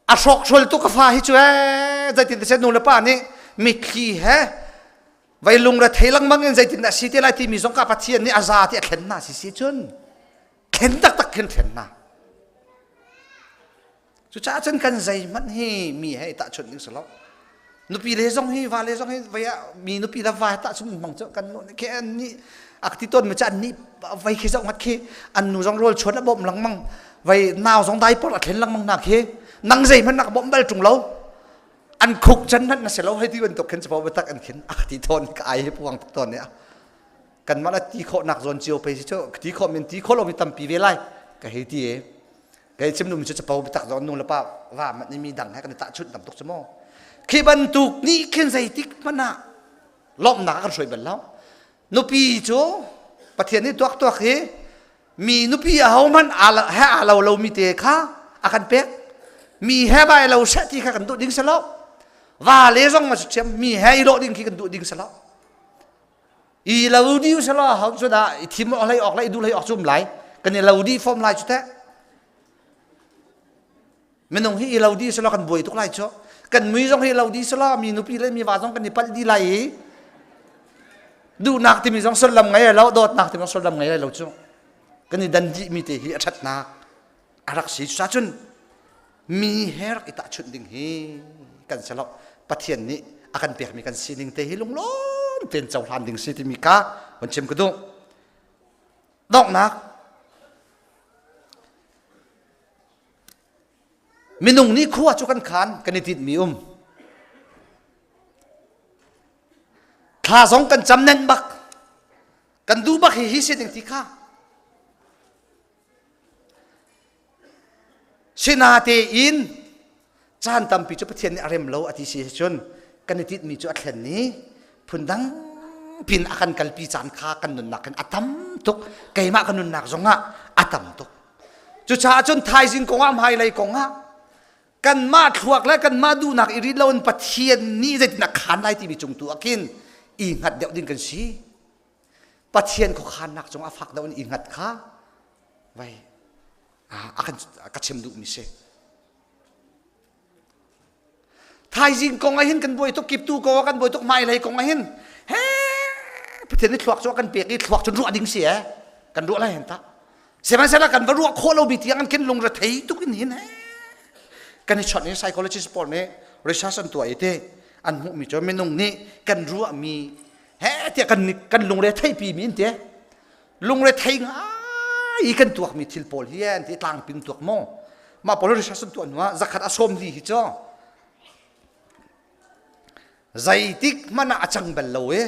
asok sol tu ka fa hi chu zai tin se nu le pa ni mi khi he vai lung ra theilang mang en zai tin na si te lai timi zong ka pathian ni aza ti khen na si chun khen tak khen na chu cha chen kan zai man hi mi he ta chun ning salo nupi le zong hi va le zong hi vaya mi nupi da va ta chun mang cho kan no ke an ni akti ton ma chan ni vai khi zong mat khi an nu zong rol chot la bom lang mang vai naw zong dai por khen lang mang na khi nang zai man nak bom bal tung lo an khuk chan na se lo hai ti ban to khen chaw ba tak an khen akti ton ka ai puang ton ne kan ma la ti kho nak zon chiu pe cho ti kho min ti kho lo mi tam pi ve lai ka he ti e cái chim num cho pau tak zon nu la pa wa man ni mi dang ha kan ta chut tam tok chmo khi ban tục ni khen dây tích mana lom na kan soi bel lao nupi cho pathian ni tuak he mi nupi a ho man ala ha ala lo mi te kha akan pek mi he bai lo sa ti kha kan tu ding sa lo wa le zong ma chem mi he ro ding ki kan tu ding sa lo i lo di sa lo ha so da thim lai ok lai du lai ok chum lai kan ni lo di form lai chu te menong hi lo di sa lo kan boi tuk lai cho kan mui zong he lo di sala mi nupi le mi wa zong kan ni pal di lai du nak ti mi zong sol lam ngai lo dot nak ti mi sol lam ngai lo chu kan ni dan di mi te hi athat na arak si sa chun mi her ita chun ding hi kan salo pathian ni akan pek mi kan sining te hi lung lon pen chaw han ding si ti mi ka hon chem ku do dok nak minung ni khuwa chu kan khan kan ni tit mi kha zong kan cham nen bak kan du bak hi se ding ti kha sina te in chan tam pi chu pathian ni arem lo ati si chun kan ni tit mi chu athlen ni phundang pin akan kalpi chan kha kan nun nak kan atam tuk kaima kan nun nak zonga atam tuk chu cha chun thai jing konga mai lai konga kan ma thuak la kan ma du nak iri lon pathian ni zet na khan lai ti mi chung tu akin i ngat deu din kan si pathian ko khan nak chung afak daun i ngat kha vai akan kachem du mi se thai jing kong ahin kan boi to kip tu ko kan boi to mai lai kong ahin he pathian ni thuak chu kan pek i thuak chun ru ding si kan ru la hen ta seman sala kan ru kho lo bi ti an ken lung ra thei tu kin hin he kan ni chot ni psychologist por ne research an tu ai te an mu mi cho menung ni kan ru mi he te kan lung re thai pi min te lung re thai nga i kan tuak mi thil pol hian ti tlang pin tuak mo ma pol research an tu anwa zakhat asom li hi cho zaitik mana achang bel lo e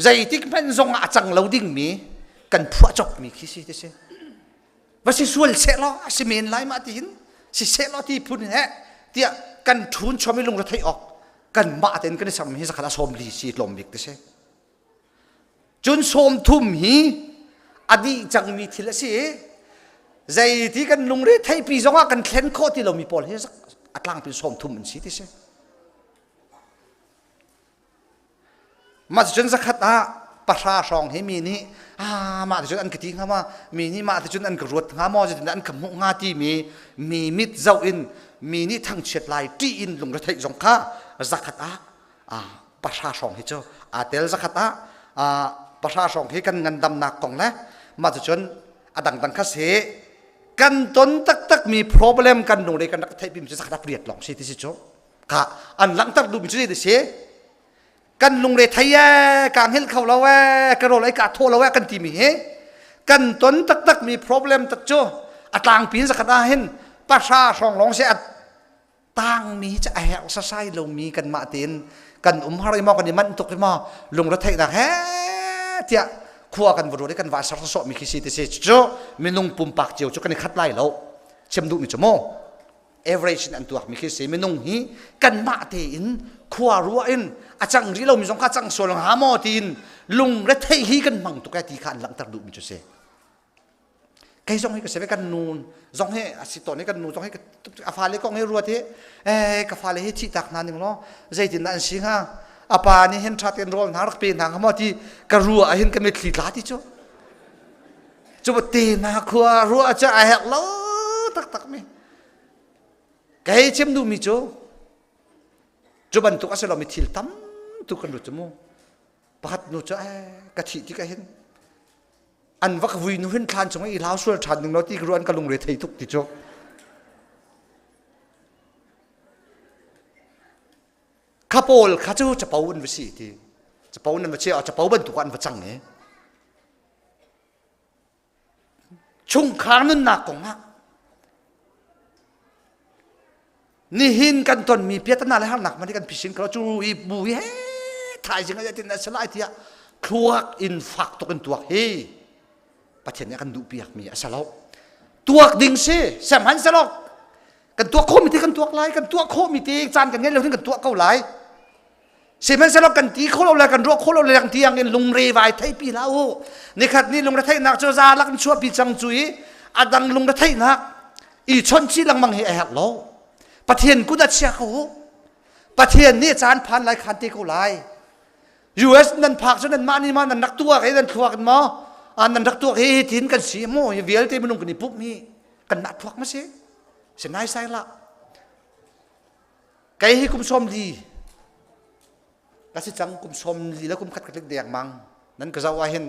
zaitik man zong achang lo ding mi kan phua chok mi khi si te se va si sual se lo si men lai ma ti hin si se lo ti phun he tia kan thun chomi lung ra thai ok kan ma ten kan sam hi zakhala som li si lom bik te se chun som thum hi adi chang mi thila si zai ti kan lung re thai pi zonga kan thlen kho ti lo mi pol hi atlang pi som thum si ti se ma chun zakhat a pasha song he mi ni ma chun an kati ngama mi ni ma chun an grot ngamo je an kamu nga ti mi mit zau in mi ni thang chet lai ti in lung ra thai zong kha zakhat a pasha song he cho a tel zakhat a pasha song he kan ngan dam nak kong la ma chun adang dang kha se kan ton tak mi problem kan lung re kan thai pi mi zakhat priat long si ti si cho ka an lang tak du mi chi de se kan lung re thai kang hel khau lawa ka ro lai ka tho lawa kan ti mi he kan ton tak mi problem tak cho atlang pin zakhat a hen pasha song long se at tang mi cha a hel sa sai lo mi kan ma tin kan harai mo kan ni man tok ma lung ra thai na he tia khua kan vuru kan va sar so mi khi si te se cho minung pum pak chiu cho kan khat lai lo chem du mi chmo average an tuak mi khi se minung hi kan ma te in khua ruwa in achang ri lo mi jong kha chang sol ha mo tin lung ra thei hi kan mang to ka ti khan lang tar du mi cho se kai jong hi ka se kan nun jong he asito ne kan nu jong he afale kong he ruwa te ka fale hi chi tak na ning lo zaitin an singa อาปานี่เห็นชาตินรอลหารักเป็นทางขมาที่กระรัวเห็นกันไม่ขีดลาที่จ้จุบตีนาครัวรัวจะไอ้เหล่าตักมีไก่เชื่อมดูมีจ้จุบันตุกอาศัยเราไม่ทิลตั้มตุกันรู้จมูกปัดนู้จะกะทิที่ก็เห็นอันวักวินุเห็นทานสมัยอีลาวส่วนทานหนึ่งเราที่รวนกระลงเรือไทยทุกที่จ้ข้าพลข้าเจ้าจะเป่าวันวิสิที่จะเป่านั้นวิเชียจะเป่าบรรทุกอันวิจังเนี่ยช่วงค้างนั้นหนักกว่านี่หินกันตอนมีเพียรนาเลยหนักมันที่กันพิชิตเขาจูอีบุยถ่ายจริงก็จะติดในสไลด์ที่ครัวอินฟักตัวกันตัวเฮประเทศนี้กันดูเปียกมีสลบตัวดิ่งเซ่สมัยสลบกันตัวโคมิตีกันตัวไรกันตัวโคมิตีจานกันเนี่ยเราถึงกันตัวเก่าไรเสมันสลบกันตีโคเราเลยกันรัวโคเราเลยกันที่ยังเงินลุงเรวายไทยปีแล้วนี่ขัดนี่ลุงระไทยนักเจ้าซาลักชัวปีจังจุยอดังลุงระไทยนักอีชนชีลังมังเฮแหกโลประเทศกูดัชเชียเขาประเทศนี้จานพันหลายคันตีเขาหลาย US นั่นผักจนนั่นมานี่มานั่นนักตัวไอ้นั่นทัวกันมาอันนั้นนักตัวเฮทินกันสีโม่เวียลเตมันนุ่งกันนี่ปุ๊บมีกันนัดทัวมาสิเสนายใส่ละไก่ให้กุมชมดีก็สิจังกุมชมดีแล้วกุมขัดกันเล็กแดงมังนั่นก็จะว่าเห็น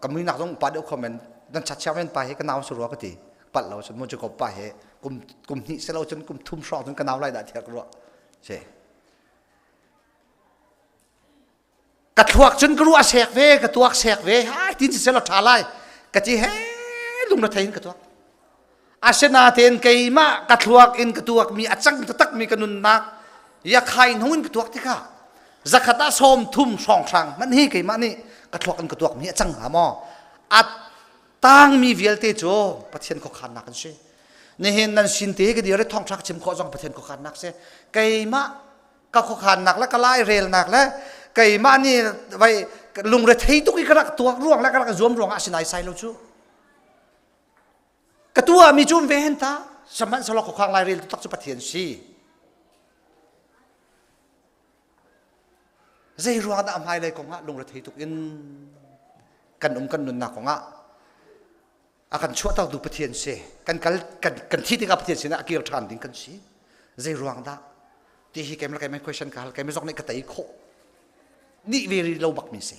ก็มีนักต้องปัดเดี๋ยวคอมเมนต์นั่นชัดเจนไปให้กันเอาสุรวกติปัดเราจนมันจะกบไปเหกุมนี้เสร็จเราจนกุมทุ่มชอบจนกันเอาไรได้เทียกรัวใช่กระทวกจนกรัวเสกเวกระทวกเสกเวฮะที่เสร็จเราทาไล่กะจีเฮลุงเราไทยกระทวกอาเซนาเทนเกยมากระทวกอินกระทวกมีอัจังตักมีกระนุนนักอยากใครนุ่นกระทวกที่ข้าจักรตาสมทุ่มสองครั้งมันฮีเกยมานี่กระทวกอินกระทวกมีอัจังหามออัดตั้งมีเวลเตโจประเทศเขาขาดนักกันใช่ในเห็นนั้นสินเตก็เดียวได้ท่องชักชิมข้อจองประเทศเขาขาดนักใช่ไก่มะก็เขาขาดนักแล้วก็ไล่เรลนักแล้วไก่มะนี่ไว้ลุงเรทัยตุกิกระตัวร่วงแล้วก็รวมร่วงอาศินัยใส่เราจูกระตัวมีจุ่มเวหันตาสมัยสลอกเขาขาดไล่เรลตักจุประเทศสิใจรัวน่ะอภัยเลยของอ่ะลุงเรทัยตุกินกันกันนุนนักของอ่ะอาการชั่วต้องดูประเทศเสกันที่กับประเทศเสนะเกี่ยวทานดิ้งกันสิใจรวงได้ที่ที่แกไม่ไม่ question กันแกไม่ส่งในกระต่ายโคนี่เวรีเราบักมีสิ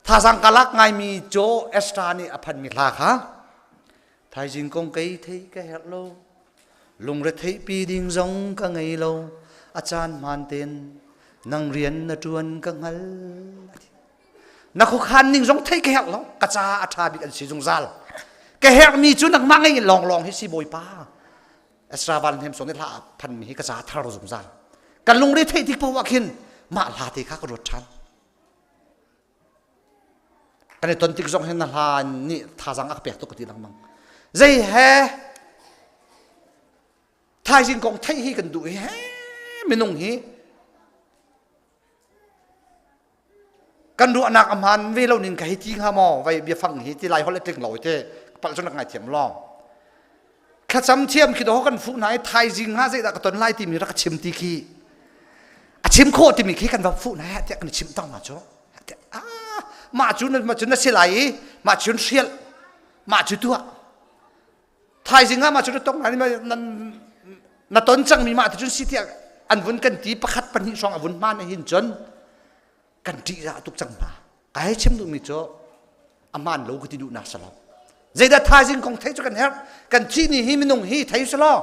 ถ้าสังกัลไงมีโจเอสตรานี่อภันมีลาค่ะไทยจิงกงไกไทยแกเฮโลลุงเรทัยปีดิ้งจงกังไงโลอาจารย์มันเต็นนั่งเรียนนัดวนกังหัลนักขุขันนิ่งจงไทยแกเฮโลกระจาอาชาบิกันสีจงซาลแกเฮกมีจุดนักมังไงลองให้สิบอยป้าเอสราวันเฮมสนนี่ละพันมีกระจาทารสงสารกันลงได้ที่พวกขินมาลาที่ข้ากระโดดชันกันในตอนที่จงเห็นนาลานี่ท่าสังอักเปียกตุกติลังมังใจแห่ทายจริงกองไทยฮีกันดูแห่ไม่นุ่งฮีกันดูอนาคตมันเวลาหนึ่งกับฮิจิงฮามอไว้เบียฟังฮิจิไลเขาเล็กๆหล่อเจ้ปัจจุบันไงเทียมล่อข้าจำเทียมคิดว่ากันฟูไหนไทยจริงฮะเจ้าก็ตอนไล่ที่มีรักชิมตีขี้ชิมโคตรที่มีขี้กันแบบฟูไหนเจ้ากันชิมต้องมาจ้ะมาจุนนั่นเสียไหลมาจุนเสียมาจุดตัวไทยจริงฮะมาจุดตรงไหนนั่นต้นจังมีมาจุนสิที่อันวุ่นกันตีประคัดปัญหาสองอันวุ่นมาในหินจนกันดีละตุกจังมาไอ้ชิมดูมีโจอามันเราก็ที่ดูนักสลบใจดัดทายจริงของไทยจุกันเฮร์กันที่นี่ฮิมินงฮีไทยสลบ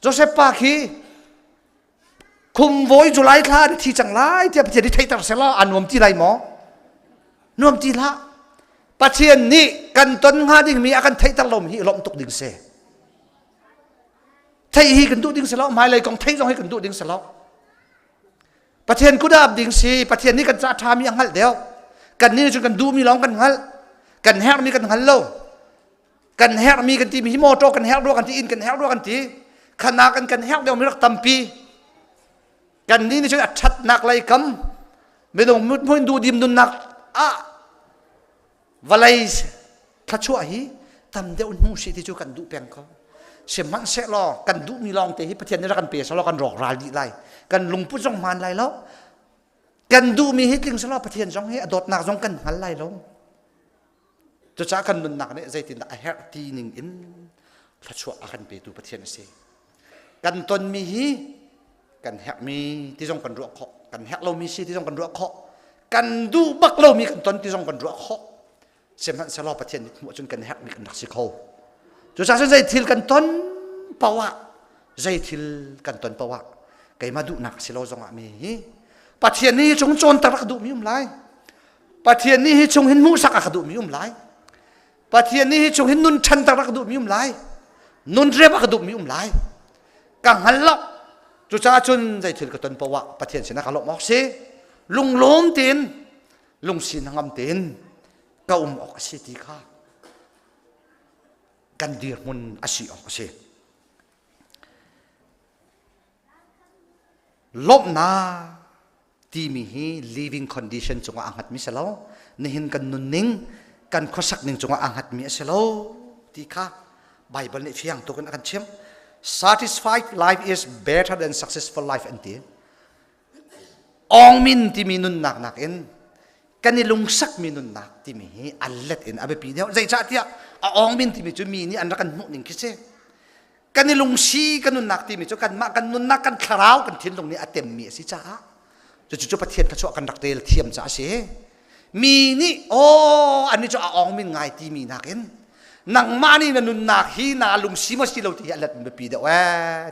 โจเซปปาคีคุมโวยจุไลคลาที่จังไรที่ประเทศไทยตั้งสลบอันนวมที่ไรหมอนวมที่ละประเทศนี้กันต้นหาดิ่งมีอาการไทยตั้งลมฮีลมตกดิ่งเสไทยฮีกันดูดิ่งสลบหมายเลยของไทยต้องให้กันดูดิ่งสลบประเทศกูดับดิ่งสีประเทศนี้กันจะทำยังไงเดียวกันนี่จนกันดูมีร้องกันฮัลกันแฮร์มีกันฮัลโลกันแฮร์มีกันที่มีฮิโมโตกันแฮร์ด้วยกันที่อินกันแฮร์ด้วยกันที่ขณะกันแฮร์เดียวมีรักตัมปีกันนี่ช่วยอัดชัดนักเลยคำไม่ต้องมุ่งดูดิมดุนนักวะเลยพระชั่วฮีทำเดียวมุ่งสิที่จูกันดูเพียงเขา เสียมันเสลอกันดูมีลองเตะประเทศนี้กันเปียสลอกันรอกรายดีไลกันลุงผู้จงมันไลแล้วกันดูมีฮิตลิงสลอประเทศจงให้อดหนักจงกันหันไลลงจะจ้ากันนุนหนักเนี่ยใจติดไอเฮร์ตีนิงอินถ้าชัวอากันเปียตัวประเทศนี้สิกันตนมีฮีกันแฮกมีที่จงกันรัวเคาะกันแฮกเรามีซีที่จงกันรัวเคาะกันดูบักเรามีกันตนที่จงกันรัวเคาะเสียมันสลอประเทศนี้หมดจนกันแฮกมีกันดักสิเขาจุดสาใจทิลกันต้นปาวะใจทิลกันต้นปาวะไก่มาดูหนักสิเราจงอามีประเทศนี้จงโจรตรักดูมีอุ้มไรประเทศนี้จงเห็นมูสักอักดูมีอุ้มไรประเทศนี้จงเห็นนุนชันตรักดูมีอุ้มไรนุนเรียบอักดูมีอุ้มไรกังหันล็อกจุดสาจนใจทิลกันต้นปาวะประเทศสินะกันล็อกมอกสิลุงล้มตีนลุงสินงามตีนก็ออกสิทีข้ากันเดียร์มุนอาศัยออกเสียลบนาที่มี living condition จงอังหัดมิเสลานี่เห็นกันนุนนิ่งกันข้อสักหนึ่งจงอังหัดมิเสลาที่ข้าไบเบิลนี่เพียงตัวกันกันเชื่อม satisfied life is better than successful life อันที่องมินที่มีนุนหนักหนักเอ็นกันนี่ลุงสักมีนุนหนักที่มีอันเล็ดเอ็นอาเบปีเดียวใจชาติองมินที่มีจุมีนี่อันรักกันมุนิ่งคิดเช่กันนี่ลุงซีกันนุนหนักที่มีจุกันมากันนุนหนักกันคราวกันทิ้งตรงนี้อาเต็มมีสิจ้าจุประเทศกระชวกันรักเตลเทียมจ้าเสียมีนี่โอ้อันนี้จะองมินไงที่มีนักเอ็นนังมานี่นุนหนักฮีนาลุงซีมาสิเราที่อันเล็ดอาเบปีเดียว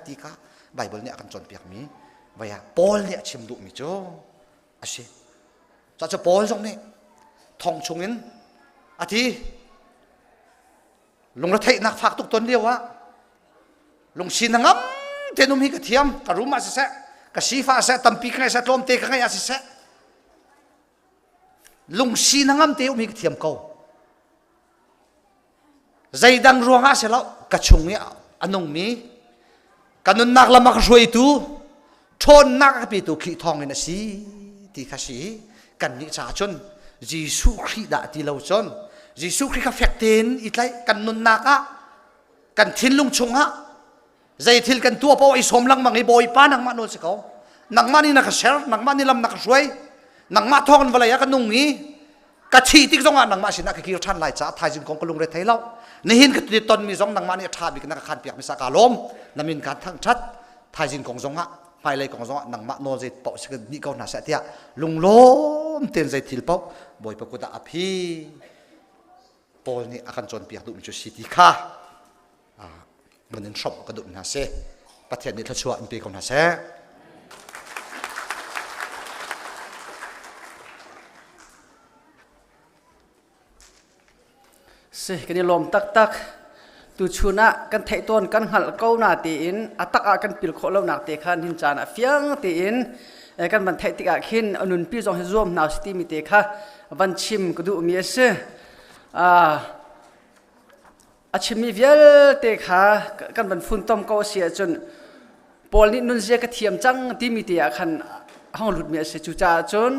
ที่ข้าไบเบิลเนี่ยกันจนเปียกมีว่าอย่าปอลเนี่ยชิมดุมีจ้าอาเสียจะปอลตรงนี้ทองชงเงินอาทิลงรถไถนักฝากตุกตนเดียววะลงชินงับเทนุมีกระเทียมกระรุมมาเสะกระชีฟ้าเสะตัมปีกไงเสะลมเตะไงอาเสะลงชินงับเตะมีกระเทียมเก่าใจดังรัวงาเสะแล้วกระชงเนี่ยอันนงมีกันนุนนักละมักช่วยตูทนนักปีตูขี้ทองเนี่ยสิที่ข้าสิกันนิจาชนยิสุคริดาที่เราชนยิสุคริดเขาเฟกเทนอีกไรกันนุนนักกันทิ้งลุงชงฮะใจทิ้งกันตัวเพราะไอ้สมลังมังไอ้บอยป้านังมาโนสิเขานังมานี่นักเชร์นังมานี่ลำนักช่วยนังมาทองกันเวลายกันนุ่งนี้กะชีติ๊กจงอ่ะนังมาสินักกิรชันไล่จ้าทายจินกองกลุงเรทไทยเล่าในหินกติดตนมีจงนังมานี่ทาบิกนักขันเปียกมิสากาลมน้ำมินการทั้งชัดทายจินกองจงอ่ะไปเลยกองจงอ่ะนังมาโนใจเป่าสิกันนี่เขาหน้าเสียเทียลุงล้มเตียนใจทิลเป่าบอยปกุดาอภิปอลนี่อาการจนเปียกดุมจุสิติข้ามันยังชอบกระดุมนาเสประเทศนี้ถ้าชัวร์อินปีของนาเสกันนี่ลมตักตูชูนะกันไถ่ต้นกันหัลเก้าหน้าตีอินอัตักอากันปิลโคเล่าหนักเตะขันหินจานะเฟียงตีอินกันบันไถ่ติกาขินอนุนปีจงให้ร่วมนาวสติมิเตค่ะบันชิมกระดูมีเสอาชิมีเวลเตะค่ะกันบันฝุ่นต้มเกาเสียจนปอลนี่นุนเสียกระเทียมจังที่มีเตะขันห้องหลุดมีเสจูจ่าจน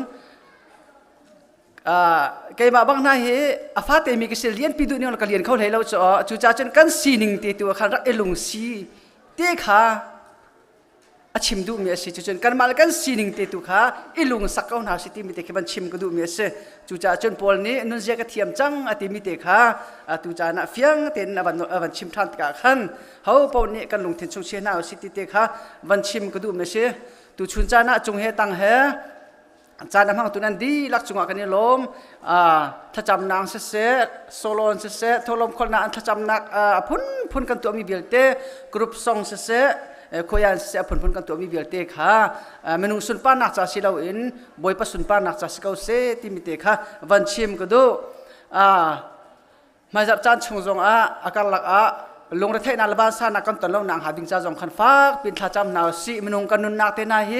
ไก่มาบางนาเฮอาฟ้าเตมีกษเลียนปีดูเนี่ยเราเลียนเขาเลยเราจะจูจ่าจนกันสีหนึ่งเตตัวขันรักเอลุงสีเตะค่ะอาชิมดูมีเสจนกันมากันสีหนึ่งเตตัวค่ะเอลุงสักเอาหน้าสิที่มีเตะบันชิมก็ดูมีเสจูจ่าจนปอลนี่นุนเสียกระเทียมจังอาทิมีเตค่ะตูจ่านะเฟียงเตนบันชิมทันตะขันเขาปอลนี่กันลงเทนชงเชียน่าสิที่เตค่ะบันชิมก็ดูมีเสตูชุนจ่านะจงเฮตังเฮจานน้ำมันตัวนั้นดีลักจงอากันนี่ลมถ้าจำนางเสะโซโลนเสะทลมคนนั้นถ้าจำนักพุ่นกันตัวมีเบียลเตกรุ๊ปซองเสะคุยกันเสะพุ่นกันตัวมีเบียลเตค่ะเมนูสุนป้านักจ่าสิเราอินบอยปัสสุนป้านักจ่าสิเขาเสะที่มีเตค่ะวันชิมก็ดูมาจากจานชงจงอาการหลักลงรถไถนาลบาสานักกันตอนเราหนังหาดิงจ้าจงขันฟ้าปินท่าจำนาวสีมนุงกันนุนนักเตนาเฮ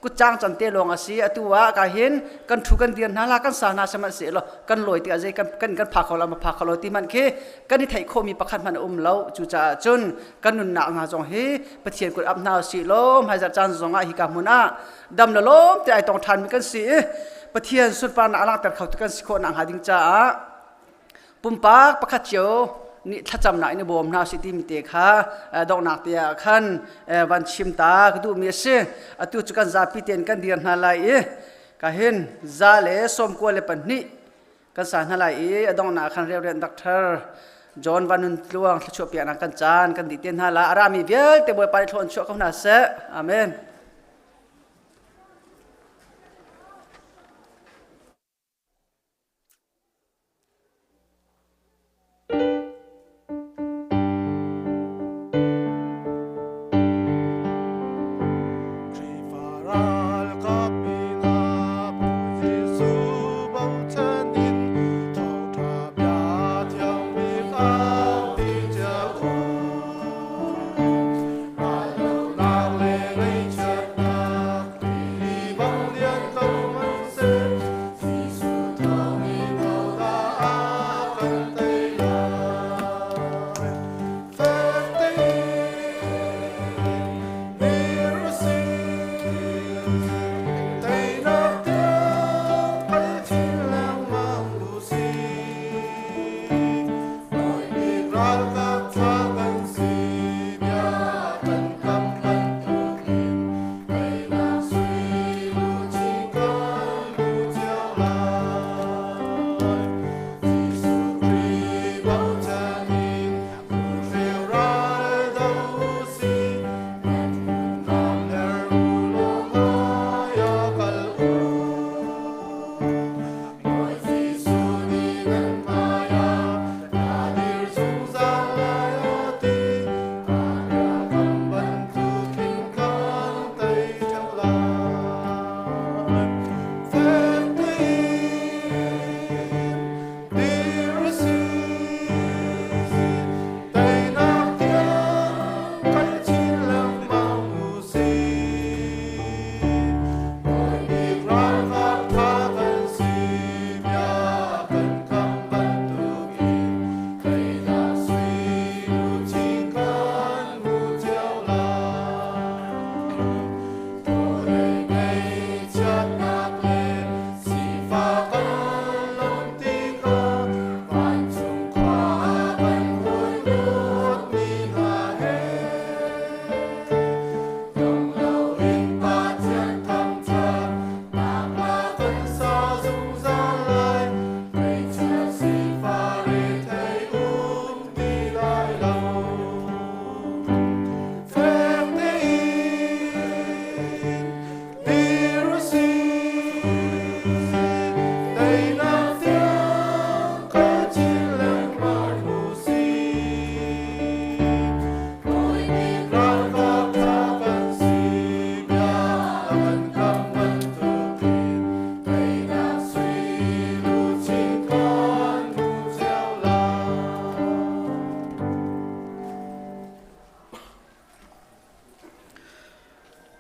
กุจ้างจันเตลงอาศีตัวกันเห็นกันถูกกันเดียนนาลากันสานาสมัยเสียหรอกันลอยตีอาเจกันพักเขาเรามาพักเขาเราตีมันเคกันที่ไทยโคมีประคันมันเราจูจ่าจนกันนุนนักงาจงเฮปะเทียนกุอับนาวสีลมให้จากจานจงฮิกามุนาดำละลมแต่ไอตองทันมีกันสีปะเทียนสุดปานาลังแต่เขาตุกันสิโคนังหาดิงจ้าปุ่มปากประคัดเจียว นี่ถ้าจำไหนในบ่มนาสิติมิเตค่ะดอกนักเตียขันวันชิมตาก็ดูมีเสียตัวจุกันซาพิเตียนกันเดียนนาลายก็เห็นซาเลสมกัวเลปันนี่กันสารนาลายดอกนักขันเรียนด็อกเตอร์จอห์นวันนุนลวงช่วยเปียนักกันจานกันดิเตียนนาลาอารามีเวลแต่บ่ไปทนช่วยเขาหน้าเสะอาเมน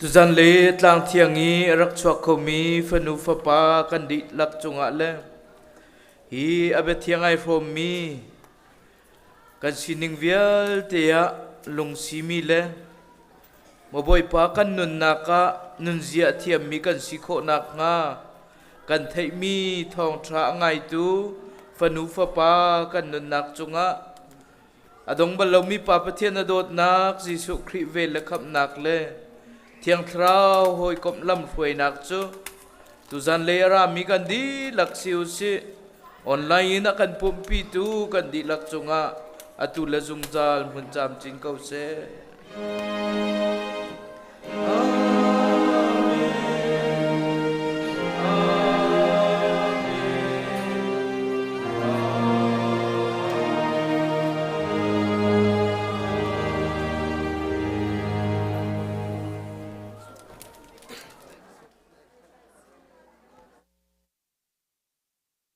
ตุจันเลตลางเทียงนี้รักชวกเขามีฟนุฟปากันดิลักจงอะเลฮีอเบเทียงไอฟอมมีกันสินิงเวียลเตียลงซีมีเลมาบ่อยปากันนุนนักะนุนเสียเทียมมีกันสิโคนักงากันเทมีทองทราไงตูฟนุฟปากันนุนนักจงอะอดงบลเรามีปาปเทียนอดดนักจิสุคริเวลขับนักเลเทียงทราวหอยกบลำฟวยนักจูตุจันเลรามีกันดีลักซิวสิออนไลน์นักกันปุ่มปีตูกันดีลักจงะอตุละจุงจาลมุนจามจิงเกาเซ